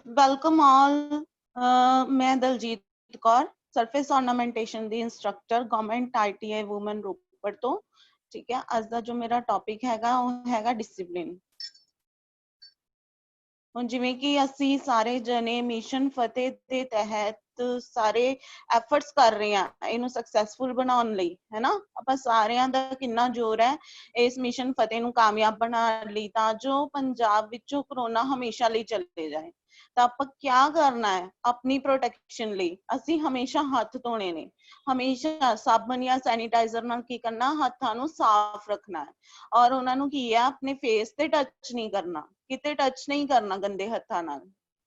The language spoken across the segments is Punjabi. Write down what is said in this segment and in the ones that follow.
Welcome all. मैं दलजीत कौर सरफेस ऑर्नामेंटेशन दी इंस्ट्रक्टर गवर्नमेंट ITI वूमन रोपड़ तो ठीक है। अज का जो मेरा टॉपिक हैगा वो हैगा डिसिप्लिन। ਹੁਣ ਜਿਵੇਂ ਕਿ ਅਸੀਂ ਸਾਰੇ ਜਣੇ ਮਿਸ਼ਨ ਫਤਿਹ ਦੇ ਤਹਿਤ ਸਾਰੇ ਐਫਰਟਸ ਕਰ ਰਹੇ ਹਾਂ ਇਹਨੂੰ ਸਕਸੈਸਫੁਲ ਬਣਾਉਣ ਲਈ, ਹੈ ਨਾ। ਆਪਾਂ ਸਾਰਿਆਂ ਦਾ ਕਿੰਨਾ ਜ਼ੋਰ ਹੈ ਇਸ ਮਿਸ਼ਨ ਫਤਿਹ ਨੂੰ ਕਾਮਯਾਬ ਬਣਾਉਣ ਲਈ, ਤਾਂ ਜੋ ਪੰਜਾਬ ਵਿੱਚੋਂ ਕਰੋਨਾ ਹਮੇਸ਼ਾ ਲਈ ਚਲੇ ਜਾਏ। ਤਾਂ ਆਪਾਂ ਕਿਆ ਕਰਨਾ ਹੈ ਆਪਣੀ ਪ੍ਰੋਟੈਕਸ਼ਨ ਲਈ? ਅਸੀਂ ਹਮੇਸ਼ਾ ਹੱਥ ਧੋਣੇ ਨੇ, ਹਮੇਸ਼ਾ ਸਾਬਣ ਜਾਂ ਸੈਨੀਟਾਈਜ਼ਰ ਨਾਲ ਕੀ ਕਰਨਾ, ਹੱਥਾਂ ਨੂੰ ਸਾਫ਼ ਰੱਖਣਾ ਹੈ। ਔਰ ਉਹਨਾਂ ਨੂੰ ਕੀ ਹੈ ਆਪਣੇ ਫੇਸ ਤੇ ਟੱਚ ਨਹੀਂ ਕਰਨਾ, ਕਿਤੇ ਟੱਚ ਨਹੀਂ ਕਰਨਾ ਗੰਦੇ ਹੱਥਾਂ ਨਾਲ,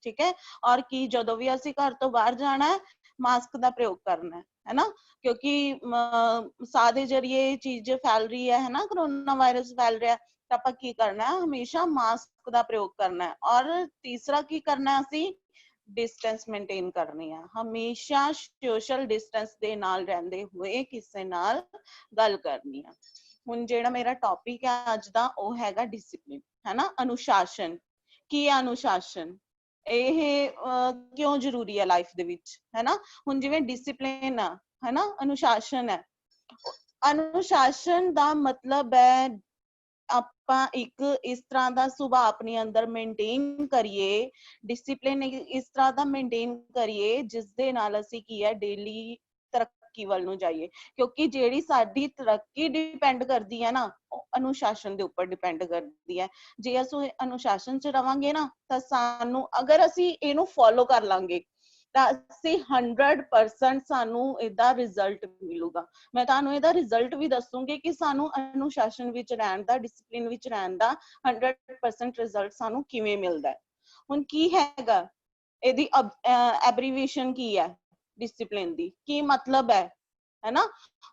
ਠੀਕ ਹੈ। ਔਰ ਕੀ ਜਦੋਂ ਵੀ ਅਸੀਂ ਘਰ ਤੋਂ ਬਾਹਰ ਜਾਣਾ ਹੈ ਮਾਸਕ ਦਾ ਪ੍ਰਯੋਗ ਕਰਨਾ ਹੈ ਨਾ, ਕਿਉਂਕਿ ਸਾਹ ਦੇ ਜਰੀਏ ਇਹ ਚੀਜ਼ ਫੈਲ ਰਹੀ ਹੈ ਨਾ, ਕਰੋਨਾ ਵਾਇਰਸ ਫੈਲ ਰਿਹਾ। ਤਾਂ ਆਪਾਂ ਕੀ ਕਰਨਾ ਹੈ ਹਮੇਸ਼ਾ ਮਾਸਕ ਦਾ ਪ੍ਰਯੋਗ ਕਰਨਾ ਹੈ। ਔਰ ਤੀਸਰਾ ਕੀ ਕਰਨਾ ਅਸੀਂ डिस्टेंस मेंटेन करनी है, हमेशा सोशल डिस्टेंस दे नाल रहंदे हुए किसे नाल गल करनी है। हुण जेड़ा मेरा टॉपिक है अज दा ओह हैगा डिसिप्लिन, है ना, अनुशासन। की अनुशासन ਇਹ ਕਿਉਂ ਜ਼ਰੂਰੀ ਹੈ ਲਾਈਫ ਦੇ ਵਿੱਚ, ਹੈ ਨਾ। ਹੁਣ ਜਿਵੇਂ ਡਿਸਿਪਲਿਨ ਆ, ਹੈ ਨਾ, ਅਨੁਸ਼ਾਸਨ ਹੈ। ਅਨੁਸ਼ਾਸਨ ਦਾ ਮਤਲਬ ਹੈ ਆਪਾਂ ਇੱਕ ਇਸ ਤਰ੍ਹਾਂ ਦਾ ਸੁਭਾਅ ਆਪਣੇ ਅੰਦਰ ਮੇਨਟੇਨ ਕਰੀਏ, ਡਿਸਿਪਲਿਨ ਇਸ ਤਰ੍ਹਾਂ ਦਾ ਮੇਨਟੇਨ ਕਰੀਏ ਜਿਸ ਦੇ ਨਾਲ ਅਸੀਂ ਕੀ ਹੈ ਡੇਲੀ ਤਰੱਕੀ ਵੱਲ ਨੂੰ ਜਾਈਏ। ਕਿਉਂਕਿ ਜਿਹੜੀ ਸਾਡੀ ਤਰੱਕੀ ਡਿਪੈਂਡ ਕਰਦੀ ਹੈ ਨਾ ਉਹ ਅਨੁਸ਼ਾਸਨ ਦੇ ਉੱਪਰ ਡਿਪੈਂਡ ਕਰਦੀ ਹੈ। ਜੇ ਅਸੀਂ ਅਨੁਸ਼ਾਸਨ ਚ ਰਵਾਂਗੇ ਨਾ ਤਾਂ ਸਾਨੂੰ, ਅਗਰ ਅਸੀਂ ਇਹਨੂੰ ਫੋਲੋ ਕਰ ਲਾਂਗੇ ਤਾਂ ਅਸੀਂ 100% ਸਾਨੂੰ ਇਹਦਾ ਰਿਜ਼ਲਟ ਮਿਲੂਗਾ। ਮੈਂ ਤੁਹਾਨੂੰ ਇਹਦਾ ਰਿਜ਼ਲਟ ਵੀ ਦੱਸੂਗੀ ਕਿ ਸਾਨੂੰ ਅਨੁਸ਼ਾਸਨ ਵਿੱਚ ਰਹਿਣ ਦਾ, ਡਿਸਿਪਲਿਨ ਵਿੱਚ ਰਹਿਣ ਦਾ 100% ਰਿਜ਼ਲਟ ਸਾਨੂੰ ਕਿਵੇਂ ਮਿਲਦਾ ਹੈ। ਹੁਣ ਕੀ ਹੈਗਾ ਇਹਦੀ ਐਬਰੀਵੇਸ਼ਨ ਕੀ ਹੈ ਡਿਸਿਪਲਿਨ ਦੀ, ਕੀ ਮਤਲਬ ਹੈ ਨਾ।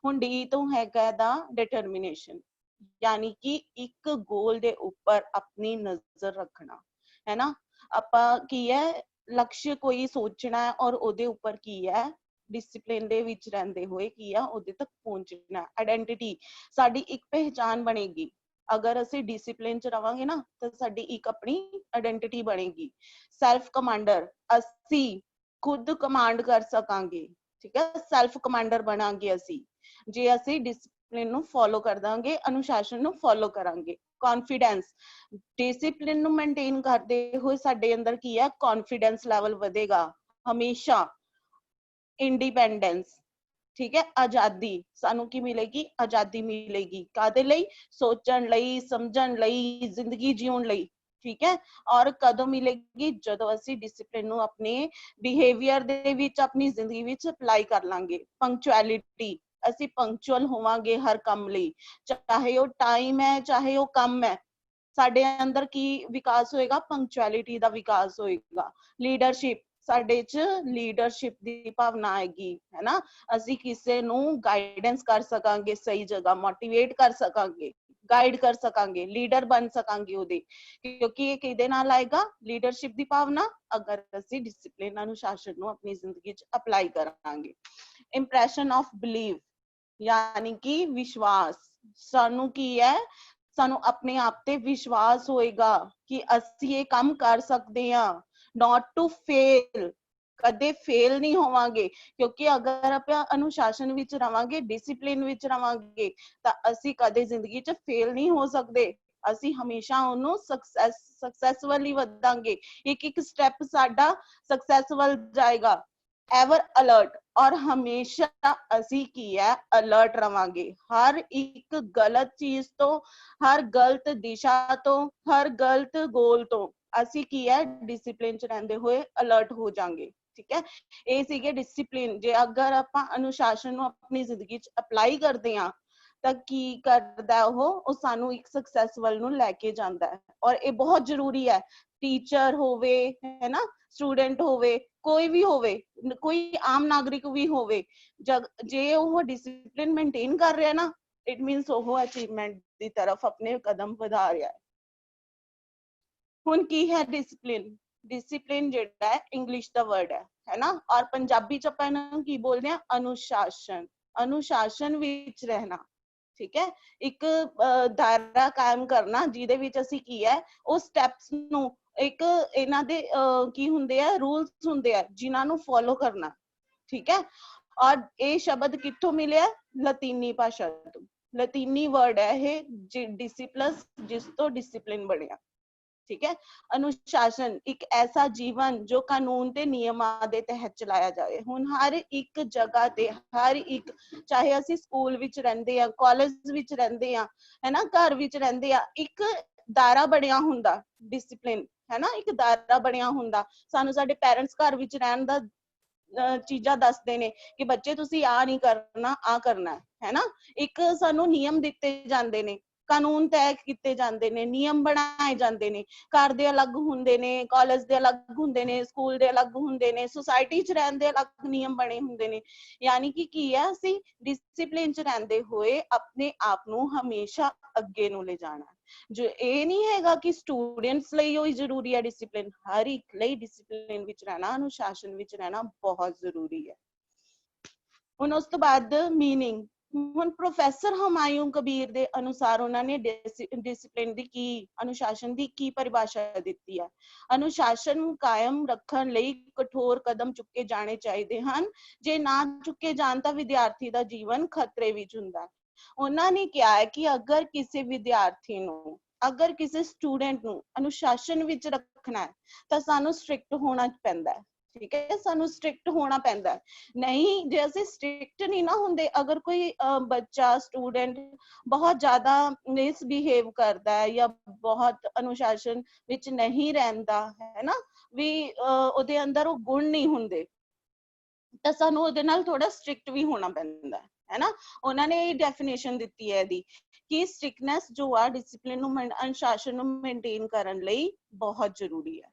ਹੁਣ ਡੀ ਤੋਂ ਹੈਗਾ ਇਹਦਾ ਡਿਟਰਮੀਨੇਸ਼ਨ, ਯਾਨੀ ਕਿ ਇੱਕ ਗੋਲ ਦੇ ਉੱਪਰ ਆਪਣੀ ਨਜ਼ਰ ਰੱਖਣਾ, ਹੈ ਨਾ। ਆਪਾਂ ਕੀ ਹੈ ਲਕਸ਼ ਕੋਈ ਸੋਚਣਾ ਹੈ ਔਰ ਉਹਦੇ ਉੱਪਰ ਕੀ ਹੈ ਡਿਸਿਪਲਿਨ ਦੇ ਵਿੱਚ ਰਹਿੰਦੇ ਹੋਏ ਕੀ ਆ ਉਹਦੇ ਤੱਕ ਪਹੁੰਚਣਾ। ਆਇਡੈਂਟੀਟੀ ਸਾਡੀ ਇੱਕ ਪਹਿਚਾਨ ਬਣੇਗੀ। ਅਗਰ ਅਸੀਂ ਡਿਸਿਪਲਿਨ ਚ ਰਵਾਂਗੇ ਨਾ ਤਾਂ ਸਾਡੀ ਇੱਕ ਆਪਣੀ ਆਇਡੈਂਟੀਟੀ ਬਣੇਗੀ। ਸੈਲਫ ਕਮਾਂਡਰ, ਅਸੀਂ ਖੁਦ ਕਮਾਂਡ ਕਰ ਸਕਾਂਗੇ, ਠੀਕ ਹੈ। ਸੈਲਫ ਕਮਾਂਡਰ ਬਣਾਂਗੇ ਅਸੀਂ ਜੇ ਅਸੀਂ ਡਿਸਿਪਲਿਨ ਨੂੰ ਫੋਲੋ ਕਰ ਦਾਂਗੇ, ਅਨੁਸ਼ਾਸਨ ਨੂੰ ਫੋਲੋ ਕਰਾਂਗੇ। ਕੌਨਫੀਡੈਂਸ, डिसिप्लिन ਨੂੰ ਮੇਨਟੇਨ ਕਰਦੇ ਹੋਏ ਸਾਡੇ ਅੰਦਰ ਕੀ ਹੈ ਕੌਨਫੀਡੈਂਸ ਲੈਵਲ ਵਧੇਗਾ ਹਮੇਸ਼ਾ। ਇੰਡੀਪੈਂਡੈਂਸ, ਠੀਕ ਹੈ। ਆਜ਼ਾਦੀ, ਸਾਨੂੰ ਕੀ ਮਿਲੇਗੀ ਆਜ਼ਾਦੀ ਮਿਲੇਗੀ, ਕਾਦੇ ਲਈ? ਸੋਚਣ ਲਈ, ਸਮਝਣ ਲਈ, ਜ਼ਿੰਦਗੀ ਜਿਉਣ ਲਈ, ਠੀਕ ਹੈ। ਔਰ ਕਦੋਂ ਮਿਲੇਗੀ? ਜਦੋਂ ਅਸੀਂ ਡਿਸਿਪਲਿਨ ਨੂੰ ਆਪਣੇ ਬਿਹੇਵੀਅਰ ਦੇ ਵਿੱਚ, ਆਪਣੀ ਜ਼ਿੰਦਗੀ ਵਿੱਚ ਅਪਲਾਈ ਕਰ ਲਾਂਗੇ। ਪੰਕਚੁਅਲਿਟੀ, ਅਸੀਂ ਪੰਕਚੁਅਲ ਹੋਵਾਂਗੇ ਹਰ ਕੰਮ ਲਈ, ਚਾਹੇ ਉਹ ਟਾਈਮ ਹੈ ਚਾਹੇ ਉਹ ਕੰਮ ਹੈ। ਸਾਡੇ ਅੰਦਰ ਕੀ ਵਿਕਾਸ ਹੋਏਗਾ? ਪੰਕਚੁਅਲਿਟੀ ਦਾ ਵਿਕਾਸ ਹੋਏਗਾ। ਲੀਡਰਸ਼ਿਪ, ਸਾਡੇ ਚ ਲੀਡਰਸ਼ਿਪ ਦੀ ਭਾਵਨਾ ਆਏਗੀ, ਹੈ ਨਾ। ਅਸੀਂ ਕਿਸੇ ਨੂੰ ਗਾਈਡੈਂਸ ਕਰ ਸਕਾਂਗੇ, ਸਹੀ ਜਗ੍ਹਾ ਮੋਟੀਵੇਟ ਕਰ ਸਕਾਂਗੇ, ਗਾਈਡ ਕਰ ਸਕਾਂਗੇ, ਲੀਡਰ ਬਣ ਸਕਾਂਗੇ ਉਹਦੇ। ਕਿਉਂਕਿ ਇਹ ਕਿਹਦੇ ਨਾਲ ਆਏਗਾ ਲੀਡਰਸ਼ਿਪ ਦੀ ਭਾਵਨਾ? ਅਗਰ ਅਸੀਂ ਡਿਸਿਪਲਿਨ ਅਨੁਸ਼ਾਸਨ ਨੂੰ ਆਪਣੀ ਜ਼ਿੰਦਗੀ ਚ ਅਪਲਾਈ ਕਰਾਂਗੇ। ਇੰਪ੍ਰੈਸ਼ਨ ਆਫ ਬਿਲੀਵ, ਯਾਨੀ ਕਿ ਵਿਸ਼ਵਾਸ। ਸਾਨੂੰ ਕੀ ਹੈ ਸਾਨੂੰ ਆਪਣੇ ਆਪ ਤੇ ਵਿਸ਼ਵਾਸ ਹੋਏਗਾ ਕਿ ਅਸੀਂ ਇਹ ਕੰਮ ਕਰ ਸਕਦੇ ਹਾਂ। not to fail, ਕਦੇ ਫੇਲ ਨਹੀਂ ਹੋਵਾਂਗੇ। ਕਿਉਂਕਿ ਅਗਰ ਆਪਾਂ ਅਨੁਸ਼ਾਸਨ ਵਿੱਚ ਰਵਾਂਗੇ, ਡਿਸਿਪਲਿਨ ਵਿੱਚ ਰਵਾਂਗੇ ਤਾਂ ਅਸੀਂ ਕਦੇ ਜ਼ਿੰਦਗੀ 'ਚ ਫੇਲ ਨਹੀਂ ਹੋ ਸਕਦੇ। ਅਸੀਂ ਹਮੇਸ਼ਾ ਉਹਨੂੰ ਸਕਸੈਸ ਵੱਲ ਹੀ ਵਧਾਂਗੇ। ਇੱਕ ਇੱਕ ਸਟੈਪ ਸਾਡਾ ਸਕਸੈਸ ਵੱਲ ਜਾਏਗਾ। ਐਵਰ ਅਲਰਟ, ਔਰ ਹਮੇਸ਼ਾ ਅਸੀਂ ਕੀ ਹੈ ਅਲਰਟ ਰਵਾਂਗੇ ਹਰ ਇੱਕ ਗਲਤ ਚੀਜ਼ ਤੋਂ, ਹਰ ਗਲਤ ਦਿਸ਼ਾ ਤੋਂ, ਹਰ ਗਲਤ ਗੋਲ ਤੋਂ। ਅਸੀਂ ਕੀ ਹੈ ਡਿਸਿਪਲਿਨ ਚ ਰਹਿੰਦੇ ਹੋਏ ਅਲਰਟ ਹੋ ਜਾਾਂਗੇ, ਠੀਕ ਹੈ। ਇਹ ਸੀਗੇ ਡਿਸਿਪਲਿਨ। ਜੇ ਅਗਰ ਆਪਾਂ ਅਨੁਸ਼ਾਸਨ ਨੂੰ ਆਪਣੀ ਜ਼ਿੰਦਗੀ ਚ ਅਪਲਾਈ ਕਰਦੇ ਹਾਂ ਤਾਂ ਕੀ ਕਰਦਾ ਉਹ ਸਾਨੂੰ ਇੱਕ ਸਕਸੈਸ ਵੱਲ ਨੂੰ ਲੈ ਕੇ ਜਾਂਦਾ ਹੈ। ਔਰ ਇਹ ਬਹੁਤ ਜ਼ਰੂਰੀ ਹੈ। ਟੀਚਰ ਹੋਵੇ, ਹੈ ਨਾ, ਸਟੂਡੈਂਟ ਹੋਵੇ, ਕੋਈ ਵੀ ਹੋਵੇ, ਕੋਈ ਆਮ ਨਾਗਰਿਕ ਵੀ ਹੋਵੇ, ਜੇ ਉਹ ਡਿਸਿਪਲਿਨ ਮੇਨਟੇਨ ਕਰ ਰਿਹਾ ਨਾ, ਇਟ ਮੀਨਸ ਉਹ ਅਚੀਵਮੈਂਟ ਦੀ ਤਰਫ ਆਪਣੇ ਕਦਮ ਵਧਾ ਰਿਹਾ ਹੈ। ਹੁਣ ਕੀ ਹੈ ਡਿਸਿਪਲਿਨ? ਡਿਸਿਪਲਿਨ ਜਿਹੜਾ ਹੈ ਇੰਗਲਿਸ਼ ਦਾ ਵਰਡ ਹੈ ਨਾ, ਔਰ ਪੰਜਾਬੀ ਚ ਆਪਾਂ ਇਹਨਾਂ ਨੂੰ ਕੀ ਬੋਲਦੇ ਹਾਂ? ਅਨੁਸ਼ਾਸਨ। ਅਨੁਸ਼ਾਸਨ ਵਿੱਚ ਰਹਿਣਾ, ठीक है, एक दायरा कायम करना ਜਿਹਦੇ ਵਿੱਚ ਅਸੀਂ ਕੀ ਹੈ ਉਹ ਸਟੈਪਸ ਨੂੰ ਇੱਕ ਇਹਨਾਂ ਦੇ ਕੀ ਹੁੰਦੇ ਆ ਰੂਲਸ ਹੁੰਦੇ ਆ ਜਿਨ੍ਹਾਂ ਨੂੰ ਫੋਲੋ ਕਰਨਾ, ਠੀਕ ਹੈ। ਔਰ ਇਹ ਸ਼ਬਦ ਕਿੱਥੋਂ ਮਿਲਿਆ? ਲਤੀਨੀ ਭਾਸ਼ਾ ਤੋਂ। ਲਤੀਨੀ ਵਰਡ ਹੈ ਇਹ ਡਿਸਿਪਲਸ, ਜਿਸ ਤੋਂ ਡਿਸਿਪਲਿਨ ਬਣਿਆ, ठीक है। अनुशासन एक ऐसा जीवन जो कानून ते नियमां दे तहत चलाया जाए। हुण हर एक जगह ते हर एक, चाहे असी स्कूल विच रहिंदे आ, कॉलेज विच रहिंदे आ, है ना, घर विच रहिंदे आ, एक दायरा बनिया हुंदा डिसिप्लिन, है ना, एक दायरा बनिया हुंदा। सानू साडे पेरेंट्स घर विच रहन दा चीज़ां दसदे ने कि बच्चे तुसी आ नहीं करना, आ करना है ना। एक सानू नियम दिते जांदे ने, कानून तय किते जांदे ने, नियम बनाए जांदे ने। घर दे अलग हुंदे ने, कॉलेज दे अलग हुंदे ने, स्कूल दे अलग हुंदे ने, सोसाइटी च रहंदे अलग नियम बने हुंदे ने। यानी कि की है, असी डिसिप्लिन च रहंदे होए अपने आप नू हमेशा अगे नू ले जाना। जो ये नहीं हैगा कि स्टूडेंट्स ਲਈ ही जरूरी है डिसिप्लिन, हर एक ਲਈ डिसिप्लिन विच रहना, अनुशासन विच रहना बहुत जरूरी है। ਹੁਣ ਉਸ ਤੋਂ ਬਾਅਦ मीनिंग, ਹੁਣ ਪ੍ਰੋਫੈਸਰ ਹਮਾਯੂੰ ਕਬੀਰ ਦੇ ਅਨੁਸਾਰ ਉਹਨਾਂ ਨੇ ਡਿਸਿਪਲਿਨ ਦੀ ਕੀ, ਅਨੁਸ਼ਾਸਨ ਦੀ ਕੀ ਪਰਿਭਾਸ਼ਾ ਦਿੱਤੀ ਹੈ? ਅਨੁਸ਼ਾਸਨ ਕਾਇਮ ਰੱਖਣ ਲਈ ਕਠੋਰ ਕਦਮ ਚੁੱਕੇ ਜਾਣੇ ਚਾਹੀਦੇ ਹਨ। ਜੇ ਨਾ ਚੁੱਕੇ ਜਾਣ ਤਾਂ ਵਿਦਿਆਰਥੀ ਦਾ ਜੀਵਨ ਖਤਰੇ ਵਿੱਚ ਹੁੰਦਾ ਹੈ। ਉਹਨਾਂ ਨੇ ਕਿਹਾ ਹੈ ਕਿ ਅਗਰ ਕਿਸੇ ਵਿਦਿਆਰਥੀ ਨੂੰ, ਅਗਰ ਕਿਸੇ ਸਟੂਡੈਂਟ ਨੂੰ ਅਨੁਸ਼ਾਸਨ ਵਿੱਚ ਰੱਖਣਾ ਹੈ ਤਾਂ ਸਾਨੂੰ ਸਟ੍ਰਿਕਟ ਹੋਣਾ ਪੈਂਦਾ ਹੈ, ठीक है, सानू स्ट्रिक्ट होना पैंदा है। नहीं जे असीं स्ट्रिक्ट नहीं ना हुंदे, अगर कोई बच्चा स्टूडेंट बहुत ज्यादा मिसबिहेव करता है या बहुत अनुशासन विच नहीं रहिंदा है ना, भी ओदे अंदर वो गुण नहीं हुंदे, ਤਾਂ ਸਾਨੂੰ ਉਹਦੇ ਨਾਲ ਥੋੜਾ ਸਟ੍ਰਿਕਟ ਵੀ ਹੋਣਾ ਪੈਂਦਾ ਹੈ ਨਾ। ਉਹਨਾਂ ਨੇ ਇਹ ਡੈਫੀਨੇਸ਼ਨ ਦਿੱਤੀ ਹੈ ਇਹਦੀ ਕਿ ਸਟ੍ਰਿਕਟਨੈਸ ਜੋ ਆ ਡਿਸਿਪਲਿਨ ਨੂੰ, ਅਨੁਸ਼ਾਸਨ ਨੂੰ ਮੇਨਟੇਨ ਕਰਨ ਲਈ ਬਹੁਤ ਜ਼ਰੂਰੀ ਹੈ।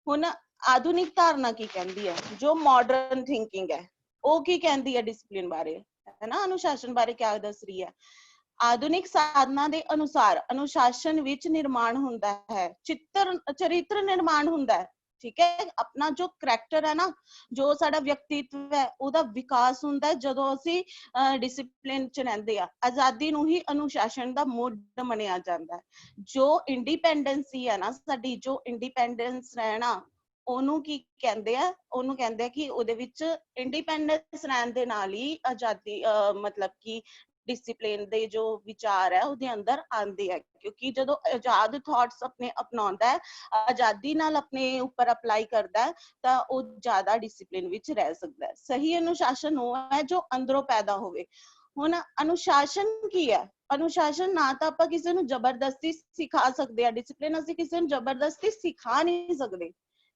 ਹੁਣ ਆਧੁਨਿਕ ਧਾਰਨਾ ਕੀ ਕਹਿੰਦੀ ਹੈ, ਜੋ ਮਾਡਰਨ ਥਿੰਕਿੰਗ ਹੈ ਉਹ ਕੀ ਕਹਿੰਦੀ ਹੈ ਡਿਸਿਪਲਿਨ ਬਾਰੇ, ਹੈ ਨਾ, ਅਨੁਸ਼ਾਸਨ ਬਾਰੇ ਕਿਆ ਦੱਸ ਰਹੀ ਹੈ? ਆਧੁਨਿਕ ਸਾਧਨਾ ਦੇ ਅਨੁਸਾਰ ਅਨੁਸ਼ਾਸਨ ਵਿੱਚ ਨਿਰਮਾਣ ਹੁੰਦਾ ਹੈ, ਚਰਿੱਤਰ ਨਿਰਮਾਣ ਹੁੰਦਾ ਹੈ, ਠੀਕ ਹੈ। ਆਪਣਾ ਜੋ ਕਰੈਕਟਰ ਹੈ ਨਾ, ਜੋ ਸਾਡਾ ਵਿਅਕਤੀਤਵ ਹੈ, ਉਹਦਾ ਵਿਕਾਸ ਹੁੰਦਾ ਹੈ ਜਦੋਂ ਅਸੀਂ ਡਿਸਿਪਲਿਨ ਚ ਰਹਿੰਦੇ ਆ। ਆਜ਼ਾਦੀ ਨੂੰ ਹੀ ਅਨੁਸ਼ਾਸਨ ਦਾ ਮੁੱਢ ਮੰਨਿਆ ਜਾਂਦਾ ਹੈ। ਜੋ ਇੰਡੀਪੈਂਡੈਂਸੀ ਹੈ ਨਾ ਸਾਡੀ, ਜੋ ਇੰਡੀਪੈਂਡੈਂਸ ਰਹਿਣਾ, ਉਹਨੂੰ ਕੀ ਕਹਿੰਦੇ ਆ? ਉਹਨੂੰ ਕਹਿੰਦੇ ਆ ਕਿ ਉਹਦੇ ਵਿੱਚ ਇੰਡੀਪੈਂਡੈਂਸ ਰਹਿਣ ਦੇ ਨਾਲ ਹੀ ਆਜ਼ਾਦੀ, ਮਤਲਬ ਕਿ डिसिप्लिन दे जो विचार है ਉਹਦੇ ਅੰਦਰ ਆਉਂਦੇ ਹੈ। ਕਿਉਂਕਿ ਜਦੋਂ ਆਜ਼ਾਦ ਥਾਟਸ ਆਪਣੇ ਅਪਣਾਉਂਦਾ ਹੈ, ਆਜ਼ਾਦੀ ਨਾਲ ਆਪਣੇ ਉੱਪਰ ਅਪਲਾਈ ਕਰਦਾ ਹੈ, ਤਾਂ ਉਹ ਜ਼ਿਆਦਾ ਡਿਸਿਪਲਿਨ ਵਿੱਚ ਰਹਿ ਸਕਦਾ ਹੈ। ਸਹੀ ਅਨੁਸ਼ਾਸਨ ਉਹ ਹੈ ਜੋ ਅੰਦਰੋਂ ਪੈਦਾ ਹੋਵੇ। ਹੁਣ ਅਨੁਸ਼ਾਸਨ ਕੀ ਹੈ? ਅਨੁਸ਼ਾਸਨ ਨਾ ਤਾਂ ਆਪਾਂ ਕਿਸੇ ਨੂੰ ਜ਼ਬਰਦਸਤੀ ਸਿਖਾ ਸਕਦੇ ਆ, ਡਿਸਿਪਲਿਨ ਅਸੀਂ ਕਿਸੇ ਨੂੰ ਜ਼ਬਰਦਸਤੀ ਸਿਖਾ ਨਹੀਂ ਸਕਦੇ,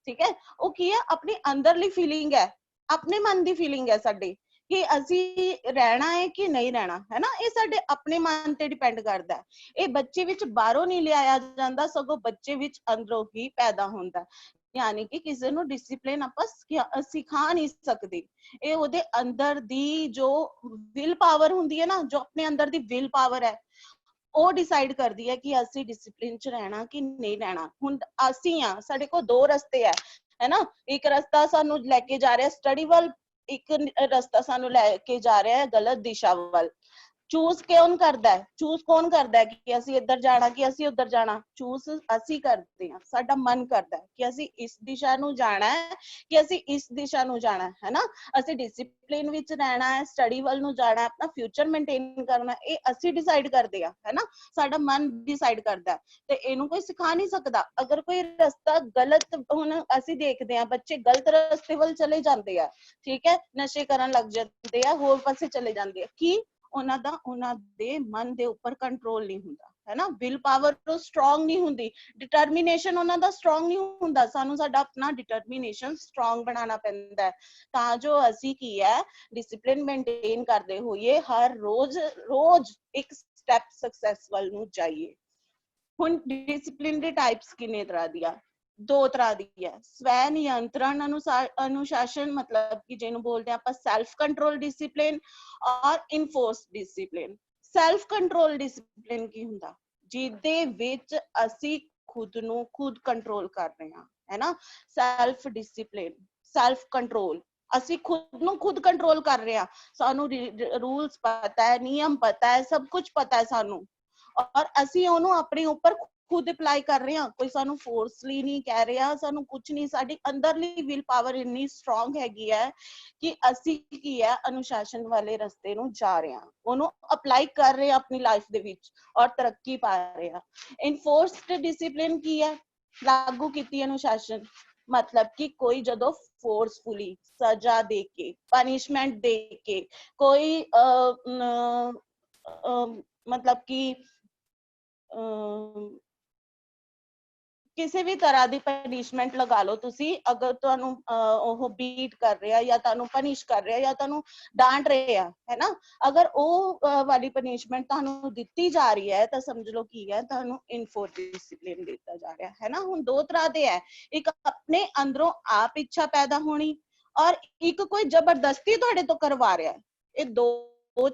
ਠੀਕ ਹੈ। ਉਹ ਕੀ ਹੈ? ਆਪਣੀ ਅੰਦਰਲੀ ਫੀਲਿੰਗ ਹੈ, ਆਪਣੇ ਮਨ ਦੀ ਫੀਲਿੰਗ ਹੈ ਸਾਡੀ ਕਿ ਅਸੀਂ ਰਹਿਣਾ ਹੈ ਕਿ ਨਹੀਂ ਰਹਿਣਾ, ਹੈ ਨਾ। ਇਹ ਸਾਡੇ ਆਪਣੇ ਮਨ ਤੇ ਡਿਪੈਂਡ ਕਰਦਾ ਹੈ। ਇਹ ਬੱਚੇ ਵਿੱਚ ਬਾਹਰੋਂ ਨਹੀਂ ਲਿਆਇਆ ਜਾਂਦਾ, ਸਗੋਂ ਬੱਚੇ ਵਿੱਚ ਅੰਦਰੋਂ ਹੀ ਪੈਦਾ ਹੁੰਦਾ। ਯਾਨੀ ਕਿ ਕਿਸੇ ਨੂੰ ਡਿਸਿਪਲਿਨ ਆਪਾਂ ਸਿਖਾ ਨਹੀਂ ਸਕਦੇ। ਇਹ ਉਹਦੇ ਅੰਦਰ ਦੀ ਜੋ ਵਿਲ ਪਾਵਰ ਹੁੰਦੀ ਹੈ ਨਾ, ਜੋ ਆਪਣੇ ਅੰਦਰ ਦੀ ਵਿਲ ਪਾਵਰ ਹੈ, ਉਹ ਡਿਸਾਈਡ ਕਰਦੀ ਹੈ ਕਿ ਅਸੀਂ ਡਿਸਿਪਲਿਨ ਚ ਰਹਿਣਾ ਕਿ ਨਹੀਂ ਰਹਿਣਾ। ਹੁਣ ਅਸੀਂ ਆ, ਸਾਡੇ ਕੋਲ ਦੋ ਰਸਤੇ ਹੈ ਨਾ। ਇੱਕ ਰਸਤਾ ਸਾਨੂੰ ਲੈ ਕੇ ਜਾ ਰਿਹਾ ਸਟੱਡੀ ਵੱਲ, ਇੱਕ ਰਸਤਾ ਸਾਨੂੰ ਲੈ ਕੇ ਜਾ ਰਿਹਾ ਹੈ ਗਲਤ ਦਿਸ਼ਾ ਵੱਲ। ਚੂਜ਼ ਕੌਣ ਕਰਦਾ ਹੈ? ਚੂਜ਼ ਕੌਣ ਕਰਦਾ ਹੈ ਕਿ ਅਸੀਂ ਇੱਧਰ ਜਾਣਾ ਕਿ ਅਸੀਂ ਉੱਧਰ ਜਾਣਾ? ਚੂਜ਼ ਅਸੀਂ ਕਰਦੇ ਹਾਂ, ਸਾਡਾ ਮਨ ਕਰਦਾ ਹੈ ਕਿ ਅਸੀਂ ਇਸ ਦਿਸ਼ਾ ਨੂੰ ਜਾਣਾ ਹੈ ਕਿ ਅਸੀਂ ਇਸ ਦਿਸ਼ਾ ਨੂੰ ਜਾਣਾ ਹੈ ਨਾ। ਅਸੀਂ ਡਿਸਿਪਲਿਨ ਵਿੱਚ ਰਹਿਣਾ ਹੈ, ਸਟੱਡੀ ਵੱਲ ਨੂੰ ਜਾਣਾ ਹੈ, ਆਪਣਾ ਫਿਊਚਰ ਮੇਨਟੇਨ ਕਰਨਾ, ਇਹ ਅਸੀਂ ਡਿਸਾਈਡ ਕਰਦੇ ਆ, ਹੈ ਨਾ। ਸਾਡਾ ਮਨ ਡਿਸਾਈਡ ਕਰਦਾ ਤੇ ਇਹਨੂੰ ਕੋਈ ਸਿਖਾ ਨਹੀਂ ਸਕਦਾ। ਅਗਰ ਕੋਈ ਰਸਤਾ ਗਲਤ, ਹੁਣ ਅਸੀਂ ਦੇਖਦੇ ਹਾਂ ਬੱਚੇ ਗਲਤ ਰਸਤੇ ਵੱਲ ਚਲੇ ਜਾਂਦੇ ਆ, ਠੀਕ ਹੈ, ਨਸ਼ੇ ਕਰਨ ਲੱਗ ਜਾਂਦੇ ਆ, ਹੋਰ ਪਾਸੇ ਚਲੇ ਜਾਂਦੇ ਆ, ਕੀ ਉਹਨਾਂ ਦੇ ਮਨ ਦੇ ਉੱਪਰ ਕੰਟਰੋਲ ਨਹੀਂ ਹੁੰਦਾ, ਹੈ ਨਾ। ਵਿਲ ਪਾਵਰ ਸਟਰੋਂਗ ਨਹੀਂ ਹੁੰਦੀ, ਡਿਟਰਮੀਨੇਸ਼ਨ ਉਹਨਾਂ ਦਾ ਸਟਰੋਂਗ ਨਹੀਂ ਹੁੰਦਾ। ਸਾਨੂੰ ਸਾਡਾ ਆਪਣਾ ਡਿਟਰਮੀਨੇਸ਼ਨ ਸਟਰੋਂਗ ਬਣਾਉਣਾ ਪੈਂਦਾ ਹੈ ਤਾਂ ਜੋ ਅਸੀਂ ਕੀ ਹੈ ਡਿਸਿਪਲਿਨ ਮੇਨਟੇਨ ਕਰਦੇ ਹੋਈਏ ਹਰ ਰੋਜ਼ ਇੱਕ ਸਟੈਪ ਸਕਸੈਸ ਵੱਲ ਨੂੰ ਜਾਈਏ। ਹੁਣ ਡਿਸਿਪਲਿਨ ਦੇ ਟਾਈਪਸ ਕਿੰਨੇ ਤਰ੍ਹਾਂ ਦੀਆਂ? ਦੋ ਤਰ੍ਹਾਂ ਦੀ ਹੈ। ਸਵੈ ਨਿਯੰਤਰਣ ਅਨੁਸ਼ਾਸਨ, ਮਤਲਬ ਕਿ ਜਿਹਨੂੰ ਬੋਲਦੇ ਆਪਾਂ ਸੈਲਫ ਕੰਟਰੋਲ ਡਿਸਿਪਲਿਨ, ਔਰ enforce discipline. Self control discipline ਕੀ ਹੁੰਦਾ? ਜਿਹਦੇ ਵਿੱਚ ਅਸੀਂ ਖੁਦ ਨੂੰ ਖੁਦ ਕੰਟਰੋਲ ਕਰ ਰਹੇ ਹਾਂ, ਹੈ ਨਾ। ਸੈਲਫ ਡਿਸਿਪਲਿਨ, ਸੈਲਫ ਕੰਟਰੋਲ ਅਸੀਂ ਖੁਦ ਨੂੰ ਖੁਦ ਕੰਟਰੋਲ ਕਰ ਰਹੇ ਹਾਂ, ਸਾਨੂੰ ਰੂਲਸ ਪਤਾ ਹੈ, ਨਿਯਮ ਪਤਾ ਹੈ, ਸਭ ਕੁਝ ਪਤਾ ਹੈ ਸਾਨੂੰ, ਔਰ ਅਸੀਂ ਉਹਨੂੰ ਆਪਣੇ ਉੱਪਰ ਖੁਦ ਅਪਲਾਈ ਕਰ ਰਹੇ ਹਾਂ। ਕੋਈ ਸਾਨੂੰ ਫੋਰਸਲੀ ਨਹੀਂ ਕਹਿ ਰਿਹਾ, ਸਾਨੂੰ ਕੁਝ ਨਹੀਂ, ਸਾਡੀ ਅੰਦਰਲੀ ਵਿਲ ਪਾਵਰ ਇੰਨੀ ਸਟਰੋਂਗ ਹੈਗੀ ਹੈ ਕਿ ਅਸੀਂ ਕੀ ਹੈ ਅਨੁਸ਼ਾਸਨ ਵਾਲੇ ਰਸਤੇ ਨੂੰ ਜਾ ਰਹੇ ਹਾਂ, ਉਹਨੂੰ ਅਪਲਾਈ ਕਰ ਰਹੇ ਹਾਂ ਆਪਣੀ ਲਾਈਫ ਦੇ ਵਿੱਚ ਔਰ ਤਰੱਕੀ ਪਾ ਰਹੇ ਹਾਂ। ਇਨਫੋਰਸਡ ਡਿਸਿਪਲਿਨ ਕੀ ਹੈ? ਲਾਗੂ ਕੀਤੀ ਅਨੁਸ਼ਾਸਨ, मतलब कि कोई जदों फोर्सफुली सजा दे के, पनिशमेंट दे के, कोई मतलब कि ਕਿਸੇ ਵੀ ਤਰ੍ਹਾਂ ਦੀ ਪਨਿਸ਼ਮੈਂਟ ਲਗਾ ਲਓ ਤੁਸੀਂ, ਅਗਰ ਤੁਹਾਨੂੰ ਉਹ ਬੀਟ ਕਰ ਰਿਹਾ ਜਾਂ ਤੁਹਾਨੂੰ ਪਨਿਸ਼ ਕਰ ਰਿਹਾ ਜਾਂ ਤੁਹਾਨੂੰ ਡਾਂਟ ਰਿਹਾ ਹੈ ਨਾ, ਅਗਰ ਉਹ ਵਾਲੀ ਪਨਿਸ਼ਮੈਂਟ ਤੁਹਾਨੂੰ ਦਿੱਤੀ ਜਾ ਰਹੀ ਹੈ ਤਾਂ ਸਮਝ ਲਓ ਕੀ ਹੈ, ਤੁਹਾਨੂੰ ਇਨਫੋਰਸਡ ਡਿਸਿਪਲਿਨ ਦਿੱਤਾ ਜਾ ਰਿਹਾ ਹੈ ਨਾ। ਹੁਣ ਦੋ ਤਰ੍ਹਾਂ ਦੇ ਹੈ, ਇੱਕ ਆਪਣੇ ਅੰਦਰੋਂ ਆਪ ਇੱਛਾ ਪੈਦਾ ਹੋਣੀ ਔਰ ਇੱਕ ਕੋਈ ਜ਼ਬਰਦਸਤੀ ਤੁਹਾਡੇ ਤੋਂ ਕਰਵਾ ਰਿਹਾ ਹੈ। ਇਹ ਦੋ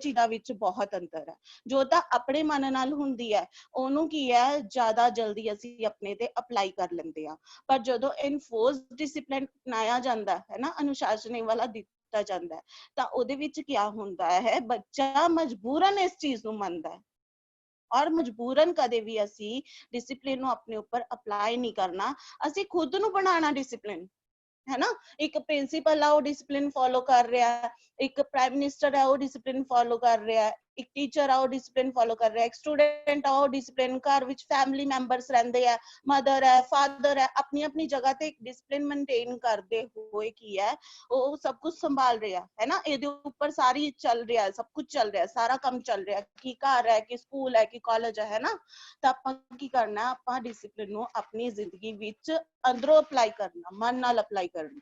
ਚੀਜ਼ਾਂ ਵਿੱਚ ਬਹੁਤ ਅੰਤਰ ਹੈ। ਜੋ ਤਾਂ ਆਪਣੇ ਮਨ ਨਾਲ ਹੁੰਦੀ ਹੈ ਉਹਨੂੰ ਕੀ ਹੈ ਜ਼ਿਆਦਾ ਜਲਦੀ ਅਸੀਂ ਆਪਣੇ ਤੇ ਅਪਲਾਈ ਕਰ ਲੈਂਦੇ ਆ, ਪਰ ਜਦੋਂ ਇਨਫੋਰਸਡ ਡਿਸਿਪਲਿਨ ਅਪਣਾਇਆ ਜਾਂਦਾ ਹੈ ਨਾ, ਅਨੁਸ਼ਾਸਨ ਵਾਲਾ ਦਿੱਤਾ ਜਾਂਦਾ ਹੈ, ਤਾਂ ਉਹਦੇ ਵਿੱਚ ਕੀ ਹੁੰਦਾ ਹੈ, ਬੱਚਾ ਮਜਬੂਰਨ ਇਸ ਚੀਜ਼ ਨੂੰ ਮੰਨਦਾ ਹੈ ਔਰ ਮਜਬੂਰਨ ਕਦੇ ਵੀ ਅਸੀਂ ਡਿਸਿਪਲਿਨ ਨੂੰ ਆਪਣੇ ਉੱਪਰ ਅਪਲਾਈ ਨਹੀਂ ਕਰਨਾ, ਅਸੀਂ ਖੁਦ ਨੂੰ ਬਣਾਉਣਾ ਡਿਸਿਪਲਿਨ है ना। एक प्रिंसिपल है वो डिसिप्लिन फॉलो कर रहा है, एक प्राइम मिनिस्टर है वो डिसिप्लिन फॉलो कर रहा है, एक टीचर है वो डिसिप्लिन फॉलो कर रहा है, एक स्टूडेंट है वो डिसिप्लिन, घर विच फैमिली मैंबर्स रहंदे है, मदर है, फादर है, अपनी अपनी जगह ते एक डिसिप्लिन मेंटेन करते हुए की है वो सब कुछ संभाल रहा है ना। ਇਹਦੇ ਉੱਪਰ ਸਾਰੀ ਚੱਲ ਰਿਹਾ ਹੈ, सब कुछ चल रहा है, सारा ਕੰਮ ਚੱਲ ਰਿਹਾ ਹੈ, ਕੀ ਘਰ ਹੈ ਕਿ ਸਕੂਲ ਹੈ ਕਿ ਕਾਲਜ ਹੈ ਨਾ। ਤਾਂ ਆਪਾਂ ਕੀ ਕਰਨਾ, ਆਪਾਂ ਡਿਸਿਪਲਿਨ ਨੂੰ ਆਪਣੀ ਜ਼ਿੰਦਗੀ ਵਿੱਚ ਅੰਦਰੋਂ ਅਪਲਾਈ ਕਰਨਾ, ਮਨ ਨਾਲ ਅਪਲਾਈ ਕਰਨਾ।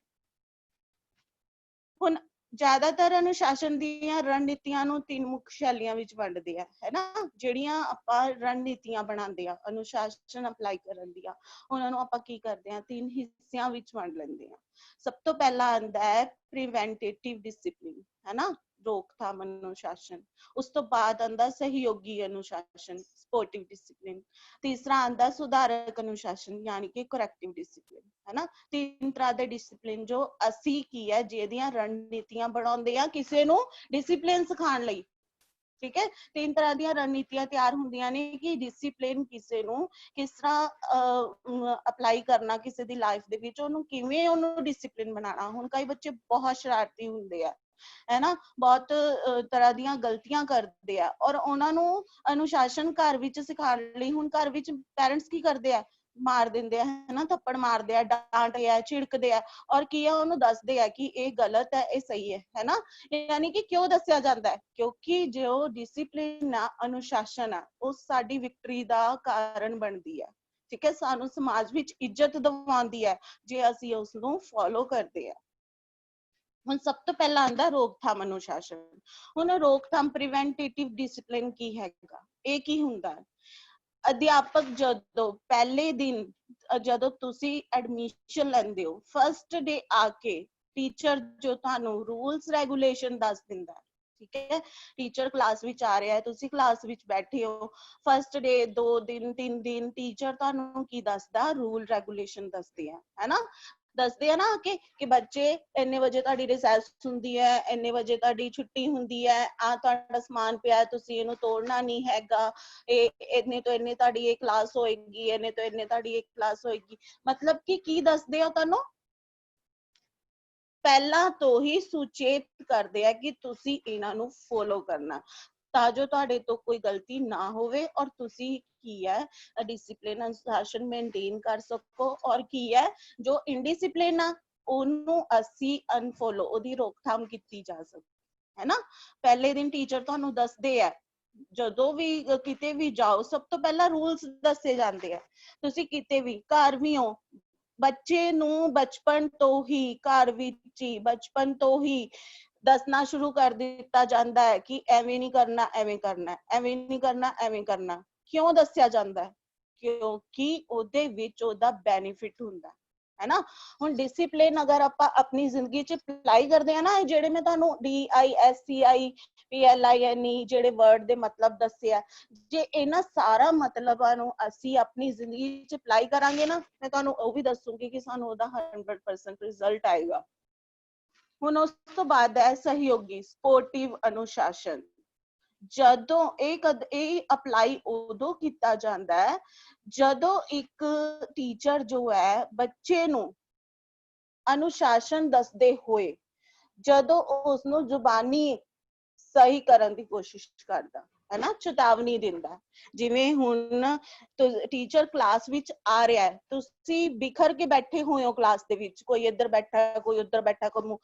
ਹੁਣ ਜ਼ਿਆਦਾਤਰ ਅਨੁਸ਼ਾਸਨ ਦੀਆਂ ਰਣਨੀਤੀਆਂ ਨੂੰ ਤਿੰਨ ਮੁੱਖ ਸ਼ੈਲੀਆਂ ਵਿੱਚ ਵੰਡਦੇ ਆ, ਹੈ ਨਾ। ਜਿਹੜੀਆਂ ਆਪਾਂ ਰਣਨੀਤੀਆਂ ਬਣਾਉਂਦੇ ਆ ਅਨੁਸ਼ਾਸਨ ਅਪਲਾਈ ਕਰਨ ਦੀਆਂ, ਉਹਨਾਂ ਨੂੰ ਆਪਾਂ ਕੀ ਕਰਦੇ ਆ, ਤਿੰਨ ਹਿੱਸਿਆਂ ਵਿੱਚ ਵੰਡ ਲੈਂਦੇ ਆ। ਸਭ ਤੋਂ ਪਹਿਲਾਂ ਆਉਂਦਾ ਹੈ ਪ੍ਰੀਵੈਂਟੇਟਿਵ ਡਿਸਿਪਲਿਨ, ਹੈ ਨਾ, ਰੋਕਥਾਮ ਅਨੁਸ਼ਾਸਨ। ਉਸ ਤੋਂ ਬਾਅਦ ਆਉਂਦਾ ਸਹਿਯੋਗੀ ਅਨੁਸ਼ਾਸਨ, ਸਪੋਰਟਿਵ ਡਿਸਿਪਲਿਨ। ਤੀਸਰਾ ਆਉਂਦਾ ਸੁਧਾਰਕ ਅਨੁਸ਼ਾਸਨ ਯਾਨੀ ਕਿ ਕਰੈਕਟਿਵ ਡਿਸਿਪਲਿਨ, ਹੈ ਨਾ। ਤਿੰਨ ਤਰ੍ਹਾਂ ਦੇ ਡਿਸਿਪਲਿਨ ਜੋ ਅਸੀਂ ਕੀ ਹੈ ਜਿਹਦੀਆਂ ਰਣਨੀਤੀਆਂ ਬਣਾਉਂਦੇ ਆ ਕਿਸੇ ਨੂੰ ਡਿਸਿਪਲਿਨ ਸਿਖਾਉਣ ਲਈ, ਠੀਕ ਹੈ। ਤਿੰਨ ਤਰ੍ਹਾਂ ਦੀਆਂ ਰਣਨੀਤੀਆਂ ਤਿਆਰ ਹੁੰਦੀਆਂ ਨੇ ਕਿ ਡਿਸਿਪਲਿਨ ਕਿਸੇ ਨੂੰ ਕਿਸ ਤਰ੍ਹਾਂ ਅਪਲਾਈ ਕਰਨਾ ਕਿਸੇ ਦੀ ਲਾਈਫ ਦੇ ਵਿੱਚ, ਉਹਨੂੰ ਕਿਵੇਂ ਉਹਨੂੰ ਡਿਸਿਪਲਿਨ ਬਣਾਉਣਾ। ਹੁਣ ਕਈ ਬੱਚੇ ਬਹੁਤ ਸ਼ਰਾਰਤੀ ਹੁੰਦੇ ਆ, ਹੈ ਨਾ, ਬਹੁਤ ਤਰ੍ਹਾਂ ਦੀਆਂ ਗਲਤੀਆਂ ਕਰਦੇ ਆ ਔਰ ਉਹਨਾਂ ਨੂੰ ਅਨੁਸ਼ਾਸਨ ਘਰ ਵਿੱਚ ਸਿਖਾਉਣ ਲਈ, ਹੁਣ ਘਰ ਵਿੱਚ ਪੈਰੈਂਟਸ ਕੀ ਕਰਦੇ ਆ, ਮਾਰ ਦਿੰਦੇ ਆ, ਹੈ ਨਾ, ਥੱਪੜ ਮਾਰਦੇ ਆ, ਡਾਂਟਦੇ ਆ, ਝਿੜਕਦੇ ਆ ਔਰ ਕੀ ਆ ਉਹਨੂੰ ਦੱਸਦੇ ਆ ਕਿ ਇਹ ਗਲਤ ਹੈ ਇਹ ਸਹੀ ਹੈ ਨਾ। ਯਾਨੀ ਕਿ ਕਿਉਂ ਦੱਸਿਆ ਜਾਂਦਾ ਹੈ, ਕਿਉਂਕਿ ਜੋ ਡਿਸਿਪਲਿਨ ਆ, ਅਨੁਸ਼ਾਸਨ ਆ, ਉਹ ਸਾਡੀ ਵਿਕਟਰੀ ਦਾ ਕਾਰਨ ਬਣਦੀ ਹੈ, ਠੀਕ ਹੈ, ਸਾਨੂੰ ਸਮਾਜ ਵਿੱਚ ਇੱਜ਼ਤ ਦਿਵਾਉਂਦੀ ਹੈ ਜੇ ਅਸੀਂ ਉਸ ਨੂੰ ਫੋਲੋ ਕਰਦੇ ਆ। ਹੁਣ ਸਭ ਤੋਂ ਪਹਿਲਾਂ ਆਉਂਦਾ ਰੋਕਥਾਮ ਅਨੁਸ਼ਾਸਨ। ਹੁਣ ਰੋਕਥਾਮ ਪ੍ਰੀਵੈਂਟੇਟਿਵ ਡਿਸਿਪਲਿਨ ਕੀ ਹੈਗਾ, ਇਹ ਕੀ ਹੁੰਦਾ ਹੈ? ਅਧਿਆਪਕ ਜਦੋਂ ਪਹਿਲੇ ਦਿਨ ਜਦੋਂ ਤੁਸੀਂ ਐਡਮਿਸ਼ਨ ਲੈਂਦੇ ਹੋ, ਫਸਟ ਡੇ ਆ ਕੇ ਟੀਚਰ ਜੋ ਤੁਹਾਨੂੰ ਰੂਲਸ ਰੈਗੂਲੇਸ਼ਨ ਦੱਸ ਦਿੰਦਾ ਹੈ, ਠੀਕ ਹੈ। ਟੀਚਰ ਕਲਾਸ ਵਿੱਚ ਆ ਰਿਹਾ ਹੈ, ਤੁਸੀਂ ਕਲਾਸ ਵਿੱਚ ਬੈਠੇ ਹੋ, ਫਸਟ ਡੇ 2 ਦਿਨ 3 ਦਿਨ ਟੀਚਰ ਤੁਹਾਨੂੰ ਕੀ ਦੱਸਦਾ, ਰੂਲ ਰੈਗੂਲੇਸ਼ਨ ਦੱਸਦੇ ਆ, ਹੈ ਨਾ। ਦੱਸਦੇ ਆ ਨਾ ਕਿ ਬੱਚੇ ਇੰਨੇ ਵਜੇ ਤੁਹਾਡੀ ਰਿਸੈਸ ਹੁੰਦੀ ਹੈ, ਇੰਨੇ ਵਜੇ ਤੁਹਾਡੀ ਛੁੱਟੀ ਹੁੰਦੀ ਹੈ, ਆ ਤੁਹਾਡਾ ਸਮਾਨ ਪਿਆ ਤੁਸੀਂ ਇਹਨੂੰ ਤੋੜਨਾ ਨਹੀਂ ਹੈਗਾ, ਇਹ ਇੰਨੇ ਤੋਂ ਇੰਨੇ ਤੁਹਾਡੀ ਇਹ ਕਲਾਸ ਹੋਏਗੀ, ਇੰਨੇ ਤੋਂ ਇੰਨੇ ਤੁਹਾਡੀ ਇਹ ਕਲਾਸ ਹੋਏਗੀ। ਮਤਲਬ ਕਿ ਕੀ ਦੱਸਦੇ ਆ ਤੁਹਾਨੂੰ, ਪਹਿਲਾਂ ਤੋਂ ਹੀ ਸੁਚੇਤ ਕਰਦੇ ਆ ਕਿ ਤੁਸੀਂ ਇਹਨਾਂ ਨੂੰ ਫੋਲੋ ਕਰਨਾ ਤਾਂ ਜੋ ਤੁਹਾਡੇ ਤੋਂ ਕੋਈ ਗਲਤੀ ਨਾ ਹੋਵੇ ਔਰ ਤੁਸੀਂ ਕੀ ਹੈ ਡਿਸਿਪਲਿਨ ਅਨੁਸ਼ਾਸਨ ਮੇਨਟੇਨ ਕਰ ਸਕੋ ਔਰ ਕੀ ਹੈ ਜੋ ਇਨਡਿਸਿਪਲਿਨ ਆ ਉਹਨੂੰ ਅਸੀਂ ਅਨਫੋਲੋ, ਉਹਦੀ ਰੋਕਥਾਮ ਕੀਤੀ ਜਾ ਸਕੇ, ਹੈ ਨਾ। ਪਹਿਲੇ ਦਿਨ ਟੀਚਰ ਤੁਹਾਨੂੰ ਦੱਸਦੇ ਆ, ਜਦੋਂ ਵੀ ਕਿਤੇ ਵੀ ਜਾਓ ਸਭ ਤੋਂ ਪਹਿਲਾਂ ਰੂਲਸ ਦੱਸੇ ਜਾਂਦੇ ਆ। ਤੁਸੀਂ ਕਿਤੇ ਵੀ ਘਰ ਵੀ ਹੋ, ਬੱਚੇ ਨੂੰ ਬਚਪਨ ਤੋਂ ਹੀ ਘਰ ਵਿੱਚ ਹੀ ਬਚਪਨ ਤੋਂ ਹੀ ਦੱਸਣਾ ਸ਼ੁਰੂ ਕਰ ਦਿੱਤਾ ਜਾਂਦਾ ਹੈ ਕਿ ਐਵੇਂ ਨਹੀਂ ਕਰਨਾ, ਐਵੇਂ ਕਰਨਾ, ਐਵੇਂ ਨਹੀਂ ਕਰਨਾ, ਐਵੇਂ ਕਰਨਾ। ਕਿਉਂ ਦੱਸਿਆ ਜਾਂਦਾ ਹੈ? ਕਿਉਂਕਿ ਉਹਦੇ ਵਿੱਚ ਉਹਦਾ ਬੈਨੀਫਿਟ ਹੁੰਦਾ ਹੈ ਨਾ। ਹੁਣ ਡਿਸਿਪਲਿਨ ਅਗਰ ਆਪਾਂ ਆਪਣੀ ਜ਼ਿੰਦਗੀ 'ਚ ਅਪਲਾਈ ਕਰਦੇ ਆ ਨਾ, ਜਿਹੜੇ ਮੈਂ ਤੁਹਾਨੂੰ DISCIPLINE ਜਿਹੜੇ ਵਰਡ ਦੇ ਮਤਲਬ ਦੱਸਿਆ, ਜੇ ਇਹਨਾਂ ਸਾਰਾ ਮਤਲਬਾਂ ਨੂੰ ਅਸੀਂ ਆਪਣੀ ਜ਼ਿੰਦਗੀ 'ਚ ਅਪਲਾਈ ਕਰਾਂਗੇ ਨਾ, ਮੈਂ ਤੁਹਾਨੂੰ ਉਹ ਵੀ ਦੱਸੂਗੀ ਕਿ ਸਾਨੂੰ ਉਹਦਾ 100% ਰਿਜ਼ਲਟ ਆਏਗਾ। ਹੁਣ ਉਸ ਤੋਂ ਬਾਅਦ ਹੈ ਸਹਿਯੋਗੀ ਸਪੋਰਟਿਵ ਅਨੁਸ਼ਾਸਨ। ਜਦੋਂ ਇਹ ਅਪਲਾਈ ਉਦੋਂ ਕੀਤਾ ਜਾਂਦਾ ਹੈ ਜਦੋਂ ਇੱਕ ਟੀਚਰ ਜੋ ਹੈ ਬੱਚੇ ਨੂੰ ਅਨੁਸ਼ਾਸਨ ਦੱਸਦੇ ਹੋਏ ਜਦੋਂ ਉਸਨੂੰ ਜ਼ੁਬਾਨੀ ਸਹੀ ਕਰਨ ਦੀ ਕੋਸ਼ਿਸ਼ ਕਰਦਾ ਹੈ ਨਾ, ਚੇਤਾਵਨੀ ਦਿੰਦਾ। ਜਿਵੇਂ ਹੁਣ ਟੀਚਰ ਕਲਾਸ ਵਿੱਚ ਆ ਰਿਹਾ ਹੈ, ਤੁਸੀਂ ਬਿਖਰ ਕੇ ਬੈਠੇ ਹੋਏ ਹੋ ਕਲਾਸ ਦੇ ਵਿੱਚ, ਕੋਈ ਇੱਧਰ ਬੈਠਾ ਕੋਈ ਉੱਧਰ ਬੈਠਾ,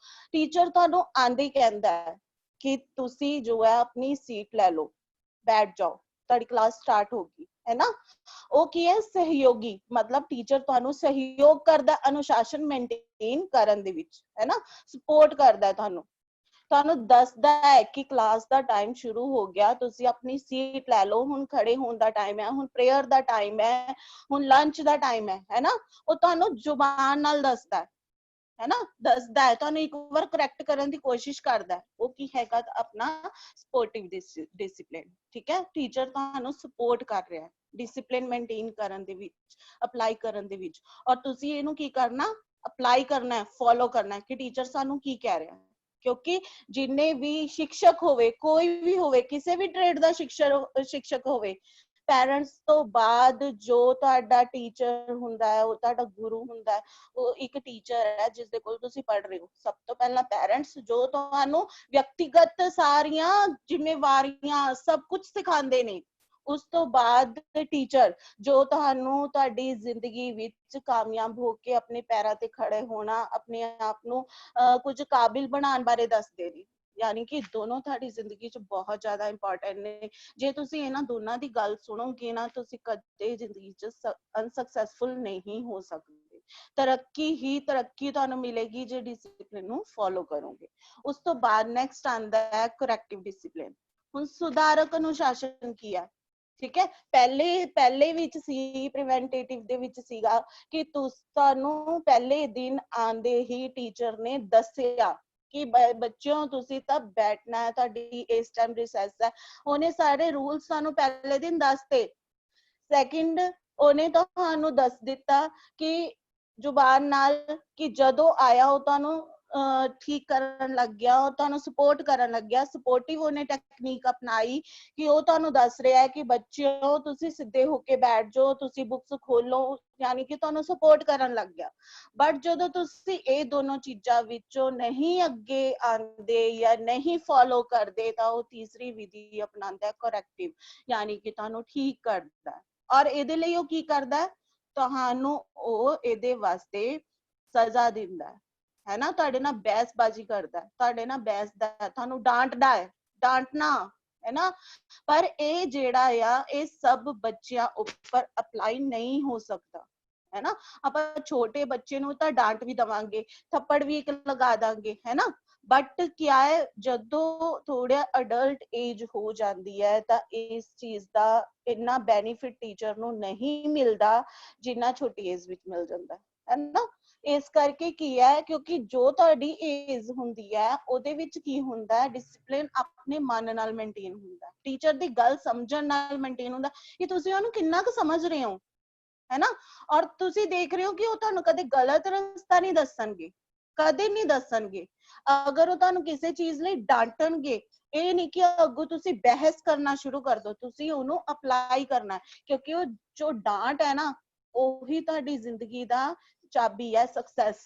ਟੀਚਰ ਤੁਹਾਨੂੰ ਆਂਦੇ ਹੀ ਕਹਿੰਦਾ ਹੈ ਕਿ ਤੁਸੀਂ ਜੋ ਹੈ ਆਪਣੀ ਸੀਟ ਲੈ ਲਓ, ਬੈਠ ਜਾਓ, ਤੁਹਾਡੀ ਕਲਾਸ ਸਟਾਰਟ ਹੋਗੀ, ਹੈ ਨਾ। ਉਹ ਕੀ ਹੈ, ਸਹਿਯੋਗੀ, ਮਤਲਬ ਟੀਚਰ ਤੁਹਾਨੂੰ ਸਹਿਯੋਗ ਕਰਦਾ ਅਨੁਸ਼ਾਸਨ ਮੇਨਟੇਨ ਕਰਨ ਦੇ ਵਿੱਚ, ਹੈ ਨਾ, ਸਪੋਰਟ ਕਰਦਾ ਤੁਹਾਨੂੰ ਦੱਸਦਾ ਹੈ ਕਿ ਕਲਾਸ ਦਾ ਟਾਈਮ ਸ਼ੁਰੂ ਹੋ ਗਿਆ, ਤੁਸੀਂ ਆਪਣੀ ਸੀਟ ਲੈ ਲਓ, ਹੁਣ ਖੜੇ ਹੋਣ ਦਾ ਟਾਈਮ ਹੈ, ਹੁਣ ਪ੍ਰੇਅਰ ਦਾ ਟਾਈਮ ਹੈ, ਹੁਣ ਲੰਚ ਦਾ ਟਾਈਮ ਹੈ ਨਾ। ਉਹ ਤੁਹਾਨੂੰ ਜ਼ੁਬਾਨ ਨਾਲ ਦੱਸਦਾ ਹੈ ਨਾ, ਦੱਸਦਾ ਹੈ, ਤੁਹਾਨੂੰ ਇੱਕ ਵਾਰ ਕਰੈਕਟ ਕਰਨ ਦੀ ਕੋਸ਼ਿਸ਼ ਕਰਦਾ। ਉਹ ਕੀ ਹੈਗਾ, ਆਪਣਾ ਸਪੋਰਟਿਵ ਡਿਸਿਪਲਿਨ। ਠੀਕ ਹੈ, ਟੀਚਰ ਤੁਹਾਨੂੰ ਸਪੋਰਟ ਕਰ ਰਿਹਾ ਹੈ ਡਿਸਿਪਲਿਨ ਮੇਨਟੇਨ ਕਰਨ ਦੇ ਵਿੱਚ, ਅਪਲਾਈ ਕਰਨ ਦੇ ਵਿੱਚ, ਔਰ ਤੁਸੀਂ ਇਹਨੂੰ ਕੀ ਕਰਨਾ, ਅਪਲਾਈ ਕਰਨਾ ਹੈ, ਫੋਲੋ ਕਰਨਾ ਹੈ ਕਿ ਟੀਚਰ ਸਾਨੂੰ ਕੀ ਕਹਿ ਰਿਹਾ ਹੈ। ਕਿਉਂਕਿ ਜਿੰਨੇ ਵੀ ਸ਼ਿਕਸ਼ਕ ਹੋਵੇ, ਕੋਈ ਵੀ ਹੋਵੇ, ਕਿਸੇ ਵੀ ਟ੍ਰੇਡ ਦਾ ਸ਼ਿਕਸ਼ਕ ਹੋਵੇ, ਪੈਰੈਂਟਸ ਤੋਂ ਬਾਅਦ ਜੋ ਤੁਹਾਡਾ ਟੀਚਰ ਹੁੰਦਾ ਹੈ, ਉਹ ਤੁਹਾਡਾ ਗੁਰੂ ਹੁੰਦਾ ਹੈ, ਉਹ ਇੱਕ ਟੀਚਰ ਹੈ ਜਿਸ ਦੇ ਕੋਲ ਤੁਸੀਂ ਪੜ੍ਹ ਰਹੇ ਹੋ। ਸਭ ਤੋਂ ਪਹਿਲਾਂ ਪੈਰੈਂਟਸ ਜੋ ਤੁਹਾਨੂੰ ਵਿਅਕਤੀਗਤ ਸਾਰੀਆਂ ਜ਼ਿੰਮੇਵਾਰੀਆਂ ਸਭ ਕੁਝ ਸਿਖਾਉਂਦੇ ਨੇ, ਉਸ ਤੋਂ ਬਾਅਦ ਟੀਚਰ ਜੋ ਤੁਹਾਨੂੰ ਤੁਹਾਡੀ ਜ਼ਿੰਦਗੀ ਵਿੱਚ ਕਾਮਯਾਬ ਹੋ ਕੇ ਆਪਣੇ ਪੈਰਾਂ ਤੇ ਖੜੇ ਹੋਣਾ, ਆਪਣੇ ਆਪ ਨੂੰ ਕੁਝ ਕਾਬਿਲ ਬਣਾਉਣ ਬਾਰੇ ਦੱਸਦੇ ਨੇ। ਯਾਨੀ ਕਿ ਦੋਨੋਂ ਤੁਹਾਡੀ ਜ਼ਿੰਦਗੀ 'ਚ ਬਹੁਤ ਜ਼ਿਆਦਾ ਇੰਪੋਰਟੈਂਟ ਨੇ। ਜੇ ਤੁਸੀਂ ਇਹਨਾਂ ਦੋਨਾਂ ਦੀ ਗੱਲ ਸੁਣੋਗੇ ਨਾ, ਤੁਸੀਂ ਕਦੇ ਜ਼ਿੰਦਗੀ 'ਚ ਅਨਸਕਸੈਸਫੁਲ ਨਹੀਂ ਹੋ ਸਕਦੇ। ਤਰੱਕੀ ਹੀ ਤਰੱਕੀ ਤੁਹਾਨੂੰ ਮਿਲੇਗੀ ਜੇ ਡਿਸਿਪਲਿਨ ਨੂੰ ਫੋਲੋ ਕਰੋਗੇ। ਉਸ ਤੋਂ ਬਾਅਦ ਨੈਕਸਟ ਆਉਂਦਾ ਹੈ ਕਰੈਕਟਿਵ ਡਿਸਿਪਲਿਨ। ਹੁਣ ਸੁਧਾਰਕ ਅਨੁਸ਼ਾਸਨ ਕੀ ਹੈ? ਠੀਕ ਹੈ, ਪਹਿਲੇ ਵਿੱਚ ਸੀ, ਪ੍ਰੀਵੈਂਟੇਟਿਵ ਦੇ ਵਿੱਚ ਸੀਗਾ ਕਿ ਤੁਹਾਨੂੰ ਪਹਿਲੇ ਦਿਨ ਆਂਦੇ ਹੀ ਟੀਚਰ ਨੇ ਦੱਸਿਆ ਕਿ ਬੱਚਿਓ ਤੁਸੀਂ ਤਾਂ ਬੈਠਣਾ ਹੈ, ਤੁਹਾਡੀ ਇਸ ਟਾਈਮ ਰਿਸੈਸ ਹੈ। ਉਹਨੇ ਸਾਰੇ ਰੂਲਸ ਸਾਨੂੰ ਪਹਿਲੇ ਦਿਨ ਦੱਸਤੇ। ਸੈਕਿੰਡ, ਉਹਨੇ ਤੁਹਾਨੂੰ ਦੱਸ ਦਿੱਤਾ ਕਿ ਜ਼ੁਬਾਨ ਨਾਲ ਕਿ ਜਦੋਂ ਆਇਆ ਉਹ ਤੁਹਾਨੂੰ ਠੀਕ ਕਰਨ ਲੱਗ ਗਿਆ, ਉਹ ਤੁਹਾਨੂੰ ਸਪੋਰਟ ਕਰਨ ਲੱਗ ਗਿਆ। ਸਪੋਰਟਿਵ ਉਹਨੇ ਟੈਕਨੀਕ ਅਪਣਾਈ ਕਿ ਉਹ ਤੁਹਾਨੂੰ ਦੱਸ ਰਿਹਾ ਹੈ ਕਿ ਬੱਚਿਓ ਤੁਸੀਂ ਸਿੱਧੇ ਹੋ ਕੇ ਬੈਠ ਜਾਓ, ਤੁਸੀਂ ਬੁੱਕਸ ਖੋਲੋ, ਯਾਨੀ ਕਿ ਤੁਹਾਨੂੰ ਸਪੋਰਟ ਕਰਨ ਲੱਗ ਗਿਆ। ਬਟ ਜਦੋਂ ਤੁਸੀਂ ਇਹ ਦੋਨੋਂ ਚੀਜ਼ਾਂ ਵਿੱਚੋਂ ਨਹੀਂ ਅੱਗੇ ਆਉਂਦੇ ਜਾਂ ਨਹੀਂ ਫੋਲੋ ਕਰਦੇ, ਤਾਂ ਉਹ ਤੀਸਰੀ ਵਿਧੀ ਅਪਣਾਉਂਦਾ ਕਰੈਕਟਿਵ, ਯਾਨੀ ਕਿ ਤੁਹਾਨੂੰ ਠੀਕ ਕਰਦਾ। ਔਰ ਇਹਦੇ ਲਈ ਉਹ ਕੀ ਕਰਦਾ, ਤੁਹਾਨੂੰ ਉਹ ਇਹਦੇ ਵਾਸਤੇ ਸਜ਼ਾ ਦਿੰਦਾ ਹੈ ਨਾ, ਤੁਹਾਡੇ ਨਾਲ ਬਹਿਸਬਾਜ਼ੀ ਕਰਦਾ, ਤੁਹਾਡੇ ਨਾਲ ਬਹਿਸਦਾ, ਤੁਹਾਨੂੰ ਡਾਂਟਦਾ ਹੈ, ਡਾਂਟਣਾ ਹੈ ਨਾ। ਪਰ ਇਹ ਜਿਹੜਾ ਆ, ਇਹ ਸਭ ਬੱਚਿਆਂ ਉੱਪਰ ਅਪਲਾਈ ਨਹੀਂ ਹੋ ਸਕਦਾ, ਹੈ ਨਾ। ਆਪਾਂ ਛੋਟੇ ਬੱਚੇ ਨੂੰ ਤਾਂ ਡਾਂਟ ਵੀ ਦਵਾਂਗੇ, ਥੱਪੜ ਵੀ ਇੱਕ ਲਗਾ ਦਾਂਗੇ, ਹੈ ਨਾ। ਬਟ ਕਿਆ ਹੈ, ਜਦੋਂ ਥੋੜਾ ਅਡਲਟ ਏਜ ਹੋ ਜਾਂਦੀ ਹੈ ਤਾਂ ਇਸ ਚੀਜ਼ ਦਾ ਇੰਨਾ ਬੈਨੀਫਿਟ ਟੀਚਰ ਨੂੰ ਨਹੀਂ ਮਿਲਦਾ ਜਿੰਨਾ ਛੋਟੀ ਏਜ ਵਿੱਚ ਮਿਲ ਜਾਂਦਾ ਹੈ ਨਾ। ਇਸ ਕਰਕੇ ਕੀ ਹੈ, ਕਿਉਂਕਿ ਜੋ ਤੁਹਾਡੀ ਏਜ ਹੁੰਦੀ ਹੈ ਉਹਦੇ ਵਿੱਚ ਕੀ ਹੁੰਦਾ ਹੈ, ਡਿਸਿਪਲਿਨ ਆਪਣੇ ਮਨ ਨਾਲ ਮੇਨਟੇਨ ਹੁੰਦਾ, ਟੀਚਰ ਦੀ ਗੱਲ ਸਮਝਣ ਨਾਲ ਮੇਨਟੇਨ ਹੁੰਦਾ ਕਿ ਤੁਸੀਂ ਉਹਨੂੰ ਕਿੰਨਾ ਕੁ ਸਮਝ ਰਹੇ ਹੋ, ਹੈ ਨਾ। ਔਰ ਤੁਸੀਂ ਦੇਖ ਰਹੇ ਹੋ ਕਿ ਉਹ ਤੁਹਾਨੂੰ ਕਦੇ ਗਲਤ ਰਸਤਾ ਨਹੀਂ ਦੱਸਣਗੇ, ਕਦੇ ਨਹੀਂ ਦੱਸਣਗੇ। ਅਗਰ ਉਹ ਤੁਹਾਨੂੰ ਕਿਸੇ ਚੀਜ਼ ਲਈ ਡਾਂਟਣਗੇ, ਇਹ ਨਹੀਂ ਕਿ ਅੱਗੋਂ ਤੁਸੀਂ ਬਹਿਸ ਕਰਨਾ ਸ਼ੁਰੂ ਕਰ ਦੋ, ਤੁਸੀਂ ਉਹਨੂੰ ਅਪਲਾਈ ਕਰਨਾ, ਕਿਉਂਕਿ ਉਹ ਜੋ ਡਾਂਟ ਹੈ ਨਾ, ਉਹੀ ਤੁਹਾਡੀ ਜ਼ਿੰਦਗੀ ਦਾ ਚਾਬੀ ਹੈ ਸਕਸੈਸ,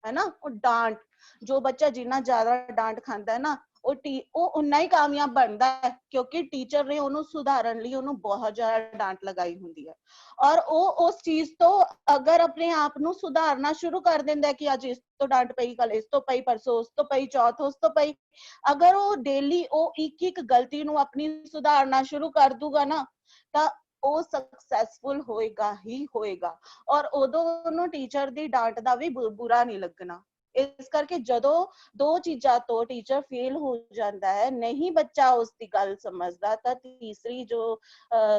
ਹੈ ਨਾ। ਉਹ ਡਾਂਟ, ਜੋ ਬੱਚਾ ਜਿੰਨਾ ਜ਼ਿਆਦਾ ਡਾਂਟ ਖਾਂਦਾ ਹੈ ਨਾ, ਉਹ ਉਨਾ ਹੀ ਕਾਮਯਾਬ ਬਣਦਾ ਹੈ, ਕਿਉਂਕਿ ਟੀਚਰ ਨੇ ਉਹਨੂੰ ਸੁਧਾਰਨ ਲਈ ਉਹਨੂੰ ਬਹੁਤ ਜ਼ਿਆਦਾ ਡਾਂਟ ਲਗਾਈ ਹੁੰਦੀ ਹੈ। ਔਰ ਉਹ ਉਸ ਚੀਜ਼ ਤੋਂ ਅਗਰ ਆਪਣੇ ਆਪ ਨੂੰ ਸੁਧਾਰਨਾ ਸ਼ੁਰੂ ਕਰ ਦਿੰਦਾ ਕਿ ਅੱਜ ਇਸ ਤੋਂ ਡਾਂਟ ਪਈ, ਕੱਲ ਇਸ ਤੋਂ ਪਈ, ਪਰਸੋਂ ਉਸ ਤੋਂ ਪਈ, ਚੌਥ ਉਸ ਤੋਂ ਪਈ, ਅਗਰ ਉਹ ਡੇਲੀ ਉਹ ਇੱਕ ਗਲਤੀ ਨੂੰ ਆਪਣੀ ਸੁਧਾਰਨਾ ਸ਼ੁਰੂ ਕਰ ਦੂਗਾ ਨਾ, ਤਾਂ ਉਹ ਸਕਸੈਸਫੁਲ ਹੋਏਗਾ ਹੀ ਹੋਏਗਾ। ਔਰ ਉਦੋਂ ਉਹਨੂੰ ਟੀਚਰ ਦੀ ਡਾਂਟ ਦਾ ਵੀ ਬੁਰਾ ਨਹੀਂ ਲੱਗਣਾ। ਇਸ ਕਰਕੇ ਜਦੋਂ ਦੋ ਚੀਜ਼ਾਂ ਤੋਂ ਟੀਚਰ ਫੇਲ ਹੋ ਜਾਂਦਾ ਹੈ, ਨਹੀਂ ਬੱਚਾ ਉਸ ਦੀ ਗੱਲ ਸਮਝਦਾ, ਤਾਂ ਤੀਸਰੀ ਜੋ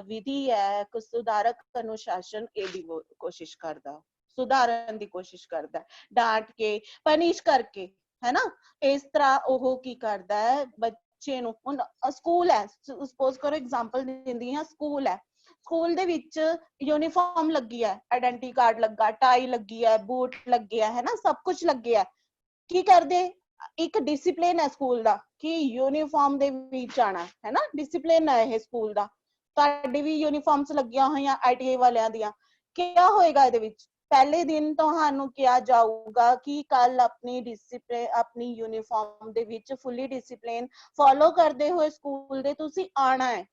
ਵਿਧੀ ਹੈ ਸੁਧਾਰਕ ਅਨੁਸ਼ਾਸਨ, ਇਹਦੀ ਕੋਸ਼ਿਸ਼ ਕਰਦਾ, ਸੁਧਾਰਨ ਦੀ ਕੋਸ਼ਿਸ਼ ਕਰਦਾ, ਡਾਂਟ ਕੇ, ਪਨਿਸ਼ ਕਰਕੇ, ਹੈ ਨਾ। ਇਸ ਤਰ੍ਹਾਂ ਉਹ ਕੀ ਕਰਦਾ ਹੈ, ਬੱਚੇ ਨੂੰ, ਹੁਣ ਸਕੂਲ ਹੈ, ਸਪੋਜ਼ ਕਰੋ ਐਗਜ਼ਾਮਪਲ ਦਿੰਦੀ ਹਾਂ, ਸਕੂਲ ਹੈ, ਸਕੂਲ ਦੇ ਵਿੱਚ ਯੂਨੀਫਾਰਮ ਲੱਗੀ ਹੈ, ਆਇਡੈਂਟੀ ਕਾਰਡ ਲੱਗਾ, ਟਾਈ ਲੱਗੀ ਹੈ, ਬੂਟ ਲੱਗੇ ਹੈ ਨਾ, ਸਭ ਕੁਝ ਲੱਗਿਆ। ਕੀ ਕਰਦੇ, ਇੱਕ ਡਿਸਪਲਿਨ ਹੈ ਸਕੂਲ ਦਾ ਕਿ ਯੂਨੀਫਾਰਮ ਦੇ ਵਿੱਚ ਆਣਾ ਹੈ ਨਾ, ਡਿਸਪਲਿਨ ਹੈ ਇਹ ਸਕੂਲ ਦਾ। ਤੁਹਾਡੀ ਵੀ ਯੂਨੀਫਾਰਮਸ ਲੱਗੀਆਂ ਹੋਈਆਂ ITI ਵਾਲਿਆਂ ਦੀਆਂ। ਕਿਆ ਹੋਏਗਾ ਇਹਦੇ ਵਿੱਚ? ਪਹਿਲੇ ਦਿਨ ਤੁਹਾਨੂੰ ਕਿਹਾ ਜਾਊਗਾ ਕਿ ਕੱਲ ਆਪਣੀ ਡਿਸਪਲਿਨ, ਆਪਣੀ ਯੂਨੀਫਾਰਮ ਦੇ ਵਿੱਚ ਫੁੱਲੀ ਡਿਸਪਲਿਨ ਫੋਲੋ ਕਰਦੇ ਹੋਏ ਸਕੂਲ ਦੇ ਤੁਸੀਂ ਆਣਾ ਹੈ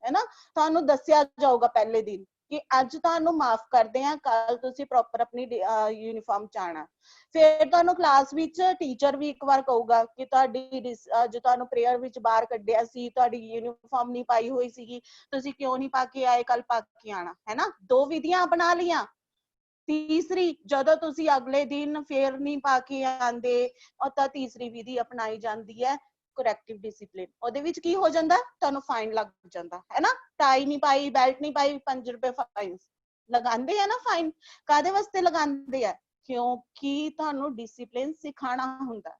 ਨਾ। ਤੁਹਾਨੂੰ ਦੱਸਿਆ ਜਾਊਗਾ ਪਹਿਲੇ ਦਿਨ ਕਿ ਅੱਜ ਤੁਹਾਨੂੰ ਮਾਫ ਕਰਦੇ ਆ, ਕੱਲ ਤੁਸੀਂ ਪ੍ਰੋਪਰ ਆਪਣੀ ਯੂਨੀਫਾਰਮ ਚ ਆਣਾ। ਫਿਰ ਤੁਹਾਨੂੰ ਕਲਾਸ ਵਿੱਚ ਟੀਚਰ ਵੀ ਇੱਕ ਵਾਰ ਕਹੂਗਾ ਕਿ ਤੁਹਾਡੀ ਜੋ ਤੁਹਾਨੂੰ ਪ੍ਰੇਅਰ ਵਿੱਚ ਬਾਹਰ ਕੱਢਿਆ ਸੀ, ਤੁਹਾਡੀ ਯੂਨੀਫਾਰਮ ਨਹੀਂ ਪਾਈ ਹੋਈ ਸੀਗੀ, ਤੁਸੀਂ ਕਿਉਂ ਨਹੀਂ ਪਾ ਕੇ ਆਏ, ਕੱਲ ਪਾ ਕੇ ਆਣਾ, ਹੈ ਨਾ। 2 ਵਿਧੀਆਂ ਅਪਣਾ ਲੀਆਂ। ਤੀਸਰੀ, ਜਦੋਂ ਤੁਸੀਂ ਅਗਲੇ ਦਿਨ ਫੇਰ ਨਹੀਂ ਪਾ ਕੇ ਆਂਦੇ, ਤਾਂ ਤੀਸਰੀ ਵਿਧੀ ਅਪਣਾਈ ਜਾਂਦੀ ਹੈ corrective discipline। ਉਹਦੇ ਵਿੱਚ ਕੀ ਹੋ ਜਾਂਦਾ, ਤੁਹਾਨੂੰ ਫਾਈਨ ਲੱਗ ਜਾਂਦਾ ਹੈ ਨਾ। ਟਾਈ ਨਹੀਂ ਪਾਈ, ਬੈਲਟ ਨਹੀਂ ਪਾਈ, 5 ਰੁਪਏ ਫਾਈਨ ਲਗਾਉਂਦੇ ਆ ਨਾ। ਫਾਈਨ ਕਾਦੇ ਵਾਸਤੇ ਲਗਾਉਂਦੇ ਆ? ਕਿਉਂਕਿ ਤੁਹਾਨੂੰ ਡਿਸਿਪਲਿਨ ਸਿਖਾਣਾ ਹੁੰਦਾ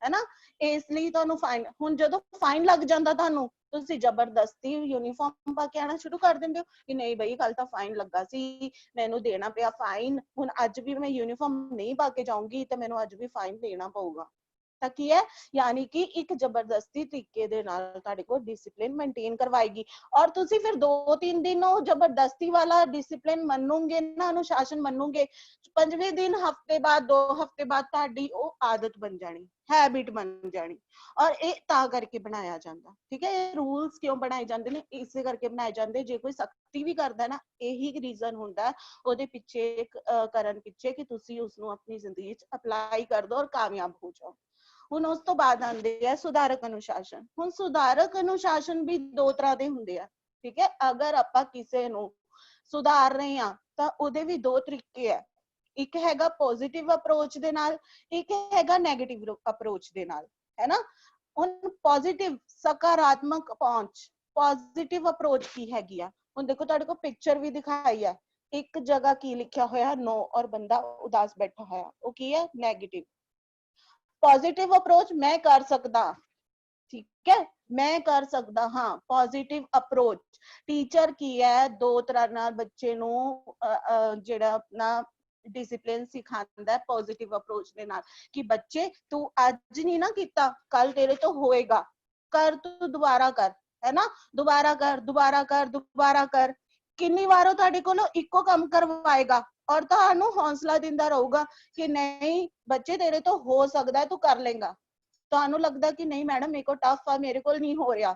ਹੈ ਨਾ, ਇਸ ਲਈ ਤੁਹਾਨੂੰ ਫਾਈਨ। ਹੁਣ ਜਦੋਂ ਫਾਈਨ ਲੱਗ ਜਾਂਦਾ ਤੁਹਾਨੂੰ, ਤੁਸੀਂ ਜ਼ਬਰਦਸਤੀ ਯੂਨੀਫਾਰਮ ਪਾ ਕੇ ਆਣਾ ਸ਼ੁਰੂ ਕਰ ਦਿੰਦੇ ਹੋ ਕਿ ਨਹੀਂ ਬਈ ਕੱਲ ਤਾਂ ਫਾਈਨ ਲੱਗਾ ਸੀ, ਮੈਨੂੰ ਦੇਣਾ ਪਿਆ ਫਾਈਨ, ਹੁਣ ਅੱਜ ਵੀ ਮੈਂ ਯੂਨੀਫਾਰਮ ਨਹੀਂ ਪਾ ਕੇ ਜਾਊਂਗੀ ਤੇ ਮੈਨੂੰ ਅੱਜ ਵੀ ਫਾਈਨ ਦੇਣਾ ਪਊਗਾ। ਤਾਂ ਕੀ ਹੈ, ਯਾਨੀ ਕਿ ਇੱਕ ਜ਼ਬਰਦਸਤੀ ਤਰੀਕੇ ਦੇ ਨਾਲ ਤੁਹਾਡੇ ਕੋਲ ਡਿਸਿਪਲਿਨ ਮੇਨਟੇਨ ਕਰਵਾਏਗੀ। ਔਰ ਤੁਸੀਂ ਫਿਰ 2-3 ਦਿਨ ਉਹ ਜ਼ਬਰਦਸਤੀ ਵਾਲਾ ਡਿਸਿਪਲਿਨ ਮੰਨੂਗੇ ਨਾ, ਅਨੁਸ਼ਾਸਨ ਮੰਨੂਗੇ, 5ਵੇਂ ਦਿਨ, ਹਫਤੇ ਬਾਅਦ, 2 ਹਫਤੇ ਬਾਅਦ ਤੁਹਾਡੀ ਉਹ ਆਦਤ ਬਣ ਜਾਣੀ, ਹੈਬਿਟ ਬਣ ਜਾਣੀ। ਔਰ ਇਹ ਤਾਂ ਕਰਕੇ ਬਣਾਇਆ ਜਾਂਦਾ, ਠੀਕ ਹੈ। ਇਹ ਰੂਲਸ ਕਿਉਂ ਬਣਾਏ ਜਾਂਦੇ ਨੇ? ਇਸੇ ਕਰਕੇ ਬਣਾਏ ਜਾਂਦੇ। ਜੇ ਕੋਈ ਸਖਤੀ ਵੀ ਕਰਦਾ ਨਾ, ਇਹੀ ਰੀਜ਼ਨ ਹੁੰਦਾ ਉਹਦੇ ਪਿੱਛੇ, ਕਰਨ ਪਿੱਛੇ, ਕਿ ਤੁਸੀਂ ਉਸਨੂੰ ਆਪਣੀ ਜ਼ਿੰਦਗੀ 'ਚ ਅਪਲਾਈ ਕਰ ਦਿਓ ਔਰ ਕਾਮਯਾਬ ਹੋ ਜਾਓ। ਹੁਣ ਉਸ ਤੋਂ ਬਾਅਦ ਆਉਂਦੇ ਆ ਸੁਧਾਰਕ ਅਨੁਸ਼ਾਸਨ। ਹੁਣ ਸੁਧਾਰਕ ਅਨੁਸ਼ਾਸਨ ਵੀ 2 ਤਰ੍ਹਾਂ ਦੇ ਹੁੰਦੇ ਆ, ਠੀਕ ਹੈ। ਅਗਰ ਆਪਾਂ ਕਿਸੇ ਨੂੰ ਸੁਧਾਰ ਰਹੇ ਹਾਂ ਤਾਂ ਉਹਦੇ ਵੀ 2 ਤਰੀਕੇ ਆ। ਇੱਕ ਹੈਗਾ ਪੋਜ਼ਿਟਿਵ ਅਪਰੋਚ ਦੇ ਨਾਲ, ਇੱਕ ਹੈਗਾ ਨੈਗੇਟਿਵ ਅਪਰੋਚ ਦੇ ਨਾਲ, ਹੈ ਨਾ। ਹੁਣ ਪੋਜ਼ਿਟਿਵ, ਸਕਾਰਾਤਮਕ ਪਹੁੰਚ, ਪੋਜ਼ਿਟਿਵ ਅਪਰੋਚ ਕੀ ਹੈਗੀ ਆ? ਹੁਣ ਦੇਖੋ ਤੁਹਾਡੇ ਕੋਲ ਪਿਕਚਰ ਵੀ ਦਿਖਾਈ ਹੈ, ਇੱਕ ਜਗ੍ਹਾ ਕੀ ਲਿਖਿਆ ਹੋਇਆ, ਨੋ, ਔਰ ਬੰਦਾ ਉਦਾਸ ਬੈਠਾ ਹੋਇਆ, ਉਹ ਕੀ ਹੈ? ਨੈਗੇਟਿਵ। ਪੋਜ਼ਿਟਿਵ ਅਪਰੋਚ, ਮੈਂ ਕਰ ਸਕਦਾ, ਠੀਕ ਹੈ, ਮੈਂ ਕਰ ਸਕਦਾ ਹਾਂ। ਪੋਜ਼ਿਟਿਵ ਅਪਰੋਚ ਟੀਚਰ ਕੀ ਹੈ, 2 ਤਰ੍ਹਾਂ ਨਾਲ ਬੱਚੇ ਨੂੰ ਜਿਹੜਾ ਆਪਣਾ ਡਿਸਿਪਲਿਨ ਸਿਖਾਉਂਦਾ ਪੋਜ਼ਿਟਿਵ ਅਪਰੋਚ ਦੇ ਨਾਲ, ਕਿ ਬੱਚੇ ਤੂੰ ਅੱਜ ਨਹੀਂ ਨਾ ਕੀਤਾ, ਕੱਲ ਤੇਰੇ ਤੋਂ ਹੋਏਗਾ, ਕਰ, ਤੂੰ ਦੁਬਾਰਾ ਕਰ, ਹੈ ਨਾ। ਦੁਬਾਰਾ ਕਰ, ਦੁਬਾਰਾ ਕਰ, ਦੁਬਾਰਾ ਕਰ। ਕਿੰਨੀ ਵਾਰ ਉਹ ਤੁਹਾਡੇ ਕੋਲੋਂ ਇੱਕੋ ਕੰਮ ਕਰਵਾਏਗਾ ਔਰ ਤੁਹਾਨੂੰ ਹੌਸਲਾ ਦਿੰਦਾ ਰਹੂਗਾ ਕਿ ਨਹੀਂ ਬੱਚੇ ਤੇਰੇ ਤੋਂ ਹੋ ਸਕਦਾ, ਤੂੰ ਕਰ ਲੇਗਾ। ਤੁਹਾਨੂੰ ਲੱਗਦਾ ਕਿ ਨਹੀਂ ਮੈਡਮ ਮੇਰੇ ਕੋਲ ਟਫ ਆ, ਮੇਰੇ ਕੋਲ ਨਹੀਂ ਹੋ ਰਿਹਾ,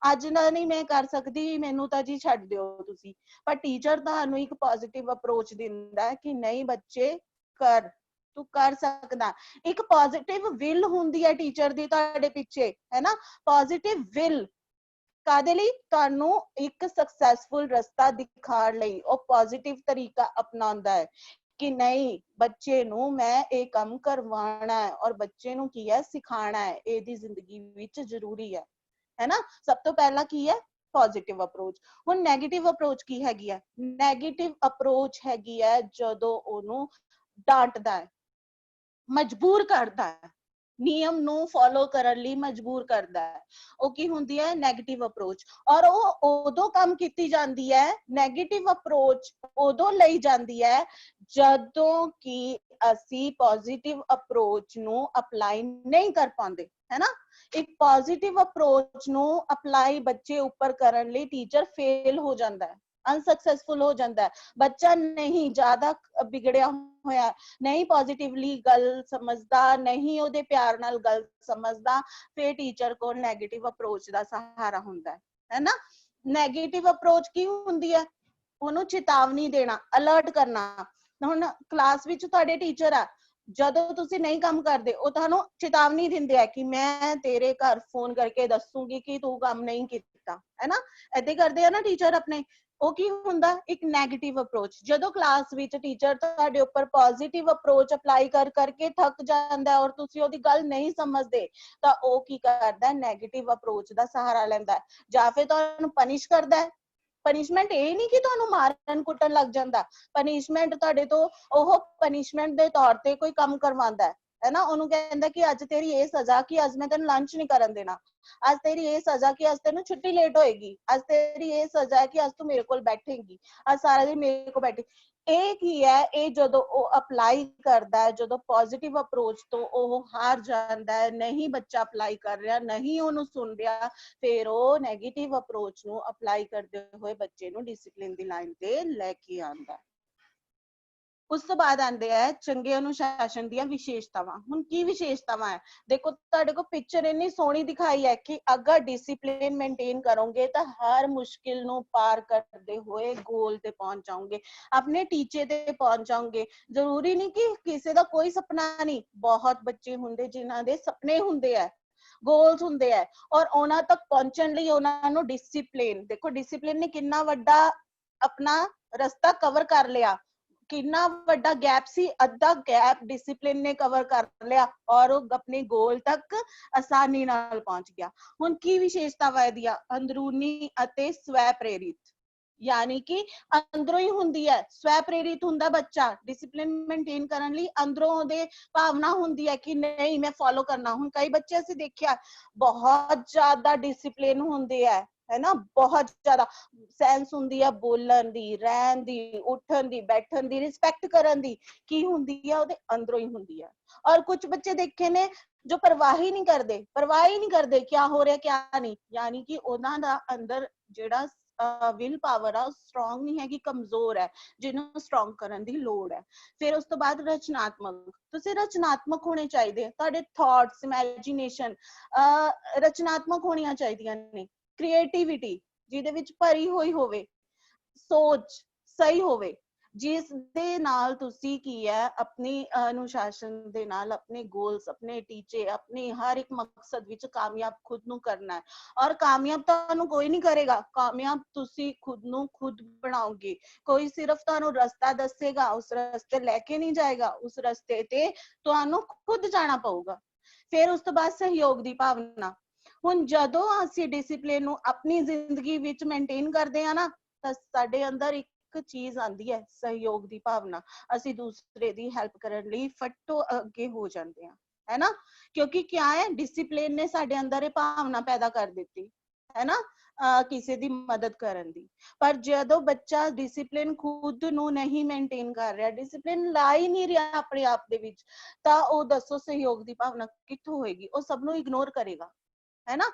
ਅੱਜ ਨਾ ਨਹੀਂ ਮੈਂ ਕਰ ਸਕਦੀ, ਮੈਨੂੰ ਤਾਂ ਜੀ ਛੱਡ ਦਿਓ ਤੁਸੀਂ। ਪਰ ਟੀਚਰ ਤੁਹਾਨੂੰ ਇੱਕ ਪੋਜ਼ਿਟਿਵ ਅਪਰੋਚ ਦਿੰਦਾ ਕਿ ਨਹੀਂ ਬੱਚੇ ਕਰ, ਤੂੰ ਕਰ ਸਕਦਾ। ਇੱਕ ਪੋਜ਼ਿਟਿਵ ਵਿਲ ਹੁੰਦੀ ਹੈ ਟੀਚਰ ਦੀ ਤੁਹਾਡੇ ਪਿੱਛੇ, ਹੈ ਨਾ। ਪੋਜ਼ਿਟਿਵ ਵਿਲ ਕਾਦੇ ਲਈ? ਤੁਹਾਨੂੰ ਇੱਕ ਸਕਸੈਸਫੁਲ ਰਸਤਾ ਦਿਖਾਉਣ ਲਈ ਉਹ ਪੋਜ਼ਿਟਿਵ ਤਰੀਕਾ ਅਪਣਾਉਂਦਾ ਹੈ ਕਿ ਨਹੀਂ ਬੱਚੇ ਨੂੰ ਮੈਂ ਇਹ ਕੰਮ ਕਰਵਾਉਣਾ ਹੈ ਔਰ ਬੱਚੇ ਨੂੰ ਕੀ ਹੈ, ਸਿਖਾਉਣਾ ਹੈ, ਇਹਦੀ ਜ਼ਿੰਦਗੀ ਵਿੱਚ ਜ਼ਰੂਰੀ ਹੈ ਨਾ। ਸਭ ਤੋਂ ਪਹਿਲਾਂ ਕੀ ਹੈ? Positive approach. ਹੁਣ ਨੈਗੇਟਿਵ ਅਪਰੋਚ ਕੀ ਹੈਗੀ ਹੈ? ਨੈਗੇਟਿਵ ਅਪਰੋਚ ਹੈਗੀ ਹੈ ਜਦੋਂ ਉਹਨੂੰ ਡਾਂਟਦਾ ਹੈ, ਮਜਬੂਰ ਕਰਦਾ ਹੈ, ਨਿਯਮ ਨੂੰ ਫੋਲੋ ਕਰਨ ਲਈ ਮਜਬੂਰ ਕਰਦਾ ਹੈ, ਉਹ ਕੀ ਹੁੰਦੀ ਹੈ? Negative approach. ਔਰ ਉਹ ਉਦੋਂ ਕੰਮ ਕੀਤੀ ਜਾਂਦੀ ਹੈ, ਨੈਗੇਟਿਵ ਅਪਰੋਚ ਉਦੋਂ ਲਈ ਜਾਂਦੀ ਹੈ ਜਦੋਂ ਕਿ ਅਸੀਂ ਪੋਜ਼ਿਟਿਵ ਅਪਰੋਚ ਨੂੰ ਅਪਲਾਈ ਨਹੀਂ ਕਰ ਪਾਉਂਦੇ, ਹੈ ਨਾ। ਇੱਕ ਪੋਜ਼ਿਟਿਵ ਅਪਰੋਚ ਨੂੰ ਅਪਲਾਈ ਬੱਚੇ ਉੱਪਰ ਕਰਨ ਲਈ ਟੀਚਰ ਫੇਲ ਹੋ ਜਾਂਦਾ ਹੈ, ਅਨਸਕਸੈਸਫੁਲ ਹੋ ਜਾਂਦਾ ਹੈ। ਬੱਚਾ ਨਹੀਂ, ਜ਼ਿਆਦਾ ਵਿਗੜਿਆ ਹੋਇਆ, ਨਹੀਂ ਪੋਜ਼ਿਟਿਵਲੀ ਗੱਲ ਸਮਝਦਾ, ਨਹੀਂ ਉਹਦੇ ਪਿਆਰ ਨਾਲ ਗੱਲ ਸਮਝਦਾ, ਫਿਰ ਟੀਚਰ ਕੋਲ ਨੈਗੇਟਿਵ ਅਪਰੋਚ ਦਾ ਸਹਾਰਾ ਹੁੰਦਾ ਹੈ ਨਾ। ਨੈਗੇਟਿਵ ਅਪਰੋਚ ਕੀ ਹੁੰਦੀ ਹੈ? ਉਹਨੂੰ ਚੇਤਾਵਨੀ ਦੇਣਾ, ਅਲਰਟ ਕਰਨਾ। ਹੁਣ ਕਲਾਸ ਵਿੱਚ ਤੁਹਾਡੇ ਟੀਚਰ ਆ, ਜਦੋਂ ਤੁਸੀਂ ਨਹੀਂ ਕੰਮ ਕਰਦੇ ਉਹ ਤੁਹਾਨੂੰ ਚੇਤਾਵਨੀ ਦਿੰਦੇ ਆ ਕਿ ਮੈਂ ਤੇਰੇ ਘਰ ਫੋਨ ਕਰਕੇ ਦੱਸੂਗੀ ਕਿ ਤੂੰ ਕੰਮ ਨਹੀਂ ਕੀਤਾ, ਹੈ ਨਾ। ਏਦਾਂ ਕਰਦੇ ਆ ਨਾ ਟੀਚਰ ਆਪਣੇ। ਉਹ ਕੀ ਹੁੰਦਾ? ਇੱਕ ਨੈਗੇਟਿਵ ਅਪਰੋਚ। ਜਦੋਂ ਕਲਾਸ ਵਿੱਚ ਟੀਚਰ ਤੁਹਾਡੇ ਉੱਪਰ ਪੋਜ਼ਿਟਿਵ ਅਪਰੋਚ ਅਪਲਾਈ ਕਰ ਕਰਕੇ ਥੱਕ ਜਾਂਦਾ ਔਰ ਤੁਸੀਂ ਉਹਦੀ ਗੱਲ ਨਹੀਂ ਸਮਝਦੇ ਤਾਂ ਉਹ ਕੀ ਕਰਦਾ? ਨੈਗੇਟਿਵ ਅਪਰੋਚ ਦਾ ਸਹਾਰਾ ਲੈਂਦਾ, ਜਾਂ ਫਿਰ ਤੁਹਾਨੂੰ ਪਨਿਸ਼ ਕਰਦਾ ਹੈ। ਪਨਿਸ਼ਮੈਂਟ ਇਹ ਨਹੀਂ ਕਿ ਤੁਹਾਨੂੰ ਮਾਰਨ ਕੁੱਟਣ ਲੱਗ ਜਾਂਦਾ, ਪਨਿਸ਼ਮੈਂਟ ਤੁਹਾਡੇ ਤੋਂ ਉਹ ਪਨਿਸ਼ਮੈਂਟ ਦੇ ਤੌਰ ਤੇ ਕੋਈ ਕੰਮ ਕਰਵਾਉਂਦਾ ਹੈ, है ना, ਉਹਨੂੰ ਕਹਿੰਦਾ ਕਿ ਅੱਜ ਤੇਰੀ ਇਹ ਸਜ਼ਾ ਕਿ ਅੱਜ ਮੈਂ ਤੈਨੂੰ ਲੰਚ ਨਹੀਂ ਕਰਨ ਦੇਣਾ, ਅੱਜ ਤੇਰੀ ਇਹ ਸਜ਼ਾ ਕਿ ਅੱਜ ਤੈਨੂੰ ਛੁੱਟੀ ਲੇਟ ਹੋਏਗੀ, ਅੱਜ ਤੇਰੀ ਇਹ ਸਜ਼ਾ ਹੈ ਕਿ ਅੱਜ ਤੂੰ ਮੇਰੇ ਕੋਲ ਬੈਠੇਗੀ, ਅੱਜ ਸਾਰਾ ਦਿਨ ਮੇਰੇ ਕੋਲ ਬੈਠੀ। ਇਹ ਕੀ ਹੈ, ਇਹ ਜਦੋਂ ਉਹ ਅਪਲਾਈ ਕਰਦਾ ਹੈ, ਜਦੋਂ ਪੋਜ਼ਿਟਿਵ ਅਪਰੋਚ ਤੋਂ ਉਹ ਹਾਰ ਜਾਂਦਾ ਹੈ, ਨਹੀਂ ਬੱਚਾ ਅਪਲਾਈ ਕਰ ਰਿਹਾ, ਨਹੀਂ ਉਹਨੂੰ ਸੁਣ ਰਿਹਾ, ਫਿਰ ਉਹ ਨੈਗੇਟਿਵ ਅਪਰੋਚ ਨੂੰ ਅਪਲਾਈ ਕਰਦੇ ਹੋਏ ਬੱਚੇ ਨੂੰ ਡਿਸਿਪਲਿਨ ਦੀ ਲਾਈਨ ਤੇ ਲੈ ਕੇ ਆਉਂਦਾ। ਉਸ ਤੋਂ ਬਾਅਦ ਆਉਂਦੇ ਹੈ ਚੰਗੇ ਅਨੁਸ਼ਾਸਨ ਦੀਆਂ ਵਿਸ਼ੇਸ਼ਤਾਵਾਂ। ਹੁਣ ਕੀ ਵਿਸ਼ੇਸ਼ਤਾਵਾਂ ਹੈ, ਦੇਖੋ ਤੁਹਾਡੇ ਕੋਲ ਪਿਕਚਰ ਇੰਨੀ ਸੋਹਣੀ ਦਿਖਾਈ ਹੈ ਕਿ ਅਗਰ ਡਿਸਿਪਲਿਨ ਮੇਨਟੇਨ ਕਰੋਗੇ ਤਾਂ ਹਰ ਮੁਸ਼ਕਿਲ ਨੂੰ ਪਾਰ ਕਰਦੇ ਹੋਏ ਗੋਲ ਤੇ ਪਹੁੰਚ ਜਾਓਗੇ, ਆਪਣੇ ਟੀਚੇ ਤੇ ਪਹੁੰਚ ਜਾਓਗੇ। ਜ਼ਰੂਰੀ ਨਹੀਂ ਕਿ ਕਿਸੇ ਦਾ ਕੋਈ ਸੁਪਨਾ ਨਹੀਂ, ਬਹੁਤ ਬੱਚੇ ਹੁੰਦੇ ਜਿਨ੍ਹਾਂ ਦੇ ਸੁਪਨੇ ਹੁੰਦੇ ਆ, ਗੋਲਸ ਹੁੰਦੇ ਆ, ਔਰ ਉਹਨਾਂ ਤੱਕ ਪਹੁੰਚਣ ਲਈ ਉਹਨਾਂ ਨੂੰ ਡਿਸਿਪਲਿਨ, ਦੇਖੋ ਡਿਸਿਪਲਿਨ ਨੇ ਕਿੰਨਾ ਵੱਡਾ ਆਪਣਾ ਰਸਤਾ ਕਵਰ ਕਰ ਲਿਆ, ਕਿੰਨਾ ਵੱਡਾ ਗੈਪ ਸੀ, ਅੱਧਾ ਗੈਪ ਡਿਸਿਪਲਿਨ ਨੇ ਕਵਰ ਕਰ ਲਿਆ ਔਰ ਉਹ ਆਪਣੇ ਗੋਲ ਤੱਕ ਆਸਾਨੀ ਨਾਲ ਪਹੁੰਚ ਗਿਆ। ਹੁਣ ਕੀ ਵਿਸ਼ੇਸ਼ਤਾਵਾਂ ਇਹਦੀਆਂ, ਅੰਦਰੂਨੀ ਅਤੇ ਸਵੈ ਪ੍ਰੇਰਿਤ, ਯਾਨੀ ਕਿ ਅੰਦਰੋਂ ਹੀ ਹੁੰਦੀ ਹੈ, ਸਵੈ ਪ੍ਰੇਰਿਤ ਹੁੰਦਾ ਬੱਚਾ ਡਿਸਿਪਲਿਨ ਮੇਨਟੇਨ ਕਰਨ ਲਈ, ਅੰਦਰੋਂ ਉਹਦੇ ਭਾਵਨਾ ਹੁੰਦੀ ਹੈ ਕਿ ਨਹੀਂ ਮੈਂ ਫੋਲੋ ਕਰਨਾ। ਹੁਣ ਕਈ ਬੱਚੇ ਅਸੀਂ ਦੇਖਿਆ ਬਹੁਤ ਜ਼ਿਆਦਾ ਡਿਸਿਪਲਿਨ ਹੁੰਦੇ ਆ, है ना, बहुत ज्यादा सेंस ਹੁੰਦੀ ਆ ਬੋਲਣ ਦੀ, ਰਹਿਣ ਦੀ, ਉੱਠਣ ਦੀ, ਬੈਠਣ ਦੀ, ਰਿਸਪੈਕਟ ਕਰਨ ਦੀ, ਕੀ ਹੁੰਦੀ ਆ ਉਹਦੇ ਅੰਦਰੋਂ ਹੀ ਹੁੰਦੀ ਆ। ਔਰ ਕੁਝ ਬੱਚੇ ਦੇਖੇ ਨੇ ਜੋ ਪਰਵਾਹ ਹੀ ਨਹੀਂ ਕਰਦੇ, ਪਰਵਾਹ ਹੀ ਨਹੀਂ ਕਰਦੇ ਕਿਆ ਹੋ ਰਿਹਾ ਕਿਆ ਨਹੀਂ, ਯਾਨੀ ਕਿ ਉਹਨਾਂ ਦਾ ਅੰਦਰ ਜਿਹੜਾ ਵਿਲ ਪਾਵਰ ਆ ਸਟਰੋਂਗ ਨਹੀਂ ਹੈਗੀ, ਕਮਜ਼ੋਰ ਹੈ, ਜਿਹਨੂੰ ਸਟਰੋਂਗ ਕਰਨ ਦੀ ਲੋੜ ਹੈ। ਫਿਰ ਉਸ ਤੋਂ ਬਾਅਦ ਰਚਨਾਤਮਕ, ਤੁਸੀਂ ਰਚਨਾਤਮਕ ਹੋਣੇ ਚਾਹੀਦੇ, ਤੁਹਾਡੇ ਥਾਟਸ, ਇਮੈਜੀਨੇਸ਼ਨ ਰਚਨਾਤਮਕ ਹੋਣੀਆਂ ਚਾਹੀਦੀਆਂ ਨੇ, ਕ੍ਰੀਏਟੀਵਿਟੀ ਜਿਹਦੇ ਵਿੱਚ ਭਰੀ ਹੋਈ ਹੋਵੇ, ਸੋਚ ਸਹੀ ਹੋਵੇ, ਜਿਸ ਦੇ ਨਾਲ ਤੁਸੀਂ ਕੀ ਹੈ ਆਪਣੀ ਅਨੁਸ਼ਾਸਨ ਦੇ ਨਾਲ ਆਪਣੇ ਗੋਲਸ, ਆਪਣੇ ਟੀਚੇ, ਆਪਣੇ ਹਰ ਇੱਕ ਮਕਸਦ ਵਿੱਚ ਕਾਮਯਾਬ ਖੁਦ ਨੂੰ ਕਰਨਾ ਹੈ। ਔਰ ਕਾਮਯਾਬ ਤੁਹਾਨੂੰ ਕੋਈ ਨਹੀਂ ਕਰੇਗਾ, ਕਾਮਯਾਬ ਤੁਸੀਂ ਖੁਦ ਨੂੰ ਖੁਦ ਬਣਾਓਗੇ, ਕੋਈ ਸਿਰਫ ਤੁਹਾਨੂੰ ਰਸਤਾ ਦੱਸੇਗਾ, ਉਸ ਰਸਤੇ ਲੈ ਕੇ ਨਹੀਂ ਜਾਏਗਾ, ਉਸ ਰਸਤੇ ਤੇ ਤੁਹਾਨੂੰ ਖੁਦ ਜਾਣਾ ਪਊਗਾ। ਫਿਰ ਉਸ ਤੋਂ ਬਾਅਦ ਸਹਿਯੋਗ ਦੀ ਭਾਵਨਾ, ਹੁਣ ਜਦੋਂ ਅਸੀਂ ਡਿਸਿਪਲਿਨ ਨੂੰ ਆਪਣੀ ਜ਼ਿੰਦਗੀ ਵਿੱਚ ਮੇਨਟੇਨ ਕਰਦੇ ਆ ਨਾ ਤਾਂ ਸਾਡੇ ਅੰਦਰ ਇੱਕ ਚੀਜ਼ ਆਂਦੀ ਹੈ, ਸਹਿਯੋਗ ਦੀ ਭਾਵਨਾ, ਅਸੀਂ ਦੂਸਰੇ ਦੀ ਹੈਲਪ ਕਰਨ ਲਈ ਫੱਟੋ ਅੱਗੇ ਹੋ ਜਾਂਦੇ ਆ, ਹੈ ਨਾ, ਕਿਉਂਕਿ ਕਿਆ ਹੈ ਡਿਸਿਪਲਿਨ ਨੇ ਸਾਡੇ ਅੰਦਰ ਇਹ ਭਾਵਨਾ ਪੈਦਾ ਕਰ ਦਿੱਤੀ, ਹੈ ਨਾ, ਕਿਸੇ ਦੀ ਮਦਦ ਕਰਨ ਦੀ। ਪਰ ਜਦੋਂ ਬੱਚਾ ਡਿਸਿਪਲਿਨ ਖੁਦ ਨੂੰ ਨਹੀਂ ਮੇਨਟੇਨ ਕਰ ਰਿਹਾ, ਡਿਸਿਪਲਿਨ ਲਾ ਹੀ ਨਹੀਂ ਰਿਹਾ ਆਪਣੇ ਆਪ ਦੇ ਵਿੱਚ, ਤਾਂ ਉਹ ਦੱਸੋ ਸਹਿਯੋਗ ਦੀ ਭਾਵਨਾ ਕਿੱਥੋਂ ਹੋਏਗੀ, ਉਹ ਸਭ ਨੂੰ ਇਗਨੋਰ ਕਰੇਗਾ, है ना।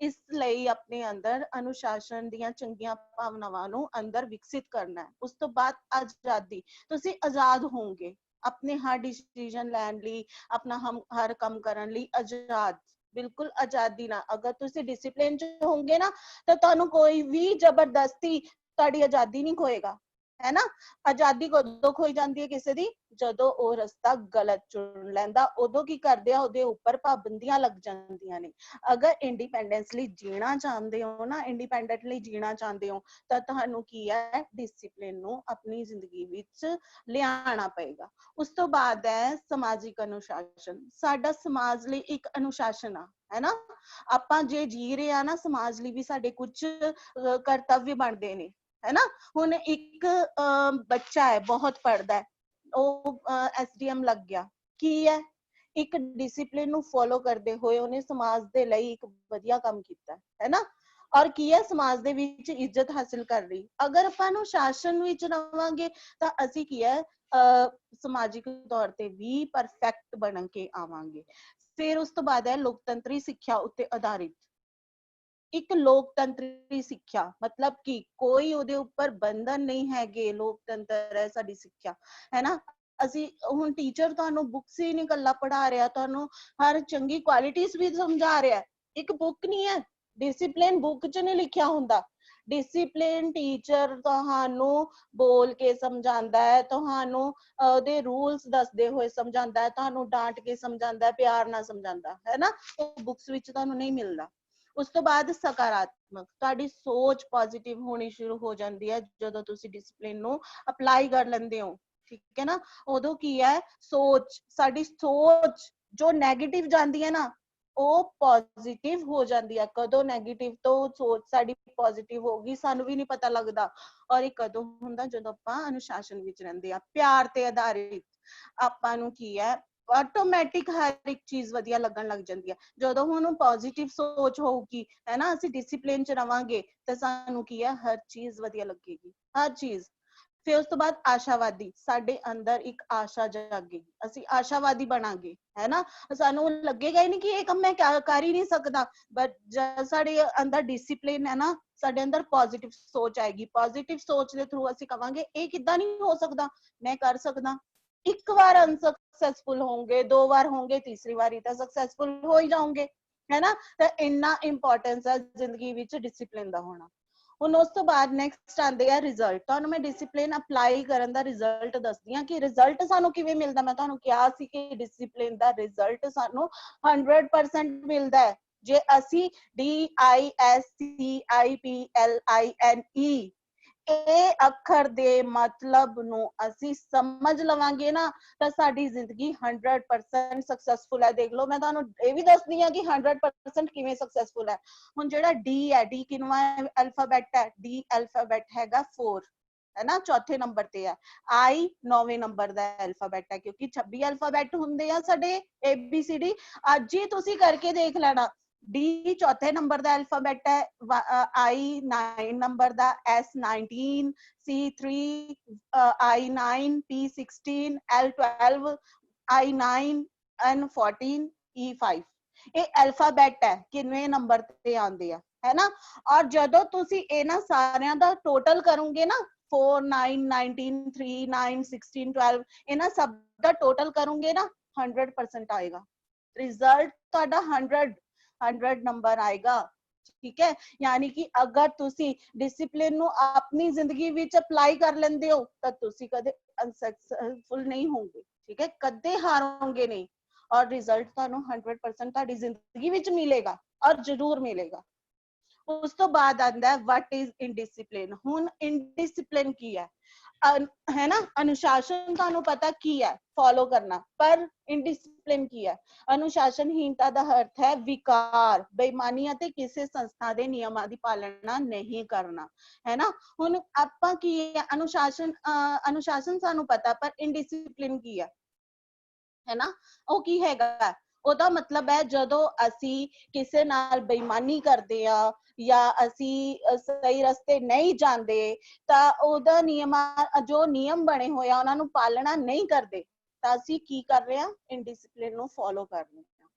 ਇਸ ਲਈ ਆਪਣੇ ਅੰਦਰ ਅਨੁਸ਼ਾਸਨ ਦੀਆਂ ਚੰਗੀਆਂ ਭਾਵਨਾਵਾਂ ਨੂੰ ਅੰਦਰ ਵਿਕਸਿਤ ਕਰਨਾ ਹੈ। ਉਸ ਤੋਂ ਬਾਅਦ ਆਜ਼ਾਦੀ, ਤੁਸੀਂ ਆਜ਼ਾਦ ਹੋਵੋਗੇ ਆਪਣੇ ਹਰ ਡਿਸੀਜਨ ਲੈਣ ਲਈ, ਆਪਣਾ ਹਰ ਕੰਮ ਕਰਨ ਲਈ ਆਜ਼ਾਦ, ਬਿਲਕੁਲ ਆਜ਼ਾਦੀ ਨਾਲ। ਅਗਰ ਤੁਸੀਂ ਡਿਸਿਪਲਿਨ ਚ ਹੋਵੋਗੇ ਨਾ ਤਾਂ ਤੁਹਾਨੂੰ ਕੋਈ ਵੀ ਜ਼ਬਰਦਸਤੀ ਤੁਹਾਡੀ ਆਜ਼ਾਦੀ ਨਹੀਂ ਖੋਏਗਾ, ਹੈ ਨਾ। ਆਜ਼ਾਦੀ ਕਦੋਂ ਖੋਈ ਜਾਂਦੀ ਹੈ ਕਿਸੇ ਦੀ, ਜਦੋਂ ਉਹ ਰਸਤਾ ਗਲਤ ਚੁਣ ਲੈਂਦਾ, ਉਦੋਂ ਕੀ ਕਰਦੇ ਆ, ਉਹਦੇ ਉੱਪਰ ਪਾਬੰਦੀਆਂ ਲੱਗ ਜਾਂਦੀਆਂ ਨੇ। ਅਗਰ ਇੰਡੀਪੈਂਡੈਂਸਲੀ ਜੀਣਾ ਚਾਹੁੰਦੇ ਹੋ ਨਾ, ਇੰਡੀਪੈਂਡੈਂਟਲੀ ਜੀਣਾ ਚਾਹੁੰਦੇ ਹੋ, ਤਾਂ ਤੁਹਾਨੂੰ ਕੀ ਹੈ ਡਿਸਿਪਲਿਨ ਨੂੰ ਆਪਣੀ ਜ਼ਿੰਦਗੀ ਵਿੱਚ ਲਿਆਉਣਾ ਪਏਗਾ। ਉਸ ਤੋਂ ਬਾਅਦ ਹੈ ਸਮਾਜਿਕ ਅਨੁਸ਼ਾਸਨ, ਸਾਡਾ ਸਮਾਜ ਲਈ ਇੱਕ ਅਨੁਸ਼ਾਸਨ ਆ, ਹੈ ਨਾ। ਆਪਾਂ ਜੇ ਜੀ ਰਹੇ ਆ ਨਾ ਸਮਾਜ ਲਈ ਵੀ ਸਾਡੇ ਕੁਝ ਕਰਤੱਵ ਬਣਦੇ ਨੇ, है ना। ਹੁਣ ਇੱਕ ਬੱਚਾ ਹੈ ਬਹੁਤ ਪੜ੍ਹਦਾ ਹੈ, ਉਹ SDM ਲੱਗ ਗਿਆ, ਕੀ ਹੈ ਇੱਕ ਡਿਸਿਪਲਿਨ ਨੂੰ ਫੋਲੋ ਕਰਦੇ ਹੋਏ ਉਹਨੇ ਸਮਾਜ ਦੇ ਲਈ ਇੱਕ ਵਧੀਆ ਕੰਮ ਕੀਤਾ, ਹੈ ਨਾ। ਔਰ ਕੀ ਹੈ ਸਮਾਜ ਦੇ ਵਿੱਚ ਇੱਜ਼ਤ ਹਾਸਿਲ ਕਰ ਰਹੀ। ਅਗਰ ਆਪਾਂ ਅਨੁਸ਼ਾਸਨ ਵਿੱਚ ਰਵਾਂਗੇ ਤਾਂ ਅਸੀਂ ਕੀ ਹੈ ਸਮਾਜਿਕ ਤੌਰ ਤੇ ਵੀ ਪਰਫੈਕਟ ਬਣ ਕੇ ਆਵਾਂਗੇ। ਫਿਰ ਉਸ ਤੋਂ ਬਾਅਦ ਹੈ ਲੋਕਤੰਤਰੀ ਸਿੱਖਿਆ ਉੱਤੇ ਆਧਾਰਿਤ, ਇੱਕ ਲੋਕਤੰਤਰੀ ਸਿੱਖਿਆ ਮਤਲਬ ਕਿ ਕੋਈ ਉਹਦੇ ਉੱਪਰ ਬੰਧਨ ਨਹੀਂ ਹੈਗੇ, ਲੋਕਤੰਤਰ ਹੈ ਸਾਡੀ ਸਿੱਖਿਆ, ਹੈ ਨਾ। ਅਸੀਂ ਹੁਣ ਟੀਚਰ ਤੁਹਾਨੂੰ ਬੁੱਕਸ ਹੀ ਨਹੀਂ ਇਕੱਲਾ ਪੜ੍ਹਾ ਰਿਹਾ, ਤੁਹਾਨੂੰ ਹਰ ਚੰਗੀ ਕੁਆਲਿਟੀਜ਼ ਵੀ ਸਮਝਾ ਰਿਹਾ, ਇੱਕ ਬੁੱਕ ਨਹੀਂ ਹੈ। ਡਿਸਿਪਲਿਨ ਬੁੱਕ 'ਚ ਨਹੀਂ ਲਿਖਿਆ ਹੁੰਦਾ, ਡਿਸਿਪਲਿਨ ਟੀਚਰ ਤੁਹਾਨੂੰ ਬੋਲ ਕੇ ਸਮਝਾਉਂਦਾ ਹੈ, ਤੁਹਾਨੂੰ ਉਹਦੇ ਰੂਲਸ ਦੱਸਦੇ ਹੋਏ ਸਮਝਾਉਂਦਾ ਹੈ, ਤੁਹਾਨੂੰ ਡਾਂਟ ਕੇ ਸਮਝਾਉਂਦਾ ਹੈ, ਪਿਆਰ ਨਾਲ ਸਮਝਾਉਂਦਾ ਹੈ ਨਾ, ਉਹ ਬੁੱਕਸ ਵਿੱਚ ਤੁਹਾਨੂੰ ਨਹੀਂ ਮਿਲਦਾ। ਉਸ ਤੋਂ ਬਾਅਦ ਸਕਾਰਾਤਮਕ, ਤੁਹਾਡੀ ਸੋਚ ਪੋਜ਼ਿਟਿਵ ਹੋਣੀ ਸ਼ੁਰੂ ਹੋ ਜਾਂਦੀ ਹੈ ਜਦੋਂ ਤੁਸੀਂ ਡਿਸਿਪਲਿਨ ਨੂੰ ਅਪਲਾਈ ਕਰ ਲੈਂਦੇ ਹੋ, ਠੀਕ ਹੈ ਨਾ। ਉਦੋਂ ਕੀ ਹੈ ਸੋਚ, ਸਾਡੀ ਸੋਚ ਜੋ ਨੈਗੇਟਿਵ ਜਾਂਦੀ ਹੈ ਨਾ ਉਹ ਪੋਜ਼ਿਟਿਵ ਹੋ ਜਾਂਦੀ ਹੈ। ਕਦੋਂ ਨੈਗੇਟਿਵ ਤੋਂ ਸੋਚ ਸਾਡੀ ਪੋਜ਼ਿਟਿਵ ਹੋਗੀ ਸਾਨੂੰ ਵੀ ਨਹੀਂ ਪਤਾ ਲੱਗਦਾ। ਔਰ ਇਹ ਕਦੋਂ ਹੁੰਦਾ ਜਦੋਂ ਆਪਾਂ ਅਨੁਸ਼ਾਸਨ ਵਿੱਚ ਰਹਿੰਦੇ ਆ। ਪਿਆਰ ਤੇ ਆਧਾਰਿਤ, ਆਪਾਂ ਨੂੰ ਕੀ ਹੈ ਆਟੋਮੈਟਿਕ ਹਰ ਇੱਕ ਚੀਜ਼ ਵਧੀਆ ਲੱਗਣ ਲੱਗ ਜਾਂਦੀ ਹੈ। ਜਦੋਂ ਹੁਣ ਪੋਜ਼ਿਟਿਵ ਸੋਚ ਹੋਊਗੀ ਹੈ ਨਾ, ਅਸੀਂ ਡਿਸਿਪਲਿਨ ਚ ਰਵਾਂਗੇ ਤਾਂ ਸਾਨੂੰ ਕੀ ਹੈ, ਹਰ ਚੀਜ਼ ਵਧੀਆ ਲੱਗੇਗੀ, ਹਰ ਚੀਜ਼। ਫਿਰ ਉਸ ਤੋਂ ਬਾਅਦ ਆਸ਼ਾਵਾਦੀ, ਸਾਡੇ ਅੰਦਰ ਇੱਕ ਆਸ਼ਾ ਜਾਗੇਗੀ, ਅਸੀਂ ਆਸ਼ਾਵਾਦੀ ਬਣਾਂਗੇ ਹੈ ਨਾ। ਸਾਨੂੰ ਲੱਗੇਗਾ ਹੀ ਨਹੀਂ ਕਿ ਇਹ ਕੰਮ ਮੈਂ ਕਰ ਹੀ ਨਹੀਂ ਸਕਦਾ, ਬਟ ਜਦ ਸਾਡੇ ਅੰਦਰ ਡਿਸਿਪਲਿਨ ਹੈ ਨਾ, ਸਾਡੇ ਅੰਦਰ ਪੋਜ਼ਿਟਿਵ ਸੋਚ ਆਏਗੀ। ਪੋਜ਼ਿਟਿਵ ਸੋਚ ਦੇ ਥਰੂ ਅਸੀਂ ਕਵਾਂਗੇ ਇਹ ਕਿੱਦਾਂ ਨਹੀਂ ਹੋ ਸਕਦਾ, ਮੈਂ ਕਰ ਸਕਦਾ। ਇੱਕ ਵਾਰ ਅਨਸਕਸੈਸਫੁਲ ਹੋਣਗੇ, 2 ਵਾਰ ਹੋਣਗੇ, ਤੀਸਰੀ ਵਾਰੀ ਤਾਂ ਸਕਸੈਸਫੁਲ ਹੋ ਹੀ ਜਾਓਗੇ ਹੈ ਨਾ। ਤਾਂ ਇੰਨਾ ਇੰਪੋਰਟੈਂਸ ਹੈ ਜ਼ਿੰਦਗੀ ਵਿੱਚ ਡਿਸਿਪਲਿਨ ਦਾ ਹੋਣਾ। ਹੁਣ ਉਸ ਤੋਂ ਬਾਅਦ ਨੈਕਸਟ ਆਉਂਦੇ ਆ ਰਿਜ਼ਲਟ। ਤੁਹਾਨੂੰ ਮੈਂ ਡਿਸਿਪਲਿਨ ਅਪਲਾਈ ਕਰਨ ਦਾ ਰਿਜ਼ਲਟ ਦੱਸਦੀ ਹਾਂ ਕਿ ਰਿਜ਼ਲਟ ਸਾਨੂੰ ਕਿਵੇਂ ਮਿਲਦਾ। ਮੈਂ ਤੁਹਾਨੂੰ ਕਿਹਾ ਸੀ ਕਿ ਡਿਸਿਪਲਿਨ ਦਾ ਰਿਜ਼ਲਟ ਸਾਨੂੰ 100% ਮਿਲਦਾ ਹੈ ਜੇ ਅਸੀਂ DISCIPLINE ਇਹ ਅੱਖਰ ਦੇ ਮਤਲਬ ਨੂੰ ਅਸੀਂ ਸਮਝ ਲਵਾਂਗੇ ਨਾ, ਤਾਂ ਸਾਡੀ ਜ਼ਿੰਦਗੀ 100% ਸਕਸੈਸਫੁਲ ਹੈ। ਦੇਖ ਲਓ, ਮੈਂ ਤੁਹਾਨੂੰ ਇਹ ਵੀ ਦੱਸਦੀ ਹਾਂ ਕਿ 100% ਕਿਵੇਂ ਸਕਸੈਸਫੁਲ ਹੈ। ਹੁਣ ਜਿਹੜਾ ਡੀ ਹੈ, ਡੀ ਕਿੰਨਵਾਂ ਅਲਫਾਬੈਟ ਹੈ? ਡੀ ਅਲਫਾਬੈਟ ਹੈਗਾ 4 ਹੈ ਨਾ, ਚੌਥੇ ਨੰਬਰ ਤੇ ਹੈ। ਆਈ 9ਵੇਂ ਨੰਬਰ ਦਾ ਅਲਫਾਬੈਟ ਹੈ, ਕਿਉਂਕਿ 26 ਅਲਫਾਬੈਟ ਹੁੰਦੇ ਆ ਸਾਡੇ ABCD। ਅੱਜ ਹੀ ਤੁਸੀਂ ਕਰਕੇ ਦੇਖ ਲੈਣਾ। ਡੀ ਚੌਥੇ ਨੰਬਰ ਦਾ ਅਲਫਾਬੈਟ ਹੈ, I 9 number the, S 19, C 3, I 9, P 16, L 12, I 9, N 14, E 5। ਇਹ ਅਲਫਾਬੈਟ ਹੈ, ਕਿੰਨੇ ਨੰਬਰ ਤੇ ਆਉਂਦੇ ਆ ਹੈ ਨਾ। ਔਰ ਜਦੋਂ ਤੁਸੀਂ ਇਹਨਾਂ ਸਾਰਿਆਂ ਦਾ ਟੋਟਲ ਕਰੋਗੇ ਨਾ, 4 9 19 3 9 16 12, ਇਹਨਾਂ ਸਭ ਦਾ ਟੋਟਲ ਕਰੋਗੇ ਨਾ, 100% ਆਏਗਾ ਰਿਜ਼ਲਟ ਤੁਹਾਡਾ। 100 ਨੰਬਰ ਆਏਗਾ, ਠੀਕ ਹੈ। ਯਾਨੀ ਕਿ ਅਗਰ ਤੁਸੀਂ ਡਿਸਿਪਲਿਨ ਨੂੰ ਆਪਣੀ ਜ਼ਿੰਦਗੀ ਵਿੱਚ ਅਪਲਾਈ ਕਰ ਲੈਂਦੇ ਹੋ ਤਾਂ ਤੁਸੀਂ ਕਦੇ ਅਨਸਕਸੈਸਫੁਲ ਨਹੀਂ ਹੋਗੇ, ਠੀਕ ਹੈ, ਕਦੇ ਹਾਰੋਗੇ ਨਹੀਂ। ਔਰ ਰਿਜ਼ਲਟ ਤੁਹਾਨੂੰ 100% ਤੁਹਾਡੀ ਜ਼ਿੰਦਗੀ ਵਿੱਚ ਮਿਲੇਗਾ, ਔਰ ਜ਼ਰੂਰ ਮਿਲੇਗਾ। ਉਸ ਤੋਂ ਬਾਅਦ ਆਂਦਾ ਵਟ ਇਜ਼ ਇਨਡਿਸਿਪਲਿਨ। ਹੁਣ ਇਨਡਿਸਿਪਲਿਨ ਕੀ ਹੈ? ਹੈ ਨਾ, ਅਨੁਸ਼ਾਸਨ ਤੁਹਾਨੂੰ ਪਤਾ ਕੀ ਹੈ, ਫੋਲੋ ਕਰਨਾ। ਪਰ ਇਨਡਿਸਿਪਲਿਨ ਕੀ ਹੈ? ਅਨੁਸ਼ਾਸਨਹੀਨਤਾ ਦਾ ਅਰਥ ਹੈ ਵਿਕਾਰ, ਬੇਈਮਾਨੀ ਅਤੇ ਕਿਸੇ ਸੰਸਥਾ ਦੇ ਨਿਯਮਾਂ ਦੀ ਪਾਲਣਾ ਨਹੀਂ ਕਰਨਾ ਹੈ ਨਾ। ਹੁਣ ਆਪਾਂ ਕੀ ਹੈ, ਅਨੁਸ਼ਾਸਨ ਸਾਨੂੰ ਪਤਾ, ਪਰ ਇਨਡਿਸਿਪਲਿਨ ਕੀ ਹੈ ਨਾ, ਉਹ ਕੀ ਹੈਗਾ? ਉਹਦਾ ਮਤਲਬ ਹੈ ਜਦੋਂ ਅਸੀਂ ਕਿਸੇ ਨਾਲ ਬੇਈਮਾਨੀ ਕਰਦੇ ਆ ਜਾਂ ਅਸੀਂ ਸਹੀ ਰਸਤੇ ਨਹੀਂ ਜਾਂਦੇ, ਤਾਂ ਉਹਦਾ ਜੋ ਨਿਯਮ ਬਣੇ ਹੋਏ ਆ ਉਹਨਾਂ ਨੂੰ ਪਾਲਣਾ ਨਹੀਂ ਕਰਦੇ, ਤਾਂ ਅਸੀਂ ਕੀ ਕਰ ਰਹੇ ਆ? ਇਨਡਿਸਿਪਲਿਨ ਨੂੰ ਫੋਲੋ ਕਰ ਰਹੇ ਆ।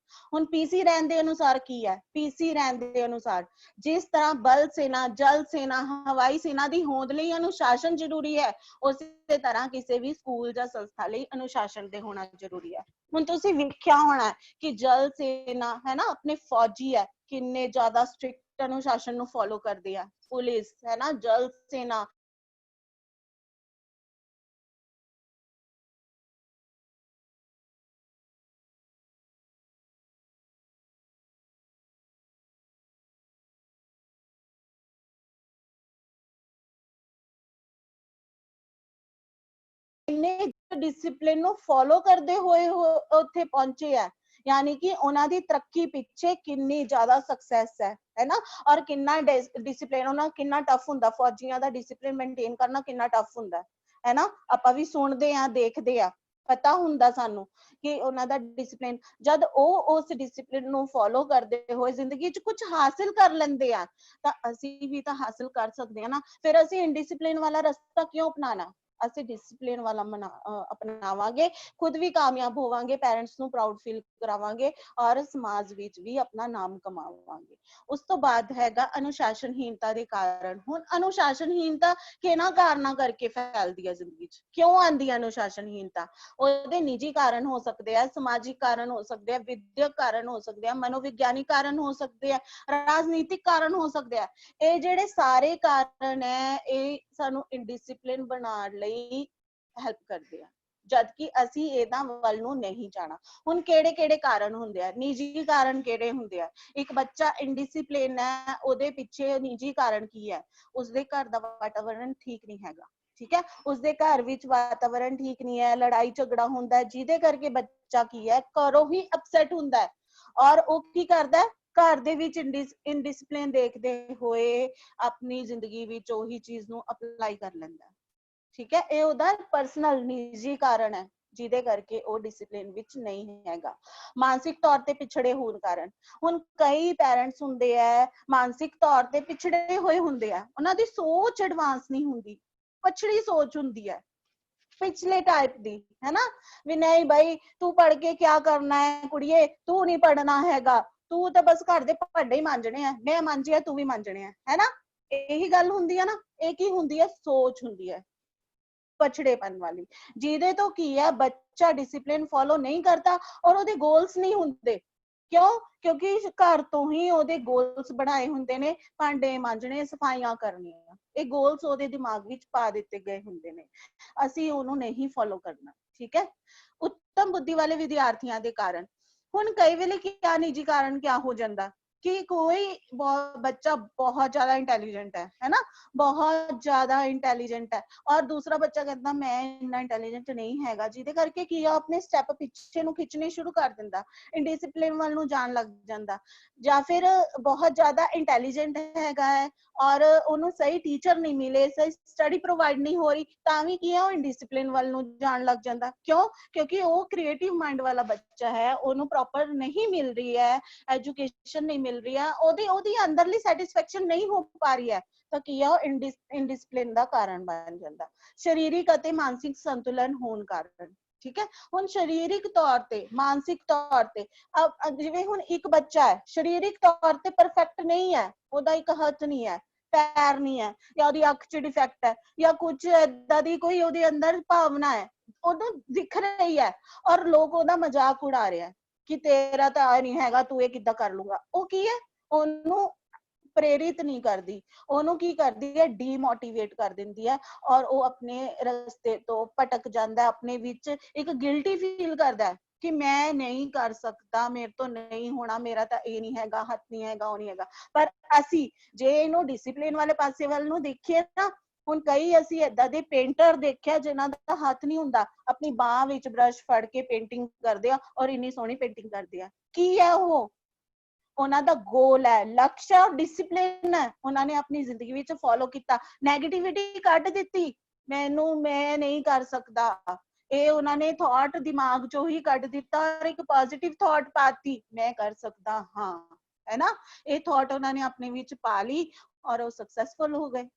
ਹੁਣ PC ਰਹਿਣ ਦੇ ਅਨੁਸਾਰ ਕੀ ਹੈ? PC ਰਹਿਣ ਦੇ ਅਨੁਸਾਰ ਜਿਸ ਤਰ੍ਹਾਂ ਬਲ ਸੈਨਾ, ਜਲ ਸੈਨਾ, ਹਵਾਈ ਸੈਨਾ ਦੀ ਹੋਂਦ ਲਈ ਅਨੁਸ਼ਾਸਨ ਜ਼ਰੂਰੀ ਹੈ, ਉਸੇ ਤਰ੍ਹਾਂ ਕਿਸੇ ਵੀ ਸਕੂਲ ਜਾਂ ਸੰਸਥਾ ਲਈ ਅਨੁਸ਼ਾਸਨ ਦੇ ਹੋਣਾ ਜ਼ਰੂਰੀ ਹੈ। ਹੁਣ ਤੁਸੀਂ ਵੇਖਿਆ ਹੋਣਾ ਕਿ ਜਲ ਸੈਨਾ ਹੈ ਨਾ, ਆਪਣੇ ਫੌਜੀ ਹੈ, ਕਿੰਨੇ ਜ਼ਿਆਦਾ ਸਟ੍ਰਿਕਟ ਅਨੁਸ਼ਾਸਨ ਨੂੰ ਫੋਲੋ ਕਰਦੇ ਆ। ਪੁਲਿਸ ਹੈ ਨਾ, ਜਲ ਸੈਨਾ, ਇੰਨੇ ਡਿਸਿਪਲਿਨ ਨੂੰ ਫੋਲੋ ਕਰਦੇ ਹੋਏ ਉੱਥੇ ਪਹੁੰਚੇ ਆ। ਯਾਨੀ ਕਿ ਉਹਨਾਂ ਦੀ ਤਰੱਕੀ ਪਿੱਛੇ ਕਿੰਨੀ ਜ਼ਿਆਦਾ ਸਕਸੈਸ ਹੈ ਨਾ। ਔਰ ਕਿੰਨਾ ਡਿਸਿਪਲਿਨ, ਉਹਨਾਂ ਕਿੰਨਾ ਟਫ ਹੁੰਦਾ, ਫੌਜੀਆਂ ਦਾ ਡਿਸਿਪਲਿਨ ਮੇਨਟੇਨ ਕਰਨਾ ਕਿੰਨਾ ਟਫ ਹੁੰਦਾ ਹੈ ਨਾ। ਆਪਾਂ ਵੀ ਸੁਣਦੇ ਆ, ਦੇਖਦੇ ਆ, ਪਤਾ ਹੁੰਦਾ ਸਾਨੂੰ ਕਿ ਉਹਨਾਂ ਦਾ ਡਿਸਿਪਲਿਨ। ਜਦ ਉਹ ਉਸ ਡਿਸਿਪਲਿਨ ਨੂੰ ਫੋਲੋ ਕਰਦੇ ਹੋਏ ਜ਼ਿੰਦਗੀ 'ਚ ਕੁਝ ਹਾਸਿਲ ਕਰ ਲੈਂਦੇ ਆ, ਤਾਂ ਅਸੀਂ ਵੀ ਤਾਂ ਹਾਸਿਲ ਕਰ ਸਕਦੇ ਆ ਨਾ। ਫਿਰ ਅਸੀਂ ਇਨਡਿਸਿਪਲਿਨ ਵਾਲਾ ਰਸਤਾ ਕਿਉਂ ਅਪਣਾਣਾ? ਅਸੀਂ ਡਿਸਿਪਲਿਨ ਵਾਲਾ ਅਪਣਾਵਾਂਗੇ, ਖੁਦ ਵੀ ਕਾਮਯਾਬ ਹੋਵਾਂਗੇ, ਪੈਰੈਂਟਸ ਨੂੰ ਪ੍ਰਾਊਡ ਫੀਲ ਕਰਾਵਾਂਗੇ, ਔਰ ਸਮਾਜ ਵਿੱਚ ਵੀ ਆਪਣਾ ਨਾਮ ਕਮਾਵਾਂਗੇ। ਉਸ ਤੋਂ ਬਾਅਦ ਹੈਗਾ ਅਨੁਸ਼ਾਸਨਹੀਨਤਾ ਦੇ ਕਾਰਨ। ਹੁਣ ਅਨੁਸ਼ਾਸਨਹੀਨਤਾ ਕਿਹਨਾਂ ਕਾਰਨਾਂ ਕਰਕੇ ਫੈਲਦੀ ਹੈ ਜ਼ਿੰਦਗੀ 'ਚ? ਕਿਉਂ ਆਂਦੀ ਹੈ ਅਨੁਸ਼ਾਸਨਹੀਨਤਾ? ਉਹਦੇ ਨਿੱਜੀ ਕਾਰਨ ਹੋ ਸਕਦੇ ਆ, ਸਮਾਜਿਕ ਕਾਰਨ ਹੋ ਸਕਦੇ ਆ, ਵਿਦਿਅਕ ਕਾਰਨ ਹੋ ਸਕਦੇ ਆ, ਮਨੋਵਿਗਿਆਨਿਕ ਕਾਰਨ ਹੋ ਸਕਦੇ ਆ, ਰਾਜਨੀਤਿਕ ਕਾਰਨ ਹੋ ਸਕਦੇ ਆ। ਇਹ ਜਿਹੜੇ ਸਾਰੇ ਕਾਰਨ ਹੈ, ਇਹ ਸਾਨੂੰ ਇਨਡਿਸਿਪਲਿਨ ਬਣਾਉਣ ਲਈ ਹੈਲਪ ਕਰਦੇ ਆ, ਜਦ ਕਿ ਅਸੀਂ ਇਹਨਾਂ ਵੱਲ ਨੂੰ ਨਹੀਂ ਜਾਣਾ। ਹੁਣ ਕਿਹੜੇ ਕਿਹੜੇ ਕਾਰਨ ਹੁੰਦੇ ਆ? ਨਿੱਜੀ ਕਾਰਨ ਕਿਹੜੇ ਹੁੰਦੇ ਆ? ਇੱਕ ਬੱਚਾ ਇਨਡਿਸਿਪਲਿਨ ਹੈ, ਉਹਦੇ ਪਿੱਛੇ ਨਿੱਜੀ ਕਾਰਨ ਕੀ ਹੈ? ਉਸਦੇ ਘਰ ਦਾ ਵਾਤਾਵਰਣ ਠੀਕ ਨਹੀਂ ਹੈਗਾ, ਠੀਕ ਹੈ, ਉਸਦੇ ਘਰ ਵਿੱਚ ਵਾਤਾਵਰਣ ਠੀਕ ਨਹੀਂ ਹੈ, ਲੜਾਈ ਝਗੜਾ ਹੁੰਦਾ ਹੈ, ਜਿਹਦੇ ਕਰਕੇ ਬੱਚਾ ਕੀ ਹੈ, ਘਰੋਂ ਹੀ ਅਪਸੈਟ ਹੁੰਦਾ ਹੈ। ਔਰ ਉਹ ਕੀ ਕਰਦਾ ਹੈ? ਘਰ ਦੇ ਵਿੱਚ ਇਨਡਿਸਿਪਲਿਨ ਦੇਖਦੇ ਹੋਏ ਆਪਣੀ ਜ਼ਿੰਦਗੀ ਵਿੱਚ ਉਹੀ ਚੀਜ਼ ਨੂੰ ਅਪਲਾਈ ਕਰ ਲੈਂਦਾ, ਠੀਕ ਹੈ। ਇਹ ਉਹਦਾ ਪਰਸਨਲ ਨਿੱਜੀ ਕਾਰਨ ਹੈ ਜਿਹਦੇ ਕਰਕੇ ਉਹ ਡਿਸਪਲਿਨ ਵਿੱਚ ਨਹੀਂ ਹੈਗਾ। ਮਾਨਸਿਕ ਤੌਰ ਤੇ ਪਿਛੜੇ ਹੋਣ ਕਾਰਨ, ਹੁਣ ਕਈ ਪੈਰੈਂਟਸ ਹੁੰਦੇ ਆ ਮਾਨਸਿਕ ਤੌਰ ਤੇ ਪਿਛੜੇ ਹੋਏ ਹੁੰਦੇ ਆ, ਉਹਨਾਂ ਦੀ ਸੋਚ ਐਡਵਾਂਸ ਨਹੀਂ ਹੁੰਦੀ, ਪਛੜੀ ਸੋਚ ਹੁੰਦੀ ਹੈ, पिछले टाइप दी, है ना, भी नहीं भाई तू पढ़ के क्या करना है कुड़िए, तू नहीं पढ़ना हैगा, तू तो बस घर दे भांडे ही मांजने हैं, मैं मांजे तू भी मांजने हैं, है ना, यही गल हुंदी है ना। एक ही हुंदी है, सोच हुंदी है पछड़ेपन वाली, ਜਿਹਦੇ ਤੋਂ ਕੀ ਹੈ ਬੱਚਾ ਡਿਸਪਲਿਨ ਫੋਲੋ ਨਹੀਂ ਕਰਦਾ ਔਰ ਉਹਦੇ ਗੋਲਸ ਨਹੀਂ ਹੁੰਦੇ। ਕਿਉਂ? ਕਿਉਂਕਿ ਘਰ ਤੋਂ ਹੀ ਉਹਦੇ ਗੋਲਸ ਬਣਾਏ ਹੁੰਦੇ ਨੇ, ਭਾਂਡੇ ਮਾਂਜਣੇ, ਸਫਾਈਆਂ ਕਰਨੀਆਂ, ਇਹ ਗੋਲਸ ਉਹਦੇ ਦਿਮਾਗ ਵਿੱਚ ਪਾ ਦਿੱਤੇ ਗਏ ਹੁੰਦੇ ਨੇ, ਅਸੀਂ ਉਹਨੂੰ ਨਹੀਂ ਫੋਲੋ ਕਰਨਾ। ਠੀਕ ਹੈ। ਉੱਤਮ ਬੁੱਧੀ ਵਾਲੇ ਵਿਦਿਆਰਥੀਆਂ ਦੇ ਕਾਰਨ, ਹੁਣ ਕਈ ਵੇਲੇ ਕਿਆ ਨਿੱਜੀ ਕਾਰਨ ਕਿਆ ਹੋ ਜਾਂਦਾ कि कोई बच्चा बहुत ज्यादा इंटेलिजेंट है ना, बहुत ज्यादा इंटेलिजेंट है, और दूसरा बच्चा कहता मैं इन्ना इंटेलिजेंट नहीं हैगा, ਜਿਹਦੇ ਕਰਕੇ ਕੀ ਆ ਆਪਣੇ ਸਟੈਪ ਪਿੱਛੇ ਨੂੰ ਖਿੱਚਣੇ ਸ਼ੁਰੂ ਕਰ ਦਿੰਦਾ, ਇਨਡਿਸਪਲਿਨ ਵੱਲ ਨੂੰ ਜਾਣ ਲੱਗ ਜਾਂਦਾ, ਜਾਂ ਫਿਰ ਬਹੁਤ ਜ਼ਿਆਦਾ ਇੰਟੈਲੀਜੈਂਟ ਹੈਗਾ ਹੈ ਔਰ ਉਹਨੂੰ ਸਹੀ ਟੀਚਰ ਨਹੀਂ ਮਿਲੇ, ਸਹੀ ਸਟੱਡੀ ਪ੍ਰੋਵਾਈਡ ਨਹੀਂ ਹੋ ਰਹੀ, ਤਾਂ ਵੀ ਕੀ ਹੈ ਉਹ ਇਨਡਿਸਪਲਿਨ ਵੱਲ ਨੂੰ ਜਾਣ ਲੱਗ ਜਾਂਦਾ। ਕਿਉਂ? ਕਿਉਂਕਿ ਉਹ ਕ੍ਰੀਏਟਿਵ ਮਾਈਂਡ ਵਾਲਾ ਬੱਚਾ ਹੈ, ਉਹਨੂੰ ਪ੍ਰੋਪਰ ਨਹੀਂ ਮਿਲ ਰਹੀ ਹੈ ਐਜੂਕੇਸ਼ਨ, ਨਹੀਂ ਮਿਲ ਰਹੀ ਹੈ, ਉਹਦੀ ਅੰਦਰਲੀ ਸੈਟੀਸਫੈਕਸ਼ਨ ਨਹੀਂ ਹੋ ਪਾ ਰਹੀ ਹੈ, ਤਾਂ ਕੀ ਆ ਉਹ ਇਨਡਿਸਪਲਿਨ ਦਾ ਕਾਰਨ ਬਣ ਜਾਂਦਾ। ਸਰੀਰਕ ਅਤੇ ਮਾਨਸਿਕ ਸੰਤੁਲਨ ਹੋਣ ਕਾਰਨ, ਠੀਕ ਹੈ। ਹੁਣ ਸਰੀਰਕ ਤੌਰ ਤੇ, ਮਾਨਸਿਕ ਤੌਰ ਤੇ, ਜਿਵੇਂ ਹੁਣ ਇੱਕ ਬੱਚਾ ਹੈ ਸਰੀਰਕ ਤੌਰ ਤੇ ਪਰਫੈਕਟ ਨਹੀਂ ਹੈ, ਉਹਦਾ ਇੱਕ ਹੱਥ ਨਹੀਂ ਹੈ, ਪੈਰ ਨਹੀਂ ਹੈ, ਜਾਂ ਉਹਦੀ ਅੱਖ 'ਚ ਡਿਫੈਕਟ ਹੈ, ਜਾਂ ਕੁਝ ਏਦਾਂ ਦੀ ਕੋਈ ਉਹਦੇ ਅੰਦਰ ਭਾਵਨਾ ਹੈ, ਉਹਨੂੰ ਦਿਖ ਰਹੀ ਹੈ ਔਰ ਲੋਕ ਉਹਦਾ ਮਜ਼ਾਕ ਉਡਾ ਰਹੇ ਆ ਕਿ ਤੇਰਾ ਤਾਂ ਆ ਨਹੀਂ ਹੈਗਾ, ਤੂੰ ਇਹ ਕਿੱਦਾਂ ਕਰ ਲੂਗਾ। ਉਹ ਕੀ ਹੈ, ਉਹਨੂੰ ਪ੍ਰੇਰਿਤ ਨਹੀਂ ਕਰਦੀ, ਉਹਨੂੰ ਕੀ ਕਰਦੀ ਹੈ, ਡੀਮੋਟੀਵੇਟ ਕਰ ਦਿੰਦੀ ਹੈ ਔਰ ਉਹ ਆਪਣੇ ਰਸਤੇ ਤੋਂ ਭਟਕ ਜਾਂਦਾ, ਆਪਣੇ ਵਿੱਚ ਇੱਕ ਗਿਲਟੀ ਫੀਲ ਕਰਦਾ ਹੈ ਕਿ ਮੈਂ ਨਹੀਂ ਕਰ ਸਕਦਾ, ਮੇਰੇ ਤੋਂ ਨਹੀਂ ਹੋਣਾ, ਮੇਰਾ ਤਾਂ ਇਹ ਨਹੀਂ ਹੈਗਾ, ਹੱਥ ਨਹੀਂ ਹੈਗਾ, ਉਹ ਨਹੀਂ ਹੈਗਾ। ਪਰ ਅਸੀਂ ਜੇ ਇਹਨੂੰ ਡਿਸਿਪਲਿਨ ਵਾਲੇ ਪਾਸੇ ਵੱਲ ਨੂੰ ਦੇਖੀਏ ਨਾ, ਹੁਣ ਕਈ ਅਸੀਂ ਏਦਾਂ ਦੇ ਪੇਂਟਰ ਦੇਖਿਆ ਜਿਨ੍ਹਾਂ ਦਾ ਹੱਥ ਨਹੀਂ ਹੁੰਦਾ, ਆਪਣੀ ਬਾਹ ਵਿੱਚ ਬ੍ਰਸ਼ ਫੜ ਕੇ ਪੇਂਟਿੰਗ ਕਰਦੇ ਆ ਔਰ ਇੰਨੀ ਸੋਹਣੀ ਪੇਂਟਿੰਗ ਕਰਦੇ ਆ। ਕੀ ਹੈ ਉਹ? ਉਹਨਾਂ ਦਾ ਗੋਲ ਹੈ, ਲਕਸ਼ ਹੈ, ਡਿਸਿਪਲਿਨ ਹੈ, ਉਹਨਾਂ ਨੇ ਆਪਣੀ ਜ਼ਿੰਦਗੀ ਵਿੱਚ ਫੋਲੋ ਕੀਤਾ, ਨੈਗੇਟਿਵਿਟੀ ਕੱਢ ਦਿੱਤੀ, ਮੈਂ ਨਹੀਂ ਕਰ ਸਕਦਾ, ਇਹ ਉਹਨਾਂ ਨੇ ਥਾਟ ਦਿਮਾਗ ਚੋਂ ਹੀ ਕੱਢ ਦਿੱਤਾ ਔਰ ਇੱਕ ਪੋਜ਼ਿਟਿਵ ਥਾਟ ਪਾਤੀ, ਮੈਂ ਕਰ ਸਕਦਾ ਹਾਂ, ਹੈ ਨਾ, ਇਹ ਥਾਟ ਉਹਨਾਂ ਨੇ ਆਪਣੇ ਵਿੱਚ ਪਾ ਲਈ ਔਰ ਉਹ ਸਕਸੈਸਫੁਲ ਹੋ ਗਏ।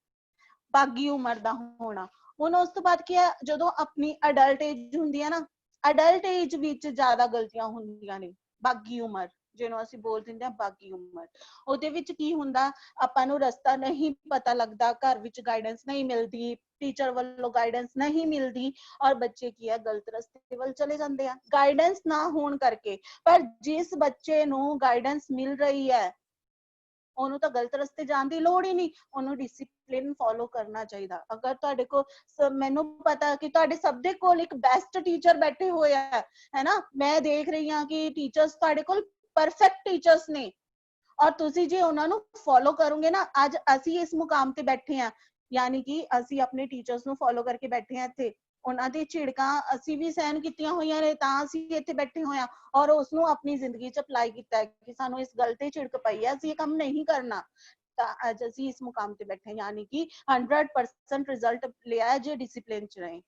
ਬਾਗੀ ਉਮਰ ਦਾ ਹੋਣਾ, ਹੁਣ ਉਸ ਤੋਂ ਬਾਅਦ ਕੀ ਹੈ, ਜਦੋਂ ਆਪਣੀ ਅਡਲਟ ਏਜ ਹੁੰਦੀ ਹੈ ਨਾ, ਅਡਲਟ ਏਜ ਵਿੱਚ ਜ਼ਿਆਦਾ ਗਲਤੀਆਂ ਹੁੰਦੀਆਂ ਨੇ। ਬਾਗੀ ਉਮਰ ਜਿਹਨੂੰ ਅਸੀਂ ਬੋਲ ਦਿੰਦੇ ਹਾਂ ਬਾਗੀ ਉਮਰ, ਉਹਦੇ ਵਿੱਚ ਕੀ ਹੁੰਦਾ, ਆਪਾਂ ਨੂੰ ਰਸਤਾ ਨਹੀਂ ਪਤਾ ਲੱਗਦਾ, ਘਰ ਵਿੱਚ ਗਾਈਡੈਂਸ ਨਹੀਂ ਮਿਲਦੀ, ਟੀਚਰ ਵੱਲੋਂ ਗਾਈਡੈਂਸ ਨਹੀਂ ਮਿਲਦੀ ਔਰ ਬੱਚੇ ਕੀ ਹੈ ਗਲਤ ਰਸਤੇ ਵੱਲ ਚਲੇ ਜਾਂਦੇ ਆ ਗਾਈਡੈਂਸ ਨਾ ਹੋਣ ਕਰਕੇ। ਪਰ ਜਿਸ ਬੱਚੇ ਨੂੰ ਗਾਈਡੈਂਸ ਮਿਲ ਰਹੀ ਹੈ ਉਹਨੂੰ ਤਾਂ ਗਲਤ ਰਸਤੇ ਜਾਣ ਦੀ ਲੋੜ ਹੀ ਨਹੀਂ, ਉਹਨੂੰ ਡਿਸਿਪਲਿਨ ਫੋਲੋ ਕਰਨਾ ਚਾਹੀਦਾ। ਅਗਰ ਤੁਹਾਡੇ ਕੋਲ, ਮੈਨੂੰ ਪਤਾ ਕਿ ਤੁਹਾਡੇ ਸਭ ਦੇ ਕੋਲ ਇੱਕ ਬੈਸਟ ਟੀਚਰ ਬੈਠੇ ਹੋਏ ਹੈ ਨਾ, ਮੈਂ ਦੇਖ ਰਹੀ ਹਾਂ ਕਿ ਟੀਚਰਸ ਤੁਹਾਡੇ ਕੋਲ ਪਰਫੈਕਟ ਟੀਚਰਸ ਨੇ ਔਰ ਤੁਸੀਂ ਜੇ ਉਹਨਾਂ ਨੂੰ ਫੋਲੋ ਕਰੋਗੇ ਨਾ, ਅੱਜ ਅਸੀਂ ਇਸ ਮੁਕਾਮ ਤੇ ਬੈਠੇ ਹਾਂ, ਯਾਨੀ ਕਿ ਅਸੀਂ ਆਪਣੇ ਟੀਚਰਸ ਨੂੰ ਫੋਲੋ ਕਰਕੇ ਬੈਠੇ ਹਾਂ ਇੱਥੇ, ਉਹਨਾਂ ਦੀ ਝਿੜਕਾਂ ਅਸੀਂ ਵੀ ਸਹਿਨ ਕੀਤੀਆਂ ਹੋਈਆਂ ਨੇ ਤਾਂ ਅਸੀਂ ਇੱਥੇ ਬੈਠੇ ਹੋਏ ਹਾਂ ਔਰ ਉਸਨੂੰ ਆਪਣੀ ਜ਼ਿੰਦਗੀ 'ਚ ਅਪਲਾਈ ਕੀਤਾ ਹੈ ਕਿ ਸਾਨੂੰ ਇਸ ਗੱਲ ਤੇ ਝਿੜਕ ਪਈ ਹੈ, ਅਸੀਂ ਇਹ ਕੰਮ ਨਹੀਂ ਕਰਨਾ, ਤਾਂ ਅੱਜ ਅਸੀਂ ਇਸ ਮੁਕਾਮ ਤੇ ਬੈਠੇ, ਯਾਨੀ ਕਿ 100% ਰਿਜ਼ਲਟ ਲਿਆ ਜੇ ਡਿਸਿਪਲਿਨ 'ਚ ਰਹੇ।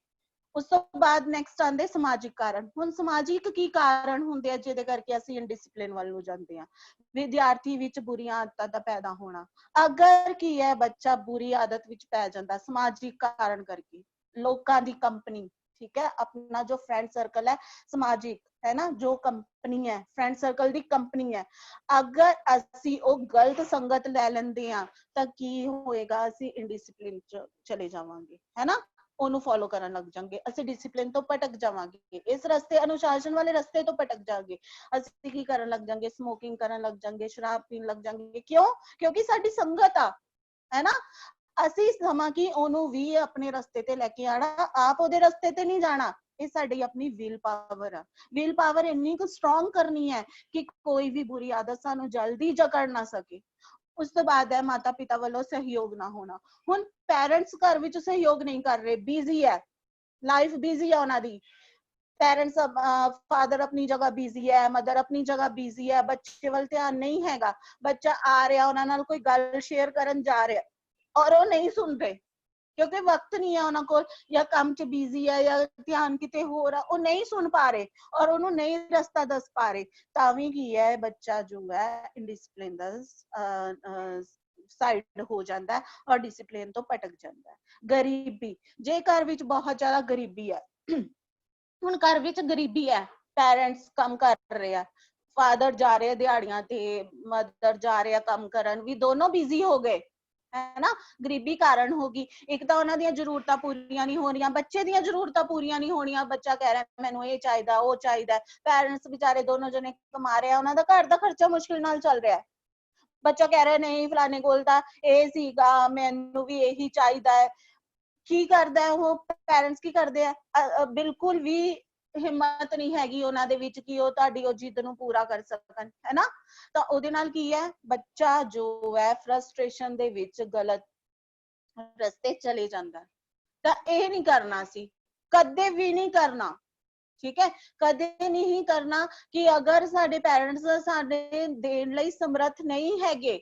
ਉਸ ਤੋਂ ਬਾਅਦ ਨੈਕਸਟ ਆਉਂਦੇ ਸਮਾਜਿਕ ਕਾਰਨ। ਹੁਣ ਸਮਾਜਿਕ ਕੀ ਕਾਰਨ ਹੁੰਦੇ ਆ ਜਿਹਦੇ ਕਰਕੇ ਅਸੀਂ ਇਨਡਿਸਿਪਲਿਨ ਵੱਲ ਨੂੰ ਜਾਂਦੇ ਹਾਂ? ਵਿਦਿਆਰਥੀ ਵਿੱਚ ਬੁਰੀਆਂ ਆਦਤਾਂ ਦਾ ਪੈਦਾ ਹੋਣਾ। ਅਗਰ ਕੀ ਹੈ ਬੱਚਾ ਬੁਰੀ ਆਦਤ ਵਿੱਚ ਪੈ ਜਾਂਦਾ ਸਮਾਜਿਕ ਕਾਰਨ ਕਰਕੇ, ਲੋਕਾਂ ਦੀ ਕੰਪਨੀ, ਠੀਕ ਹੈ, ਆਪਣਾ ਜੋ ਫਰੈਂਡ ਸਰਕਲ ਹੈ ਸਮਾਜਿਕ ਹੈ ਨਾ, ਜੋ ਕੰਪਨੀ ਹੈ ਫਰੈਂਡ ਸਰਕਲ ਦੀ ਕੰਪਨੀ ਹੈ, ਅਗਰ ਅਸੀਂ ਉਹ ਗਲਤ ਸੰਗਤ ਲੈ ਲੈਂਦੇ ਹਾਂ ਤਾਂ ਕੀ ਹੋਏਗਾ, ਅਸੀਂ ਇਨਡਿਸਿਪਲਿਨ 'ਚ ਚਲੇ ਜਾਵਾਂਗੇ, ਹੈ ਨਾ, ਉਹਨੂੰ ਫੋਲੋ ਕਰਨ ਲੱਗ ਜਾਵਾਂਗੇ, ਅਸੀਂ ਡਿਸਿਪਲਿਨ ਤੋਂ ਭਟਕ ਜਾਵਾਂਗੇ, ਇਸ ਰਸਤੇ ਅਨੁਸ਼ਾਸਨ ਵਾਲੇ ਰਸਤੇ ਤੋਂ ਭਟਕ ਜਾਵਾਂਗੇ, ਅਸੀਂ ਕੀ ਕਰਨ ਲੱਗ ਜਾਵਾਂਗੇ, ਸਮੋਕਿੰਗ ਕਰਨ ਲੱਗ ਜਾਵਾਂਗੇ, ਸ਼ਰਾਬ ਪੀਣ ਲੱਗ ਜਾਵਾਂਗੇ। ਕਿਉਂ? ਕਿਉਂਕਿ ਸਾਡੀ ਸੰਗਤ ਆ, ਹੈ ਨਾ, ਅਸੀਂ ਸਮਾਂ ਕਿ ਉਹਨੂੰ ਵੀ ਆਪਣੇ ਰਸਤੇ ਤੇ ਲੈ ਕੇ ਆਣਾ, ਆਪ ਉਹਦੇ ਰਸਤੇ ਤੇ ਨਹੀਂ ਜਾਣਾ। ਇਹ ਸਾਡੀ ਆਪਣੀ ਵਿਲ ਪਾਵਰ ਆ, ਵਿਲ ਪਾਵਰ ਇੰਨੀ ਕੁ ਸਟਰੋਂਗ ਕਰਨੀ ਹੈ ਕਿ ਕੋਈ ਵੀ ਬੁਰੀ ਆਦਤ ਸਾਨੂੰ ਜਲਦੀ ਜਕੜ ਨਾ ਸਕੇ। ਉਸ ਤੋਂ ਬਾਅਦ ਹੈ ਮਾਤਾ ਪਿਤਾ ਵੱਲੋਂ ਸਹਿਯੋਗ ਨਾ ਹੋਣਾ। ਹੁਣ ਪੈਰੈਂਟਸ ਘਰ ਵਿੱਚ ਸਹਿਯੋਗ ਨਹੀਂ ਕਰ ਰਹੇ, ਬਿਜ਼ੀ ਹੈ, ਲਾਈਫ ਬਿਜ਼ੀ ਹੈ ਉਹਨਾਂ ਦੀ, पेरेंट्स फादर अपनी जगह बिजी है, मदर अपनी जगह बिजी है, बच्चे ਵੱਲ ਧਿਆਨ ਨਹੀਂ ਹੈਗਾ, ਬੱਚਾ ਆ ਰਿਹਾ ਉਹਨਾਂ ਨਾਲ ਕੋਈ ਗੱਲ ਸ਼ੇਅਰ ਕਰਨ ਜਾ ਰਿਹਾ ਔਰ ਉਹ ਨਹੀਂ ਸੁਣ ਰਹੇ, क्योंकि वक्त नहीं है उन्होंने को, या काम च बिजी है या ध्यान किते हो रहा, वो नहीं सुन पा रहे और उन्होंने नहीं रास्ता दस पा रहे, तावी की है बच्चा जो है इनडिसिप्लिन दा साइड हो जाता है और डिसिप्लिन तो भटक जाता है। गरीबी, जे घर विच बहुत ज्यादा गरीबी है, हुण घर विच गरीबी है, पेरेंट्स काम कर रहे हैं, फादर जा रहे दिहाड़ियां ते, मदर जा रहे काम करन, भी दोनों बिजी हो गए है ना, गरीबी कारण होगी। एक तो उन्हां दियां जरूरतां पूरियां नहीं हो रही, बच्चे दियां जरूरतां पूरियां नहीं होणियां, बच्चा कह रहा है मैनू ये चाहिदा वो चाहिदा, पेरेंट्स बेचारे दोनों जने कमा रहे हैं, उन्हां दा घर दा खर्चा मुश्किल नाल चल रहा है, बच्चा कह रहा है नहीं फलाने कोल तां ये सीगा मैनू भी यही चाहिदा है, की करदा है वो, पेरेंट्स की करदे आ, बिल्कुल भी हिम्मत नहीं हैगी उन्हां दे विच कि ਉਹ ਤੁਹਾਡੀ ਉਹ जिद ਨੂੰ पूरा कर सकन, है ना। ਤਾਂ ਉਹਦੇ ਨਾਲ ਕੀ ਹੈ, ਬੱਚਾ ਜੋ ਹੈ ਫਰਸਟ੍ਰੇਸ਼ਨ ਦੇ ਵਿੱਚ ਗਲਤ ਰਸਤੇ ਚਲੇ ਜਾਂਦਾ। ਤਾਂ ਇਹ ਨਹੀਂ ਕਰਨਾ ਸੀ, ਕਦੇ ਵੀ ਨਹੀਂ ਕਰਨਾ, ਠੀਕ ਹੈ, ਕਦੇ ਨਹੀਂ ਕਰਨਾ ਕਿ ਅਗਰ ਸਾਡੇ ਪੈਰੈਂਟਸ ਸਾਡੇ ਦੇਣ ਲਈ ਸਮਰੱਥ ਨਹੀਂ ਹੈਗੇ,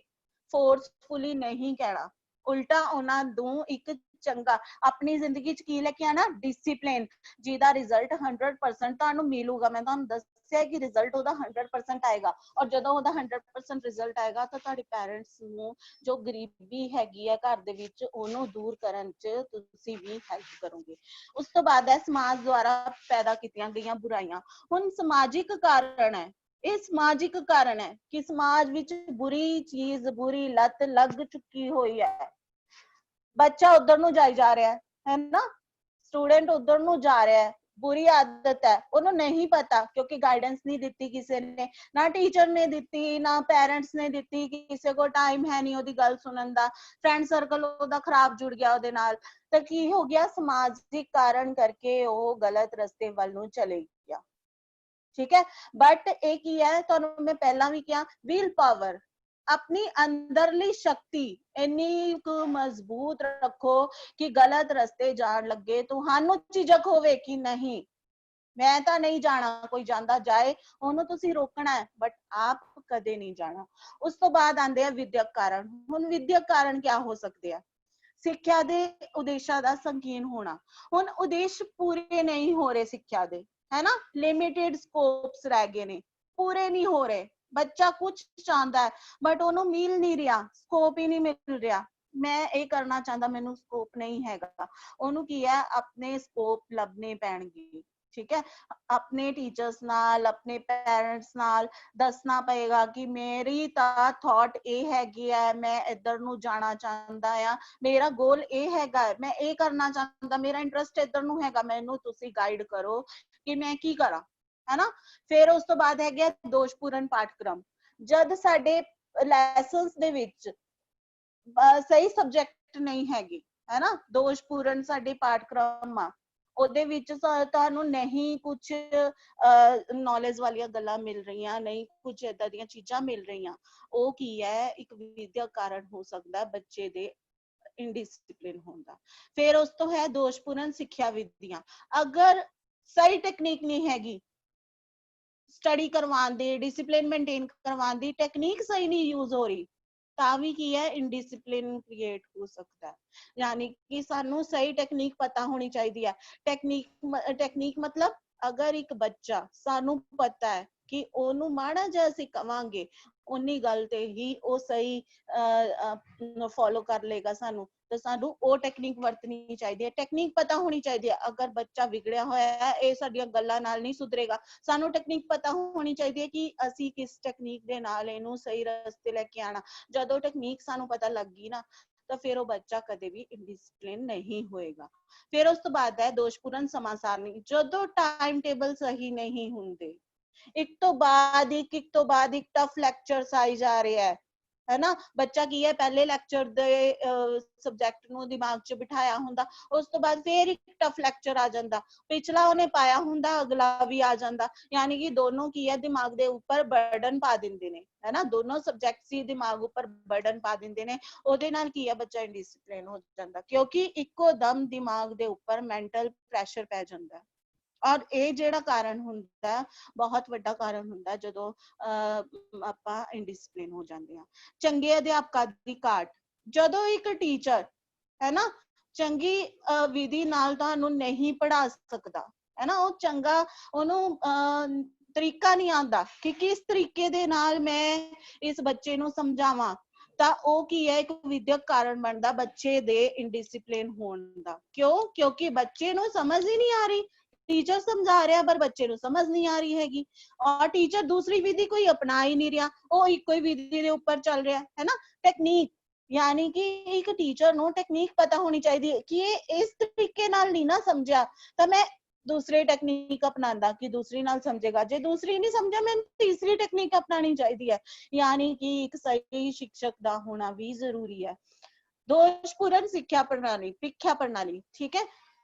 ਫੋਰਸਫੁਲੀ ਨਹੀਂ ਕਹਿਣਾ, ਉਲਟਾ ਉਹਨਾਂ ਨੂੰ ਇੱਕ ਚੰਗਾ ਆਪਣੀ ਜ਼ਿੰਦਗੀ ਚ ਕੀ ਲੈ ਕੇ ਆਣਾ, ਡਿਸਿਪਲਿਨ, ਜਿਹਦਾ ਰਿਜ਼ਲਟ 100% ਤੁਹਾਨੂੰ ਮਿਲੂਗਾ। ਮੈਂ ਤੁਹਾਨੂੰ ਦੱਸਿਆ ਕਿ ਰਿਜ਼ਲਟ ਉਹਦਾ 100% ਆਏਗਾ, ਔਰ ਜਦੋਂ ਉਹਦਾ 100% ਰਿਜ਼ਲਟ ਆਏਗਾ ਤਾਂ ਤੁਹਾਡੇ ਪੈਰੈਂਟਸ ਨੂੰ ਜੋ ਗਰੀਬੀ ਹੈਗੀ ਹੈ ਘਰ ਦੇ ਵਿੱਚ ਉਹਨੂੰ ਦੂਰ ਕਰਨ ਚ ਤੁਸੀਂ ਵੀ ਹੈਲਪ ਕਰੋਗੇ। ਉਸ ਤੋਂ ਬਾਅਦ ਹੈ ਸਮਾਜ ਦੁਆਰਾ ਪੈਦਾ ਕੀਤੀਆਂ ਗਈਆਂ ਬੁਰਾਈਆਂ। ਹੁਣ ਸਮਾਜਿਕ ਕਾਰਨ ਹੈ, ਇਹ ਸਮਾਜਿਕ ਕਾਰਨ ਹੈ ਕਿ ਸਮਾਜ ਵਿੱਚ ਬੁਰੀ ਚੀਜ਼, ਬੁਰੀ ਲੱਤ ਲੱਗ ਚੁੱਕੀ ਹੋਈ ਹੈ, ਬੱਚਾ ਉਧਰ ਨੂੰ ਜਾਈ ਜਾ ਰਿਹਾ ਹੈ ਨਾ, ਸਟੂਡੈਂਟ ਉਧਰ ਨੂੰ ਜਾ ਰਿਹਾ ਹੈ, बुरी आदत है, ਉਹਨੂੰ नहीं पता क्योंकि गाइडेंस नहीं ਦਿੱਤੀ ਕਿਸੇ ਨੇ, ਨਾ ਟੀਚਰ ਨੇ ਦਿੱਤੀ, ਨਾ ਪੈਰੈਂਟਸ ਨੇ ਦਿੱਤੀ, ਕਿਸੇ ਕੋਲ ਟਾਈਮ ਹੈ ਨਹੀਂ ਉਹਦੀ ਗੱਲ ਸੁਣਨ ਦਾ, ਫਰੈਂਡ ਸਰਕਲ ਉਹਦਾ ਖਰਾਬ ਜੁੜ ਗਿਆ ਉਹਦੇ ਨਾਲ, ਤਾਂ ਕੀ ਹੋ ਗਿਆ, ਸਮਾਜਿਕ ਕਾਰਨ ਕਰਕੇ ਉਹ ਗਲਤ ਰਸਤੇ ਵੱਲ ਨੂੰ ਚਲੇ ਗਿਆ, ਠੀਕ ਹੈ। ਬਟ ਇਹ ਕੀ ਹੈ, ਤੁਹਾਨੂੰ ਮੈਂ ਪਹਿਲਾਂ ਵੀ ਕਿਹਾ, ਵਿਲ ਪਾਵਰ, अपनी अंदरली शक्ति इन्नी को मजबूत रखो कि गलत रस्ते जान लगे तुहानू झिझक होवे कि नहीं मैं तो नहीं जाना, कोई जांदा जाए ਉਹਨੂੰ ਤੁਸੀਂ रोकना है, बट आप कदे नहीं जाना। उस तो बाद आंदे आ विद्यक कारण। ਹੁਣ विद्यक कारण क्या हो सकते हैं, ਸਿੱਖਿਆ ਦੇ ਉਦੇਸ਼ਾਂ ਦਾ ਸੰਕੀर्ण ਹੋਣਾ। ਹੁਣ ਉਦੇਸ਼ ਪੂਰੇ ਨਹੀਂ ਹੋ ਰਹੇ ਸਿੱਖਿਆ ਦੇ, ਹੈ ਨਾ, ਲਿਮਿਟਿਡ ਸਕੋਪਸ ਰਹਿ ਗਏ ਨੇ, ਪੂਰੇ ਨਹੀਂ ਹੋ ਰਹੇ। ਬੱਚਾ ਕੁਝ ਚਾਹੁੰਦਾ ਹੈ ਬਟ ਉਹਨੂੰ ਮਿਲ ਨਹੀਂ ਰਿਹਾ, ਸਕੋਪ ਹੀ ਨਹੀਂ ਮਿਲ ਰਿਹਾ, ਮੈਂ ਇਹ ਕਰਨਾ ਚਾਹੁੰਦਾ ਮੈਨੂੰ ਸਕੋਪ ਨਹੀਂ ਹੈਗਾ, ਉਹਨੂੰ ਕੀ ਹੈ, ਆਪਣੇ ਸਕੋਪ ਲੱਭਣੇ ਪੈਣਗੇ, ਠੀਕ ਹੈ। ਆਪਣੇ ਟੀਚਰਸ ਨਾਲ, ਆਪਣੇ ਪੈਰੈਂਟਸ ਨਾਲ ਦੱਸਣਾ ਪਏਗਾ ਕਿ ਮੇਰੀ ਤਾਂ ਥਾਟ ਇਹ ਹੈਗੀ ਹੈ, ਮੈਂ ਇੱਧਰ ਨੂੰ ਜਾਣਾ ਚਾਹੁੰਦਾ ਆ, ਮੇਰਾ ਗੋਲ ਇਹ ਹੈਗਾ, ਮੈਂ ਇਹ ਕਰਨਾ ਚਾਹੁੰਦਾ, ਮੇਰਾ ਇੰਟਰਸਟ ਇੱਧਰ ਨੂੰ ਹੈਗਾ, ਮੈਨੂੰ ਤੁਸੀਂ ਗਾਈਡ ਕਰੋ ਕਿ ਮੈਂ ਕੀ ਕਰਾਂ, है ना। फिर उस तो बाद है गया दोषपूर्ण पाठक्रम। जद साडे लैसन्स दे विच सही सब्जेक्ट नहीं हैगे, है ना, दोषपूर्ण साडे पाठक्रम आ, ਉਹਦੇ ਵਿੱਚ ਤੁਹਾਨੂੰ ਨਹੀਂ ਕੁਝ ਨੌਲੇਜ ਵਾਲੀਆਂ ਗੱਲਾਂ ਮਿਲ ਰਹੀਆਂ, ਨਹੀਂ ਕੁਝ ਏਦਾਂ ਦੀਆਂ ਚੀਜ਼ਾਂ ਮਿਲ ਰਹੀਆਂ, ਉਹ ਕੀ ਹੈ, ਇੱਕ ਵਿਦਿਅਕ ਕਾਰਨ ਹੋ ਸਕਦਾ ਬੱਚੇ ਦੇ ਇਨਡਿਸਪਲਿਨ ਹੋਣ ਦਾ। ਫਿਰ ਉਸ ਤੋਂ ਹੈ ਦੋਸ਼ਪੂਰਨ ਸਿੱਖਿਆ ਵਿਧੀਆਂ। ਅਗਰ ਸਹੀ ਟੈਕਨੀਕ ਨਹੀਂ ਹੈਗੀ ਸਟੱਡੀ ਕਰਵਾਉਣ ਦੀ, ਡਿਸਿਪਲਿਨ ਮੇਨਟੇਨ ਕਰਵਾਉਣ ਦੀ, ਟੈਕਨੀਕ ਸਹੀ ਨਹੀਂ ਯੂਜ਼ ਹੋ ਰਹੀ, ਤਾਂ ਵੀ ਕੀ ਹੈ, ਇਨਡਿਸਿਪਲਿਨ ਕ੍ਰੀਏਟ ਹੋ ਸਕਦਾ ਹੈ। ਯਾਨੀ ਕਿ ਸਾਨੂੰ ਸਹੀ ਟੈਕਨੀਕ ਪਤਾ ਹੋਣੀ ਚਾਹੀਦੀ ਹੈ। ਟੈਕਨੀਕ ਮਤਲਬ ਅਗਰ ਇੱਕ ਬੱਚਾ, ਸਾਨੂੰ ਪਤਾ ਹੈ ਕਿ ਉਹਨੂੰ ਮਾੜਾ ਜਿਹਾ ਅਸੀਂ ਕਵਾਂਗੇ ਉਨੀ ਗੱਲ ਤੇ ਹੀ ਉਹ ਸਹੀ ਫੋਲੋ ਕਰ ਲੇਗਾ ਸਾਨੂੰ, ਤਾਂ ਸਾਨੂੰ ਉਹ ਟੈਕਨੀਕ ਵਰਤਣੀ ਚਾਹੀਦੀ ਹੈ। ਟੈਕਨੀਕ ਪਤਾ ਹੋਣੀ ਚਾਹੀਦੀ ਹੈ। ਅਗਰ ਬੱਚਾ ਵਿਗੜਿਆ ਹੋਇਆ ਹੈ, ਇਹ ਸਾਡੀਆਂ ਗੱਲਾਂ ਨਾਲ ਨਹੀਂ ਸੁਧਰੇਗਾ, ਸਾਨੂੰ ਟੈਕਨੀਕ ਪਤਾ ਹੋਣੀ ਚਾਹੀਦੀ ਹੈ ਕਿ ਅਸੀਂ ਕਿਸ ਟੈਕਨੀਕ ਦੇ ਨਾਲ ਇਹਨੂੰ ਸਹੀ ਰਸਤੇ ਲੈ ਕੇ ਆਣਾ। ਜਦੋਂ ਟੈਕਨੀਕ ਸਾਨੂੰ ਪਤਾ ਲੱਗ ਗਈ ਨਾ, ਤਾਂ ਫਿਰ ਉਹ ਬੱਚਾ ਕਦੇ ਵੀ ਇਨਡਿਸਪਲਿਨ ਨਹੀਂ ਹੋਏਗਾ। ਫਿਰ ਉਸ ਤੋਂ ਬਾਅਦ ਹੈ ਦੋਸ਼ਪੂਰਨ ਸਮਾਂ ਸਾਰਣੀ। ਜਦੋਂ ਟਾਈਮ ਟੇਬਲ ਸਹੀ ਨਹੀਂ ਹੁੰਦੇ, ਇੱਕ ਤੋਂ ਬਾਅਦ ਇੱਕ ਟਫ ਲੈਕਚਰਸ ਆਈ ਜਾ ਰਿਹਾ ਹੈ ਨਾ, ਬੱਚਾ ਕੀ ਹੈ, ਪਹਿਲੇ ਲੈਕਚਰ ਦੇ ਸਬਜੈਕਟ ਨੂੰ ਦਿਮਾਗ 'ਚ ਬਿਠਾਇਆ ਹੁੰਦਾ, ਉਸ ਤੋਂ ਬਾਅਦ ਫਿਰ ਇੱਕ ਟਫ ਲੈਕਚਰ ਆ ਜਾਂਦਾ, ਪਿਛਲਾ ਉਹਨੇ ਪਾਇਆ ਹੁੰਦਾ, ਅਗਲਾ ਵੀ ਆ ਜਾਂਦਾ, ਯਾਨੀ ਕਿ ਦੋਨੋਂ ਕੀ ਹੈ, ਦਿਮਾਗ ਦੇ ਉੱਪਰ ਬਰਡਨ ਪਾ ਦਿੰਦੇ ਨੇ, ਹੈ ਨਾ, ਦੋਨੋਂ ਸਬਜੈਕਟਸ ਹੀ ਦਿਮਾਗ ਉੱਪਰ ਬਰਡਨ ਪਾ ਦਿੰਦੇ ਨੇ। ਉਹਦੇ ਨਾਲ ਕੀ ਹੈ, ਬੱਚਾ ਇਨਡਿਸਪਲਿਨ ਹੋ ਜਾਂਦਾ, ਕਿਉਂਕਿ ਇੱਕੋ ਦਮ ਦਿਮਾਗ ਦੇ ਉੱਪਰ ਮੈਂਟਲ ਪ੍ਰੈਸ਼ਰ ਪੈ ਜਾਂਦਾ। ਔਰ ਇਹ ਜਿਹੜਾ ਕਾਰਨ ਹੁੰਦਾ, ਬਹੁਤ ਵੱਡਾ ਕਾਰਨ ਹੁੰਦਾ ਜਦੋਂ ਆਪਾਂ ਇਨਡਿਸਪਲਿਨ ਹੋ ਜਾਂਦੇ ਆ। ਚੰਗੇ ਅਧਿਆਪਕਾਂ ਦੀ ਘਾਟ। ਜਦੋਂ ਇੱਕ ਟੀਚਰ, ਹੈ ਨਾ, ਚੰਗੀ ਵਿਧੀ ਨਾਲ ਤੁਹਾਨੂੰ ਨਹੀਂ ਪੜ੍ਹਾ ਸਕਦਾ, ਹੈ ਨਾ। ਉਹ ਚੰਗਾ ਉਹਨੂੰ ਤਰੀਕਾ ਨਹੀਂ ਆਉਂਦਾ ਕਿ ਕਿਸ ਤਰੀਕੇ ਦੇ ਨਾਲ ਮੈਂ ਇਸ ਬੱਚੇ ਨੂੰ ਸਮਝਾਵਾਂ, ਤਾਂ ਉਹ ਕੀ ਹੈ, ਇੱਕ ਵਿਦਿਅਕ ਕਾਰਨ ਬਣਦਾ ਬੱਚੇ ਦੇ ਇਨਡਿਸਿਪਲਿਨ ਹੋਣ ਦਾ। ਕਿਉਂ? ਕਿਉਂਕਿ ਬੱਚੇ ਨੂੰ ਸਮਝ ਹੀ ਨਹੀਂ ਆ ਰਹੀ, टीचर समझा रहा पर बच्चे ਨੂੰ समझ नहीं आ रही हैगी, और टीचर दूसरी विधि कोई अपना ही नहीं रहा, वो एक ही विधि के ऊपर चल रहा है ना। टेक्निक यानी कि एक टीचर ਨੂੰ टेक्निक पता होनी चाहिए कि ये इस तरीके नाल नहीं ना समझा तो मैं दूसरी टेक्निक अपनांदा कि दूसरी नाल समझेगा, जे दूसरी नहीं समझा मैं तीसरी टेक्निक अपनानी चाहिए है। यानी कि एक सही शिक्षक का होना भी जरूरी है। दोषपूर्ण सिक्ख्या प्रणाली, ਪ੍ਰੀਖਿਆ ਪ੍ਰਣਾਲੀ, ठीक है।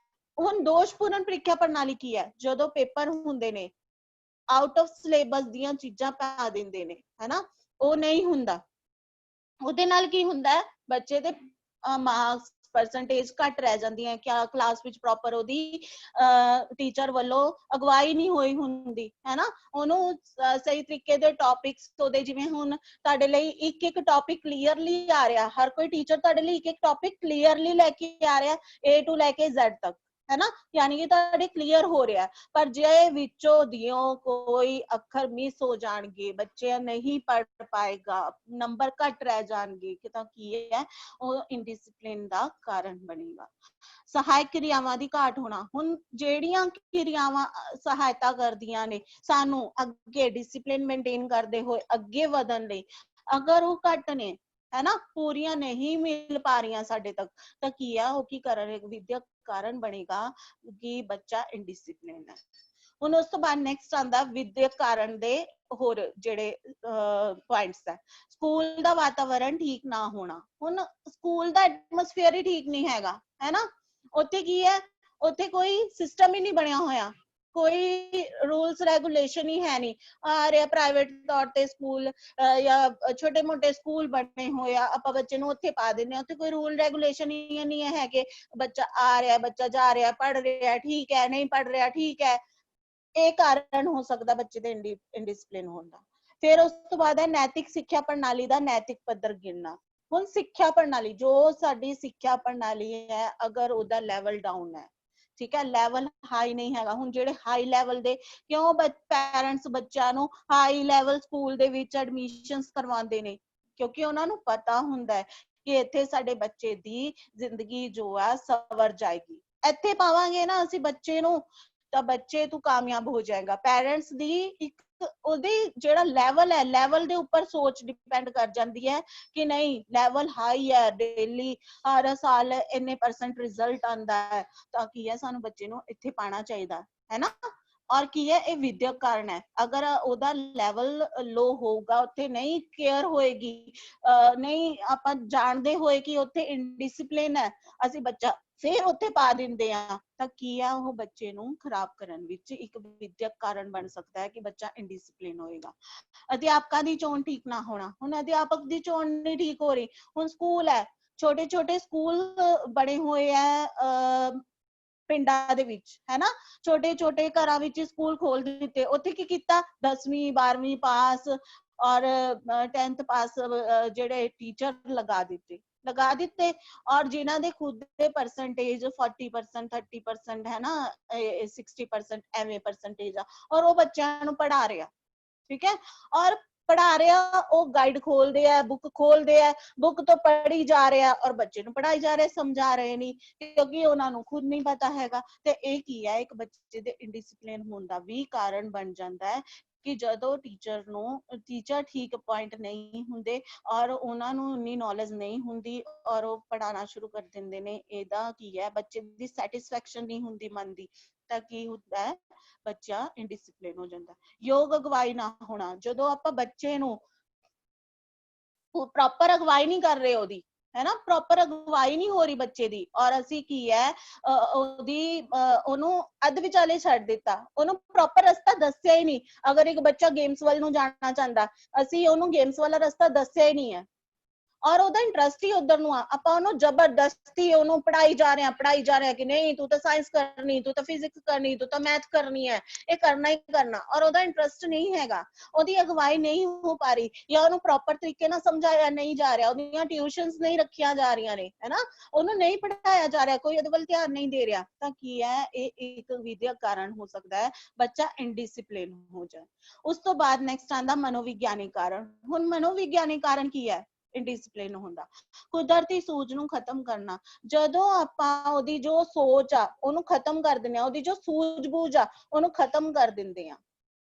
ਹੁਣ ਦੋਸ਼ਪੂਰਨ ਪ੍ਰੀਖਿਆ ਪ੍ਰਣਾਲੀ ਕੀ ਹੈ? ਜਦੋਂ ਪੇਪਰ ਹੁੰਦੇ ਨੇ ਆਊਟ ਆਫ ਸਿਲੇਬਸ ਦੀਆਂ ਚੀਜ਼ਾਂ ਪਾ ਦਿੰਦੇ ਨੇ, ਹੈਨਾ, ਉਹ ਨਹੀਂ ਹੁੰਦਾ। ਉਹਦੇ ਨਾਲ ਕੀ ਹੁੰਦਾ ਹੈ, ਬੱਚੇ ਦੇ ਮਾਰਕਸ परसेंटेज घट रह जाती है, क्या क्लास विच प्रॉपर ओदी टीचर वालों अगवाई नहीं होई हुंदी, है ना। ओनू सही तरीके दे टॉपिक्स ओदे जिवें हुण तुहाडे लई एक एक टॉपिक क्लीयरली आ रहा, हर कोई टीचर तुहाडे लई एक एक टॉपिक क्लीयरली लेके आ रहा, A to लेके Z तक, है ना, यानी कि तुहाडे क्लीयर हो रहा। पर जे विचों दियों कोई अखर मिस हो जाणगे, बच्चे नहीं पढ़ पाएगा, नंबर घट रह जाणगे, कि तां की है ਉਹ ਇਨਡਿਸਪਲਿਨ ਦਾ ਕਾਰਨ ਬਣੇਗਾ। ਸਹਾਇਕ ਕਿਰਿਆਵਾਂ ਦੀ ਘਾਟ ਹੋਣਾ, ਹੁਣ ਜਿਹੜੀਆਂ ਕਿਰਿਆਵਾਂ ਸਹਾਇਤਾ ਕਰਦੀਆਂ ਨੇ ਸਾਨੂੰ ਅੱਗੇ ਡਿਸਪਲਿਨ ਮੇਨਟੇਨ ਕਰਦੇ ਹੋਏ ਅੱਗੇ ਵਧਣ ਲਈ, ਅਗਰ ਉਹ ਘੱਟ ਨੇ, है ना, पूरियां नहीं मिल पा रही साडे तक, तो किया हो की कारण विद्यक कारण बनेगा कि बच्चा इनडिसिप्लिन है। ਹੁਣ ਉਸ ਤੋਂ ਬਾਅਦ ਨੈਕਸਟ ਆਂਦਾ ਵਿਦਿਅਕ ਕਾਰਨ ਦੇ ਹੋਰ ਜਿਹੜੇ ਪੁਆਇੰਟਸ ਹੈ। ਸਕੂਲ ਦਾ ਵਾਤਾਵਰਣ ਠੀਕ ਨਾ ਹੋਣਾ, ਹੁਣ ਸਕੂਲ ਦਾ ਐਟਮੋਸਫੇਅਰ ਹੀ ਠੀਕ ਨਹੀਂ ਹੈਗਾ, ਹੈ ਨਾ। ਉੱਥੇ ਕੀ ਹੈ, ਉੱਥੇ ਕੋਈ ਸਿਸਟਮ ਹੀ ਨਹੀਂ ਬਣਿਆ ਹੋਇਆ, कोई रूल्स रेगुलेशन ही है नहीं। आ रहा प्राइवेट तौर ते स्कूल या छोटे मोटे स्कूल बने हुए आप बच्चे नूं उत्थे पा दिंदे, उत्थे कोई रूल रेगुलेशन ही नहीं है कि बच्चा आ रहा, बच्चा जा रहा, पढ़ रहा ठीक है, नहीं पढ़ रहा ठीक है। ਇਹ ਕਾਰਨ ਹੋ ਸਕਦਾ ਬੱਚੇ ਦੇ ਇਨਡਿਸਪਲਿਨ ਹੋਣ ਦਾ। ਫਿਰ ਉਸ ਤੋਂ ਬਾਅਦ ਹੈ ਨੈਤਿਕ ਸਿੱਖਿਆ ਪ੍ਰਣਾਲੀ ਦਾ ਨੈਤਿਕ ਪੱਧਰ ਗਿਰਨਾ। ਹੁਣ ਸਿੱਖਿਆ ਪ੍ਰਣਾਲੀ, ਜੋ ਸਾਡੀ ਸਿੱਖਿਆ ਪ੍ਰਣਾਲੀ ਹੈ, ਅਗਰ ਉਹਦਾ ਲੈਵਲ ਡਾਊਨ ਹੈ, ਠੀਕ ਹੈ, ਲੈਵਲ ਹਾਈ ਨਹੀਂ ਹੈਗਾ। ਹੁਣ ਜਿਹੜੇ ਹਾਈ ਲੈਵਲ ਦੇ, ਕਿਉਂ ਪੈਰੈਂਟਸ ਬੱਚਿਆਂ ਨੂੰ ਹਾਈ ਲੈਵਲ ਸਕੂਲ ਦੇ ਵਿੱਚ ਐਡਮਿਸ਼ਨਸ ਕਰਵਾਉਂਦੇ ਨੇ, ਕਿਉਂਕਿ ਉਹਨਾਂ ਨੂੰ ਪਤਾ ਹੁੰਦਾ ਹੈ ਕਿ ਇੱਥੇ ਸਾਡੇ ਬੱਚੇ ਦੀ ਜ਼ਿੰਦਗੀ ਜੋ ਹੈ ਸਵਰ ਜਾਏਗੀ। ਇੱਥੇ ਪਾਵਾਂਗੇ ਨਾ ਅਸੀਂ ਬੱਚੇ ਨੂੰ ਤਾਂ ਬੱਚੇ ਤੂੰ ਕਾਮਯਾਬ ਹੋ ਜਾਏਗਾ। ਪੈਰੈਂਟਸ ਦੀ ਇੱਕ ਉਹਦੀ ਜਿਹੜਾ ਲੈਵਲ ਹੈ, ਲੈਵਲ ਦੇ ਉੱਪਰ ਸੋਚ ਡਿਪੈਂਡ ਕਰ ਜਾਂਦੀ ਹੈ ਕਿ ਨਹੀਂ ਲੈਵਲ ਹਾਈ ਹੈ, ਡੇਲੀ ਹਰ ਸਾਲ ਇੰਨੇ % ਰਿਜ਼ਲਟ ਆਉਂਦਾ ਹੈ, ਤਾਂ ਕੀ ਹੈ ਸਾਨੂੰ ਬੱਚੇ ਨੂੰ ਇੱਥੇ ਪਾਣਾ ਚਾਹੀਦਾ, ਹੈ ਨਾ। ਔਰ ਕੀ ਹੈ, ਇਹ ਵਿਦਿਅਕ ਕਾਰਨ ਹੈ। ਅਗਰ ਉਹਦਾ ਲੈਵਲ ਲੋ ਹੋਊਗਾ, ਉੱਥੇ ਨਹੀਂ ਕੇਅਰ ਹੋਏਗੀ, ਨਹੀਂ ਆਪਾਂ ਜਾਣਦੇ ਹੋਏ ਕਿ ਉੱਥੇ ਇਨਡਿਸਿਪਲਿਨ ਹੈ, ਅਸੀਂ ਬੱਚਾ ਫਿਰ ਉੱਥੇ ਪਾ ਦਿੰਦੇ ਆ, ਤਾਂ ਕੀ ਆ ਉਹ ਬੱਚੇ ਨੂੰ ਖਰਾਬ ਕਰਨ ਵਿੱਚ ਇੱਕ ਵਿਦਿਅਕ ਕਾਰਨ ਬਣ ਸਕਦਾ ਹੈ ਕਿ ਬੱਚਾ ਇਨਡਿਸਿਪਲਿਨ ਹੋਏਗਾ। ਅਧਿਆਪਕਾਂ ਦੀ ਚੋਣ ਠੀਕ ਨਾ ਹੋਣਾ, ਹੁਣ ਅਧਿਆਪਕ ਦੀ ਚੋਣ ਨਹੀਂ ਠੀਕ ਹੋ ਰਹੀ। ਹੁਣ ਸਕੂਲ ਹੈ, ਛੋਟੇ ਛੋਟੇ ਸਕੂਲ ਬਣੇ ਹੋਏ ਆ ਪਿੰਡਾਂ ਦੇ ਵਿੱਚ, ਹੈ ਨਾ, ਛੋਟੇ ਛੋਟੇ ਘਰਾਂ ਵਿੱਚ ਸਕੂਲ ਖੋਲ ਦਿੱਤੇ। ਉੱਥੇ ਕੀ ਕੀਤਾ, 10ਵੀਂ 12ਵੀਂ ਪਾਸ ਔਰ 10th ਪਾਸ ਜਿਹੜੇ ਟੀਚਰ ਲਗਾ ਦਿੱਤੇ ਔਰ ਜਿਨ੍ਹਾਂ ਦੇ ਖੁਦ ਦੇ ਪਰਸੈਂਟੇਜ 40% 30% ਹੈ ਨਾ, 60% ਐਵੇਂ ਪਰਸੈਂਟੇਜ ਆ, ਔਰ ਉਹ ਬੱਚਿਆਂ ਨੂੰ ਪੜ੍ਹਾ ਰਿਹਾ, ਠੀਕ ਹੈ। ਔਰ ਪੜ੍ਹਾ ਰਿਹਾ, ਉਹ ਗਾਈਡ ਖੋਲਦੇ ਆ, ਬੁੱਕ ਖੋਲਦੇ ਆ, ਬੁੱਕ ਤੋਂ ਪੜ੍ਹੀ ਜਾ ਰਿਹਾ ਔਰ ਬੱਚੇ ਨੂੰ ਪੜ੍ਹਾਈ ਜਾ ਰਹੇ, ਸਮਝਾ ਰਹੇ ਨਹੀਂ, ਕਿਉਂਕਿ ਉਹਨਾਂ ਨੂੰ ਖੁਦ ਨਹੀਂ ਪਤਾ ਹੈਗਾ। ਤੇ ਇਹ ਕੀ ਹੈ, ਇੱਕ ਬੱਚੇ ਦੇ ਇਨਡਿਸਿਪਲਿਨ ਹੋਣ ਦਾ ਵੀ ਕਾਰਨ ਬਣ ਜਾਂਦਾ ਹੈ ਕਿ ਜਦੋਂ ਟੀਚਰ ਠੀਕ ਪੁਆਇੰਟ ਨਹੀਂ ਹੁੰਦੇ ਔਰ ਉਹਨਾਂ ਨੂੰ ਇੰਨੀ ਨੌਲੇਜ ਨਹੀਂ ਹੁੰਦੀ ਔਰ ਉਹ ਪੜ੍ਹਾਉਣਾ ਸ਼ੁਰੂ ਕਰ ਦਿੰਦੇ ਨੇ, ਇਹਦਾ ਕੀ ਹੈ, ਬੱਚੇ ਦੀ ਸੈਟਿਸਫੈਕਸ਼ਨ ਨਹੀਂ ਹੁੰਦੀ ਮਨ ਦੀ, ਤਾਂ ਕੀ ਹੁੰਦਾ ਹੈ, ਬੱਚਾ ਇਨਡਿਸਿਪਲਿਨ ਹੋ ਜਾਂਦਾ। ਯੋਗ ਅਗਵਾਈ ਨਾ ਹੋਣਾ, ਜਦੋਂ ਆਪਾਂ ਬੱਚੇ ਨੂੰ ਪ੍ਰੋਪਰ ਅਗਵਾਈ ਨਹੀਂ ਕਰ ਰਹੇ ਉਹਦੀ, ਹੈ ਨਾ, ਪ੍ਰੋਪਰ ਅਗਵਾਈ ਨਹੀਂ ਹੋ ਰਹੀ ਬੱਚੇ ਦੀ, ਔਰ ਅਸੀਂ ਕੀ ਹੈ ਉਹਨੂੰ ਅੱਧ ਵਿਚਾਲੇ ਛੱਡ ਦਿੱਤਾ, ਉਹਨੂੰ ਪ੍ਰੋਪਰ ਰਸਤਾ ਦੱਸਿਆ ਹੀ ਨਹੀਂ। ਅਗਰ ਇੱਕ ਬੱਚਾ ਗੇਮਸ ਵੱਲ ਨੂੰ ਜਾਣਾ ਚਾਹੁੰਦਾ, ਅਸੀਂ ਉਹਨੂੰ ਗੇਮਸ ਵਾਲਾ ਰਸਤਾ ਦੱਸਿਆ ਹੀ ਨਹੀਂ ਹੈ ਔਰ ਉਹਦਾ ਇੰਟਰਸਟ ਹੀ ਉਧਰ ਨੂੰ ਆ, ਆਪਾਂ ਉਹਨੂੰ ਜ਼ਬਰਦਸਤੀ ਉਹਨੂੰ ਪੜਾਈ ਜਾ ਰਹੇ ਕਿ ਨਹੀਂ ਤੂੰ ਤਾਂ ਸਾਇੰਸ ਕਰਨੀ, ਤੂੰ ਤਾਂ ਫਿਜ਼ਿਕਸ ਕਰਨੀ, ਤੂੰ ਤਾਂ ਮੈਥ ਕਰਨੀ ਹੈ, ਇਹ ਕਰਨਾ ਹੀ ਕਰਨਾ, ਔਰ ਉਹਦਾ ਇੰਟਰਸਟ ਨਹੀਂ ਹੈਗਾ, ਉਹਦੀ ਅਗਵਾਈ ਨਹੀਂ ਹੋ ਪਾ ਰਹੀ, ਜਾਂ ਉਹਨੂੰ ਪ੍ਰੋਪਰ ਤਰੀਕੇ ਨਾਲ ਸਮਝਾਇਆ ਨਹੀਂ ਜਾ ਰਿਹਾ, ਉਹਦੀਆਂ ਟਿਊਸ਼ਨਸ ਨਹੀਂ ਰੱਖੀਆਂ ਜਾ ਰਹੀਆਂ ਨੇ, ਹੈ ਨਾ, ਉਹਨੂੰ ਨਹੀਂ ਪੜਾਇਆ ਜਾ ਰਿਹਾ, ਕੋਈ ਉਹਦੇ ਵੱਲ ਧਿਆਨ ਨਹੀਂ ਦੇ ਰਿਹਾ, ਤਾਂ ਕੀ ਹੈ ਇਹ ਇੱਕ ਵਿਦਿਅਕ ਕਾਰਨ ਹੋ ਸਕਦਾ ਹੈ ਬੱਚਾ ਇਨਡਿਸਿਪਲਿਨ ਹੋ ਜਾਏ। ਉਸ ਤੋਂ ਬਾਅਦ ਨੈਕਸਟ ਆਂਦਾ ਮਨੋਵਿਗਿਆਨਿਕ ਕਾਰਨ। ਹੁਣ ਮਨੋਵਿਗਿਆਨਿਕ ਕਾਰਨ ਕੀ ਹੈ ਇਨਡਿਸਿਪਲਿਨ ਹੁੰਦਾ? ਕੁਦਰਤੀ ਸੂਝ ਨੂੰ ਖਤਮ ਕਰਨਾ। ਜਦੋਂ ਆਪਾਂ ਉਹਦੀ ਜੋ ਸੋਚ ਆ ਉਹਨੂੰ ਖਤਮ ਕਰ ਦਿੰਦੇ ਆ, ਉਹਦੀ ਜੋ ਸੂਝ-ਬੂਝ ਆ ਉਹਨੂੰ ਖਤਮ ਕਰ ਦਿੰਦੇ ਆ।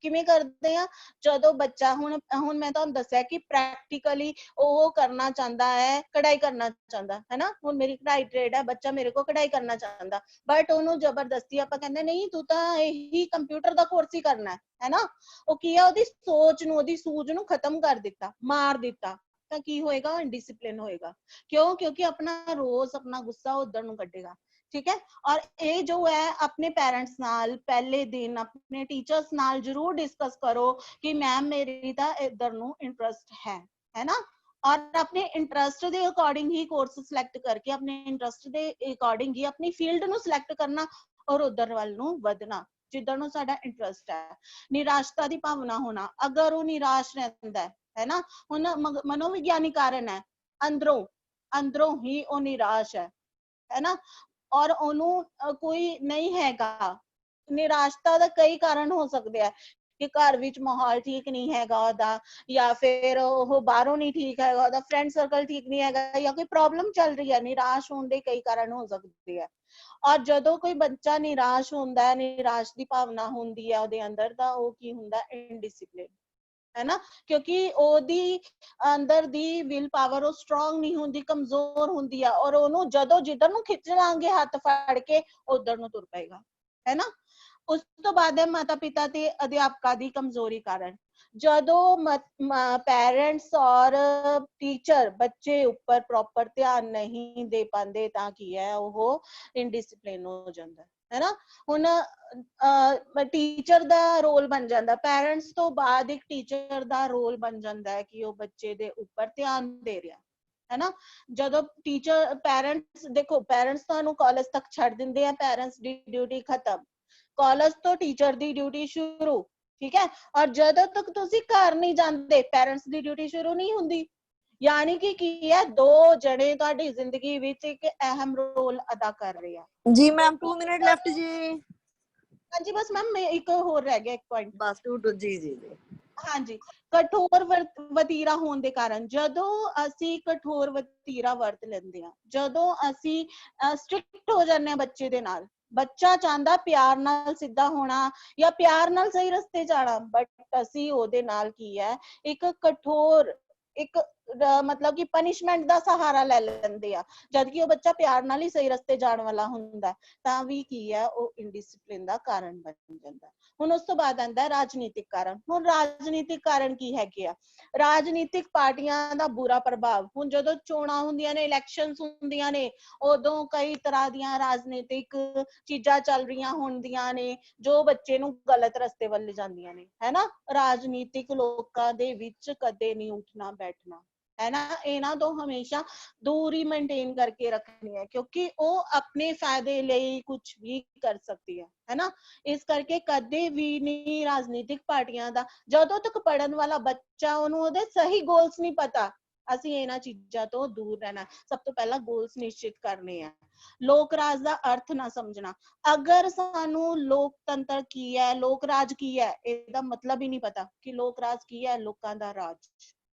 ਕਿਵੇਂ ਕਰਦੇ ਆ? ਜਦੋਂ ਬੱਚਾ ਹੁਣ ਮੈਂ ਤੁਹਾਨੂੰ ਦੱਸਿਆ ਕਿ ਪ੍ਰੈਕਟੀਕਲੀ ਉਹ ਕਰਨਾ ਚਾਹੁੰਦਾ ਹੈ, ਕਢਾਈ ਕਰਨਾ ਚਾਹੁੰਦਾ ਹੈ ਨਾ, ਹੁਣ ਮੇਰੀ ਕਢਾਈ ਟ੍ਰੇਡ ਹੈ, ਬੱਚਾ ਮੇਰੇ ਕੋਲ ਕਢਾਈ ਕਰਨਾ ਚਾਹੁੰਦਾ, ਬਟ ਉਹਨੂੰ ਜ਼ਬਰਦਸਤੀ ਆਪਾਂ ਕਹਿੰਦੇ ਨਹੀਂ ਤੂੰ ਤਾਂ ਇਹੀ ਕੰਪਿਊਟਰ ਦਾ ਕੋਰਸ ਹੀ ਕਰਨਾ ਹੈ ਨਾ, ਉਹ ਕੀ ਆ ਉਹਦੀ ਸੋਚ ਨੂੰ, ਉਹਦੀ ਸੂਝ ਨੂੰ ਖਤਮ ਕਰ ਦਿੱਤਾ, ਮਾਰ ਦਿੱਤਾ, ਤਾਂ ਕੀ ਹੋਏਗਾ? ਇਨਡਿਸਿਪਲਿਨ ਹੋਏਗਾ। क्यों? क्योंकि अपना रोज अपना गुस्सा उधर ਨੂੰ ਕੱਢੇਗਾ, ਠੀਕ ਹੈ। ਔਰ ਇਹ ਜੋ ਹੈ ਆਪਣੇ ਪੈਰੈਂਟਸ ਨਾਲ ਪਹਿਲੇ ਦਿਨ ਆਪਣੇ ਟੀਚਰਸ ਨਾਲ ਜਰੂਰ ਡਿਸਕਸ ਕਰੋ ਕਿ ਮੈਮ ਮੇਰੀ ਤਾਂ ਇਧਰ ਨੂੰ ਇੰਟਰਸਟ ਹੈ ਨਾ, ਔਰ ਆਪਣੇ ਇੰਟਰਸਟ ਦੇ ਅਕੋਰਡਿੰਗ ਹੀ ਕੋਰਸ ਸਿਲੈਕਟ ਕਰਕੇ ਆਪਣੇ ਇੰਟਰਸਟ ਦੇ ਅਕੋਰਡਿੰਗ ਹੀ ਆਪਣੀ ਫੀਲਡ ਨੂੰ ਸਿਲੈਕਟ ਕਰਨਾ ਔਰ ਉਧਰ ਵੱਲ ਨੂੰ ਵਧਣਾ ਜਿੱਧਰ ਨੂੰ ਸਾਡਾ ਇੰਟਰਸਟ ਹੈ। ਨਿਰਾਸ਼ਤਾ ਦੀ ਭਾਵਨਾ ਹੋਣਾ, ਅਗਰ ਉਹ ਨਿਰਾਸ਼ ਰਹਿੰਦਾ ਹੈ ਨਾ, ਹੁਣ ਮਨੋਵਿਗਿਆਨਿਕ ਕਾਰਨ ਹੈ, ਅੰਦਰੋਂ ਹੀ ਉਹ ਨਿਰਾਸ਼ ਹੈ ਨਾ, ਔਰ ਉਹਨੂੰ ਕੋਈ ਨਹੀਂ ਹੈਗਾ। ਨਿਰਾਸ਼ਤਾ ਦਾ ਕਈ ਕਾਰਨ ਹੋ ਸਕਦੇ ਆ ਕਿ ਘਰ ਵਿੱਚ ਮਾਹੌਲ ਠੀਕ ਨਹੀਂ ਹੈਗਾ ਉਹਦਾ, ਜਾਂ ਫਿਰ ਉਹ ਬਾਹਰੋਂ ਨਹੀਂ ਠੀਕ ਹੈਗਾ, ਉਹਦਾ ਫਰੈਂਡ ਸਰਕਲ ਠੀਕ ਨਹੀਂ ਹੈਗਾ, ਜਾਂ ਕੋਈ ਪ੍ਰੋਬਲਮ ਚੱਲ ਰਹੀ ਹੈ। ਨਿਰਾਸ਼ ਹੋਣ ਦੇ ਕਈ ਕਾਰਨ ਹੋ ਸਕਦੇ ਆ। ਔਰ ਜਦੋਂ ਕੋਈ ਬੱਚਾ ਨਿਰਾਸ਼ ਹੁੰਦਾ ਹੈ, ਨਿਰਾਸ਼ ਦੀ ਭਾਵਨਾ ਹੁੰਦੀ ਹੈ ਉਹਦੇ ਅੰਦਰ, ਤਾਂ ਉਹ ਕੀ ਹੁੰਦਾ? ਇਨਡਿਸਿਪਲਿਨ, ਹੈ ਨਾ, ਕਿਉਂਕਿ ਉਹਦੀ ਅੰਦਰ ਦੀ ਵਿਲ ਪਾਵਰ ਉਹ ਸਟਰੋਂਗ ਨਹੀਂ ਹੁੰਦੀ, ਕਮਜ਼ੋਰ ਹੁੰਦੀ ਆ, ਔਰ ਉਹਨੂੰ ਜਦੋਂ ਜਿੱਧਰ ਨੂੰ ਖਿੱਚ ਲਾਂਗੇ ਹੱਥ ਫੜ ਕੇ ਉਧਰ ਨੂੰ ਤੁਰ ਪਏਗਾ, ਹੈ ਨਾ। ਉਸ ਤੋਂ ਬਾਅਦ ਹੈ ਮਾਤਾ ਪਿਤਾ ਤੇ ਅਧਿਆਪਕਾਂ ਦੀ ਕਮਜ਼ੋਰੀ ਕਾਰਨ। ਜਦੋਂ ਪੈਰੈਂਟਸ ਔਰ ਟੀਚਰ ਬੱਚੇ ਉੱਪਰ ਪ੍ਰੋਪਰ ਧਿਆਨ ਨਹੀਂ ਦੇ ਪਾਉਂਦੇ ਤਾਂ ਕੀ ਹੈ ਉਹ ਇਨਡਿਸਿਪਲਿਨ ਹੋ ਜਾਂਦਾ ਹੈ ਨਾ। ਹੁਣ ਟੀਚਰ ਦਾ ਰੋਲ ਬਣ ਜਾਂਦਾ, ਪੈਰੈਂਟਸ ਤੋਂ ਬਾਅਦ ਇੱਕ ਟੀਚਰ ਦਾ ਰੋਲ ਬਣ ਜਾਂਦਾ ਹੈ ਕਿ ਉਹ ਬੱਚੇ ਦੇ ਉੱਪਰ ਧਿਆਨ ਦੇ ਰਿਹਾ ਹੈ ਨਾ। ਜਦੋਂ ਟੀਚਰ ਪੈਰੈਂਟਸ ਦੇਖੋ, ਪੈਰੈਂਟਸ ਤੁਹਾਨੂੰ ਕਾਲਜ ਤੱਕ ਛੱਡ ਦਿੰਦੇ ਆ, ਪੈਰੈਂਟਸ ਦੀ ਡਿਊਟੀ ਖਤਮ, ਕਾਲਜ ਤੋਂ ਟੀਚਰ ਦੀ ਡਿਊਟੀ ਸ਼ੁਰੂ, ਠੀਕ ਹੈ। ਔਰ ਜਦੋਂ ਤੱਕ ਤੁਸੀਂ ਘਰ ਨਹੀਂ ਜਾਂਦੇ ਪੈਰੈਂਟਸ ਦੀ ਡਿਊਟੀ ਸ਼ੁਰੂ ਨਹੀਂ ਹੁੰਦੀ। ਯਾਨੀ ਕਿ ਕੀ ਹੈ, ਦੋ ਜਣੇ ਤੁਹਾਡੀ ਜ਼ਿੰਦਗੀ ਵਿੱਚ ਇੱਕ ਅਹਿਮ ਰੋਲ ਅਦਾ ਕਰ ਰਹੇ ਆ। ਜੀ ਮੈਮ 2 ਮਿੰਟ ਲੈਫਟ ਜੀ। ਹਾਂਜੀ ਬਸ ਮੈਮ ਇੱਕ ਹੋਰ ਰਹਿ ਗਿਆ, ਇੱਕ ਪੁਆਇੰਟ ਬਸ ਜੀ ਜੀ ਜੀ। ਹਾਂਜੀ, ਕਠੋਰ ਵਤੀਰਾ ਹੋਣ ਦੇ ਕਾਰਨ। ਜਦੋਂ ਅਸੀਂ ਕਠੋਰ ਵਤੀਰਾ ਵਰਤ ਲੈਂਦੇ ਆ, ਜਦੋਂ ਅਸੀਂ ਸਟ੍ਰਿਕਟ ਹੋ ਜਾਂਦੇ ਆ ਬੱਚੇ ਦੇ ਨਾਲ, ਬੱਚਾ ਚਾਹੁੰਦਾ ਪਿਆਰ ਨਾਲ ਸਿੱਧਾ ਹੋਣਾ ਜਾਂ ਪਿਆਰ ਨਾਲ ਸਹੀ ਰਸਤੇ ਜਾਣਾ, ਬਟ ਅਸੀਂ ਉਹਦੇ ਨਾਲ ਕੀ ਹੈ ਇੱਕ ਕਠੋਰ ਇੱਕ ਮਤਲਬ ਕਿ ਪਨਿਸ਼ਮੈਂਟ ਦਾ ਸਹਾਰਾ ਲੈ ਲੈਂਦੇ ਆ, ਜਦ ਕਿ ਉਹ ਬੱਚਾ ਪਿਆਰ ਨਾਲ ਹੀ ਸਹੀ ਰਸਤੇ ਜਾਣ ਵਾਲਾ ਹੁੰਦਾ, ਤਾਂ ਵੀ ਕੀ ਹੈ ਉਹ ਇਨਡਿਸਿਪਲਿਨ ਦਾ ਕਾਰਨ ਬਣ ਜਾਂਦਾ। ਹੁਣ ਉਸ ਤੋਂ ਬਾਅਦ ਆਂਦਾ ਰਾਜਨੀਤਿਕ ਕਾਰਨ। ਹੁਣ ਰਾਜਨੀਤਿਕ ਕਾਰਨ ਕੀ ਹੈਗੇ ਆ? ਰਾਜਨੀਤਿਕ ਪਾਰਟੀਆਂ ਦਾ ਬੁਰਾ ਪ੍ਰਭਾਵ। ਹੁਣ ਜਦੋਂ ਚੋਣਾਂ ਹੁੰਦੀਆਂ ਨੇ, ਇਲੈਕਸ਼ਨਸ ਹੁੰਦੀਆਂ ਨੇ, ਉਦੋਂ ਕਈ ਤਰ੍ਹਾਂ ਦੀਆਂ ਰਾਜਨੀਤਿਕ ਚੀਜ਼ਾਂ ਚੱਲ ਰਹੀਆਂ ਹੁੰਦੀਆਂ ਨੇ ਜੋ ਬੱਚੇ ਨੂੰ ਗਲਤ ਰਸਤੇ ਵੱਲ ਲਿਜਾਂਦੀਆਂ ਨੇ, ਹੈ ਨਾ। ਰਾਜਨੀਤਿਕ ਲੋਕਾਂ ਦੇ ਵਿੱਚ ਕਦੇ ਨਹੀਂ ਉੱਠਣਾ ਬੈਠਣਾ, ਹੈ ਨਾ। ਇਹਨਾਂ ਤੋਂ ਹਮੇਸ਼ਾ ਦੂਰੀ ਮੇਨਟੇਨ ਕਰਕੇ ਰੱਖਣੀ ਹੈ, ਕਿਉਂਕਿ ਉਹ ਆਪਣੇ ਫਾਇਦੇ ਲਈ ਕੁਝ ਵੀ ਕਰ ਸਕਦੀ ਹੈ ਨਾ। ਇਸ ਕਰਕੇ ਕਦੇ ਵੀ ਨਹੀਂ ਰਾਜਨੀਤਿਕ ਪਾਰਟੀਆਂ ਦਾ, ਜਦੋਂ ਤੱਕ ਪੜਨ ਵਾਲਾ ਬੱਚਾ ਉਹਨੂੰ ਉਹਦੇ ਸਹੀ ਗੋਲਸ ਨਹੀਂ ਪਤਾ, ਅਸੀਂ ਇਹਨਾਂ ਚੀਜ਼ਾਂ ਤੋਂ ਦੂਰ ਰਹਿਣਾ। ਸਭ ਤੋਂ ਪਹਿਲਾਂ ਗੋਲਸ ਨਿਸ਼ਚਿਤ ਕਰਨੇ ਆ। ਲੋਕ ਰਾਜ ਦਾ ਅਰਥ ਨਾ ਸਮਝਣਾ। ਅਗਰ ਸਾਨੂੰ ਲੋਕਤੰਤਰ ਕੀ ਹੈ, ਲੋਕ ਰਾਜ ਕੀ ਹੈ, ਇਹਦਾ ਮਤਲਬ ਹੀ ਨਹੀਂ ਪਤਾ ਕਿ ਲੋਕ ਰਾਜ ਕੀ ਹੈ, ਲੋਕਾਂ ਦਾ ਰਾਜ।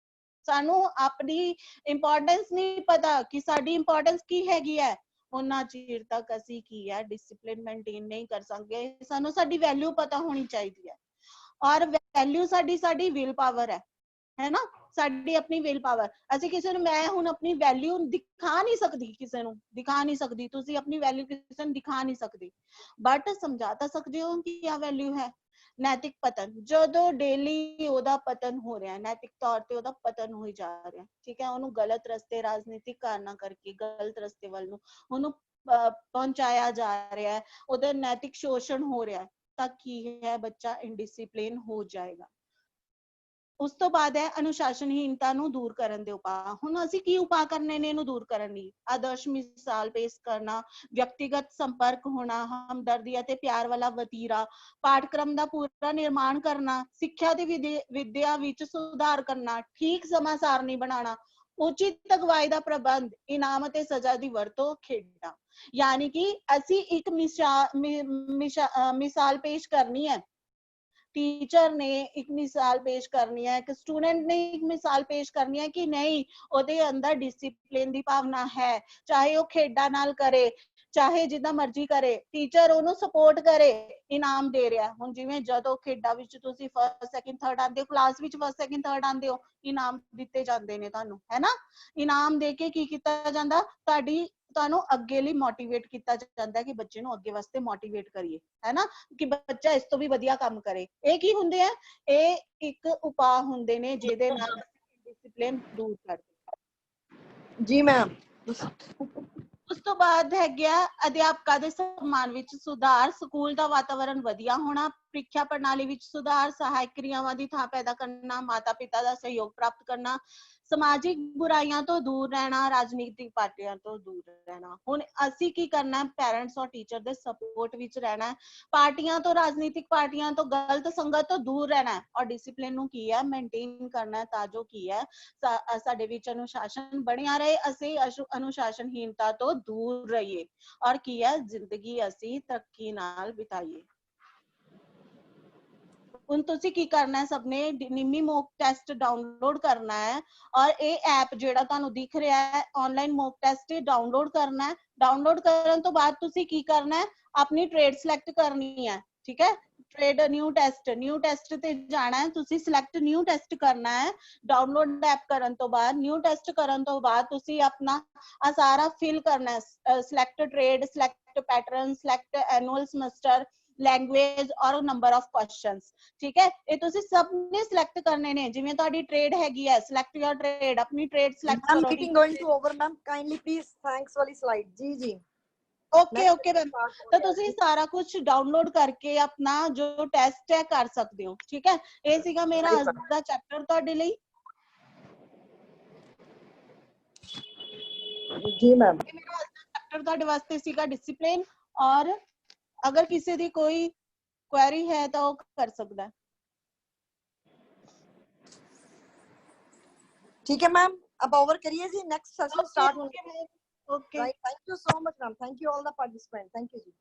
ਸਾਨੂੰ ਆਪਣੀ ਇੰਪੋਰਟੈਂਸ ਨਹੀਂ ਪਤਾ ਕਿ ਸਾਡੀ ਇੰਪੋਰਟੈਂਸ ਕੀ ਹੈਗੀ ਹੈ, ਉਹਨਾਂ ਚਿਰ ਤੱਕ ਅਸੀਂ ਕੀ ਹੈ ਡਿਸਿਪਲਿਨ ਮੇਨਟੇਨ ਨਹੀਂ ਕਰ ਸਕਦੇ। ਸਾਨੂੰ ਸਾਡੀ ਵੈਲਿਊ ਪਤਾ ਹੋਣੀ ਚਾਹੀਦੀ ਹੈ, ਔਰ ਵੈਲਿਊ ਸਾਡੀ ਵਿਲ ਪਾਵਰ ਹੈ ਨਾ, ਸਾਡੀ ਆਪਣੀ ਵਿਲ ਪਾਵਰ। ਅਸੀਂ ਕਿਸੇ ਨੂੰ, ਮੈਂ ਹੁਣ ਆਪਣੀ ਵੈਲਿਊ ਦਿਖਾ ਨਹੀਂ ਸਕਦੀ, ਕਿਸੇ ਨੂੰ ਦਿਖਾ ਨਹੀਂ ਸਕਦੀ, ਤੁਸੀਂ ਆਪਣੀ ਵੈਲਿਊ ਕਿਸੇ ਨੂੰ ਦਿਖਾ ਨਹੀਂ ਸਕਦੀ, ਬਟ ਸਮਝਾ ਤਾਂ ਸਕਦੇ ਹੋ ਕਿ ਇਹ ਵੈਲਿਊ ਹੈ। ਨੈਤਿਕ ਪਤਨ। ਜਦੋਂ ਡੇਲੀ ਉਹਦਾ ਪਤਨ ਹੋ ਰਿਹਾ, ਨੈਤਿਕ ਤੌਰ ਤੇ ਉਹਦਾ ਪਤਨ ਹੋਈ ਜਾ ਰਿਹਾ, ਠੀਕ ਹੈ, ਉਹਨੂੰ ਗਲਤ ਰਸਤੇ, ਰਾਜਨੀਤਿਕ ਕਾਰਨਾਂ ਕਰਕੇ ਗਲਤ ਰਸਤੇ ਵੱਲ ਨੂੰ ਉਹਨੂੰ ਪਹੁੰਚਾਇਆ ਜਾ ਰਿਹਾ ਹੈ, ਉਹਦਾ ਨੈਤਿਕ ਸ਼ੋਸ਼ਣ ਹੋ ਰਿਹਾ, ਤਾਂ ਕੀ ਹੈ ਬੱਚਾ ਇਨਡਿਸਿਪਲਿਨ ਹੋ ਜਾਏਗਾ। ਉਸ ਤੋਂ ਬਾਅਦ ਹੈ ਅਨੁਸ਼ਾਸਨਹੀਨਤਾ ਨੂੰ ਦੂਰ ਕਰਨ ਦੇ ਉਪਾਅ। ਹੁਣ ਅਸੀਂ ਕੀ ਉਪਾਅ ਕਰਨੇ ਨੇ ਇਹਨੂੰ ਦੂਰ ਕਰਨ ਲਈ? ਆਦਰਸ਼ ਮਿਸਾਲ ਪੇਸ਼ ਕਰਨਾ, ਵਿਅਕਤੀਗਤ ਸੰਪਰਕ ਹੋਣਾ, ਹਮਦਰਦੀ ਅਤੇ ਪਿਆਰ ਵਾਲਾ ਵਤੀਰਾ, ਪਾਠਕ੍ਰਮ ਦਾ ਪੂਰਾ ਨਿਰਮਾਣ ਕਰਨਾ, ਸਿੱਖਿਆ ਤੇ ਵਿਦਿਆ ਵਿੱਚ ਸੁਧਾਰ ਕਰਨਾ, ਠੀਕ ਸਮਾਂ ਸਾਰਣੀ ਬਣਾਉਣਾ, ਉਚਿਤ ਅਗਵਾਈ ਦਾ ਪ੍ਰਬੰਧ, ਇਨਾਮ ਅਤੇ ਸਜ਼ਾ ਦੀ ਵਰਤੋਂ, ਖੇਡਾਂ। ਯਾਨੀ ਕਿ ਅਸੀਂ ਇੱਕ ਮਿਸਾਲ ਪੇਸ਼ ਕਰਨੀ ਹੈ, टीचर ने एक मिसाल पेश करनी है, एक स्टूडेंट ने एक मिसाल पेश करनी है कि नहीं ਉਹਦੇ ਅੰਦਰ ਡਿਸਿਪਲਿਨ ਦੀ ਭਾਵਨਾ ਹੈ, ਚਾਹੇ ਉਹ ਖੇਡਾਂ ਨਾਲ ਕਰੇ, ਚਾਹੇ ਜਿੱਦਾਂ ਮਰਜ਼ੀ ਕਰੇ, ਟੀਚਰ ਉਹਨੂੰ ਸਪੋਰਟ ਕਰੇ, ਇਨਾਮ ਦੇ ਰਿਹਾ। ਹੁਣ ਜਿਵੇਂ ਜਦੋਂ ਖੇਡਾਂ ਵਿੱਚ ਤੁਸੀਂ ਫਸਟ ਸੈਕਿੰਡ ਥਰਡ ਆਉਂਦੇ ਹੋ, ਕਲਾਸ ਵਿੱਚ ਫਸਟ ਸੈਕਿੰਡ ਥਰਡ ਆਉਂਦੇ ਹੋ, ਇਨਾਮ ਦਿੱਤੇ ਜਾਂਦੇ ਨੇ ਤੁਹਾਨੂੰ, ਹੈ ਨਾ। ਇਨਾਮ ਦੇ ਕੇ ਕੀ ਕੀਤਾ ਜਾਂਦਾ, ਤੁਹਾਨੂੰ ਅੱਗੇ ਲਈ ਮੋਟੀਵੇਟ ਕੀਤਾ ਜਾਂਦਾ ਕਿ ਬੱਚੇ ਨੂੰ ਅੱਗੇ ਵਾਸਤੇ ਮੋਟੀਵੇਟ ਕਰੀਏ, ਹੈ ਨਾ, ਕਿ ਬੱਚਾ ਇਸ ਤੋਂ ਵੀ ਵਧੀਆ ਕੰਮ ਕਰੇ। ਇਹ ਕੀ ਹੁੰਦੇ ਆ? ਇਹ ਇੱਕ ਉਪਾਅ ਹੁੰਦੇ ਨੇ ਜਿਹਦੇ ਨਾਲ ਡਿਸਿਪਲਿਨ ਦੂਰ ਕਰਦੇ। ਜੀ ਮੈਮ। ਉਸ ਤੋਂ ਬਾਅਦ ਹੈ ਗਿਆ ਅਧਿਆਪਕਾਂ ਦੇ ਸਨਮਾਨ ਵਿੱਚ ਸੁਧਾਰ, ਸਕੂਲ ਦਾ ਵਾਤਾਵਰਣ ਵਧੀਆ ਹੋਣਾ, ਪ੍ਰੀਖਿਆ ਪ੍ਰਣਾਲੀ ਵਿੱਚ ਸੁਧਾਰ, ਸਹਾਇਕ ਕਿਰਿਆਵਾਂ ਦੀ ਥਾਂ ਪੈਦਾ ਕਰਨਾ, ਮਾਤਾ ਪਿਤਾ ਦਾ ਸਹਿਯੋਗ ਪ੍ਰਾਪਤ ਕਰਨਾ, ਸਮਾਜਿਕ ਬੁਰਾਈਆਂ ਤੋਂ ਦੂਰ ਰਹਿਣਾ, ਰਾਜਨੀਤਿਕ ਪਾਰਟੀਆਂ ਤੋਂ ਦੂਰ ਰਹਿਣਾ। ਹੁਣ ਅਸੀਂ ਕੀ ਕਰਨਾ? ਪੈਰੈਂਟਸ ਔਰ ਟੀਚਰ ਦੇ ਸਪੋਰਟ ਵਿੱਚ ਰਹਿਣਾ, ਪਾਰਟੀਆਂ ਤੋਂ, ਰਾਜਨੀਤਿਕ ਪਾਰਟੀਆਂ ਤੋਂ, ਗਲਤ ਸੰਗਤ ਤੋਂ ਦੂਰ ਰਹਿਣਾ, ਔਰ ਡਿਸਿਪਲਿਨ ਨੂੰ ਕੀ ਹੈ ਮੇਨਟੇਨ ਕਰਨਾ, ਤਾਂ ਜੋ ਕੀ ਹੈ ਸਾਡੇ ਵਿੱਚ ਅਨੁਸ਼ਾਸਨ ਬਣਿਆ ਰਹੇ, ਅਸੀਂ ਅਨੁਸ਼ਾਸਨਹੀਨਤਾ ਤੋਂ ਦੂਰ ਰਹੀਏ, ਔਰ ਕੀ ਹੈ ਜ਼ਿੰਦਗੀ ਅਸੀਂ ਤਰੱਕੀ ਨਾਲ ਬਿਤਾਈਏ। ਹੁਣ ਤੁਸੀਂ ਕੀ ਕਰਨਾ ਹੈ, ਸਭ ਨੇ ਨਿੰਮੀ ਮੌਕ ਟੈਸਟ ਡਾਊਨਲੋਡ ਕਰਨਾ ਹੈ, ਔਰ ਇਹ ਐਪ ਜਿਹੜਾ ਤੁਹਾਨੂੰ ਦਿਖ ਰਿਹਾ ਹੈ ਆਨਲਾਈਨ ਮੌਕ ਟੈਸਟ, ਡਾਊਨਲੋਡ ਕਰਨਾ ਹੈ। ਡਾਊਨਲੋਡ ਕਰਨ ਤੋਂ ਬਾਅਦ ਤੁਸੀਂ ਕੀ ਕਰਨਾ ਹੈ, ਆਪਣੀ ਟ੍ਰੇਡ ਸਿਲੈਕਟ ਕਰਨੀ ਹੈ, ਠੀਕ ਹੈ। ਟ੍ਰੇਡ ਨਿਊ ਟੈਸਟ ਤੇ ਜਾਣਾ ਹੈ, ਤੁਸੀਂ ਸਿਲੈਕਟ ਨਿਊ ਟੈਸਟ ਕਰਨਾ ਹੈ। ਡਾਊਨਲੋਡ ਐਪ ਕਰਨ ਤੋਂ ਬਾਅਦ, ਨਿਊ ਟੈਸਟ ਕਰਨ ਤੋਂ ਬਾਅਦ ਤੁਸੀਂ ਆਪਣਾ ਆ ਸਾਰਾ ਫਿਲ ਕਰਨਾ ਹੈ, select trade, select pattern, select annual semester, language ਔਰ ਨੰਬਰ ਆਫ ਕੁਐਸਚਨਸ, ਠੀਕ ਹੈ। ਇਹ ਤੁਸੀਂ ਸਭ ਨੇ ਸਿਲੈਕਟ ਕਰਨੇ ਨੇ। ਜਿਵੇਂ ਤੁਹਾਡੀ ਟ੍ਰੇਡ ਹੈਗੀ ਹੈ, ਸਿਲੈਕਟ ਯੋਰ ਟ੍ਰੇਡ, ਆਪਣੀ ਟ੍ਰੇਡ ਸਿਲੈਕਟ ਕਰੋ। Meeting going to over ma'am, kindly please thanks वाली स्लाइड। जी जी ਓਕੇ ਮੈਮ। ਤਾਂ ਤੁਸੀਂ ਸਾਰਾ ਕੁਝ ਡਾਊਨਲੋਡ ਕਰਕੇ ਆਪਣਾ ਜੋ ਟੈਸਟ ਹੈ ਕਰ ਸਕਦੇ ਹੋ, ਠੀਕ ਹੈ। ਇਹ ਸੀਗਾ ਮੇਰਾ ਅੱਜ ਦਾ ਚੈਪਟਰ ਤੁਹਾਡੇ ਲਈ। जी मैम। ਮੇਰਾ ਅੱਜ ਦਾ ਚੈਪਟਰ ਤੁਹਾਡੇ ਵਾਸਤੇ ਸੀਗਾ ਡਿਸਿਪਲਿਨ, ਔਰ ਅਗਰ ਕਿਸੇ ਦੀ ਕੋਈ ਕੁਐਰੀ ਹੈ ਤਾਂ ਉਹ ਕਰ ਸਕਦਾ ਹੈ। ठीक है मैम, अब ओवर करिए जी, नेक्स्ट सेशन स्टार्ट होने। Okay. Right, thank you so much ma'am, thank you all the participant, थैंक यू जी।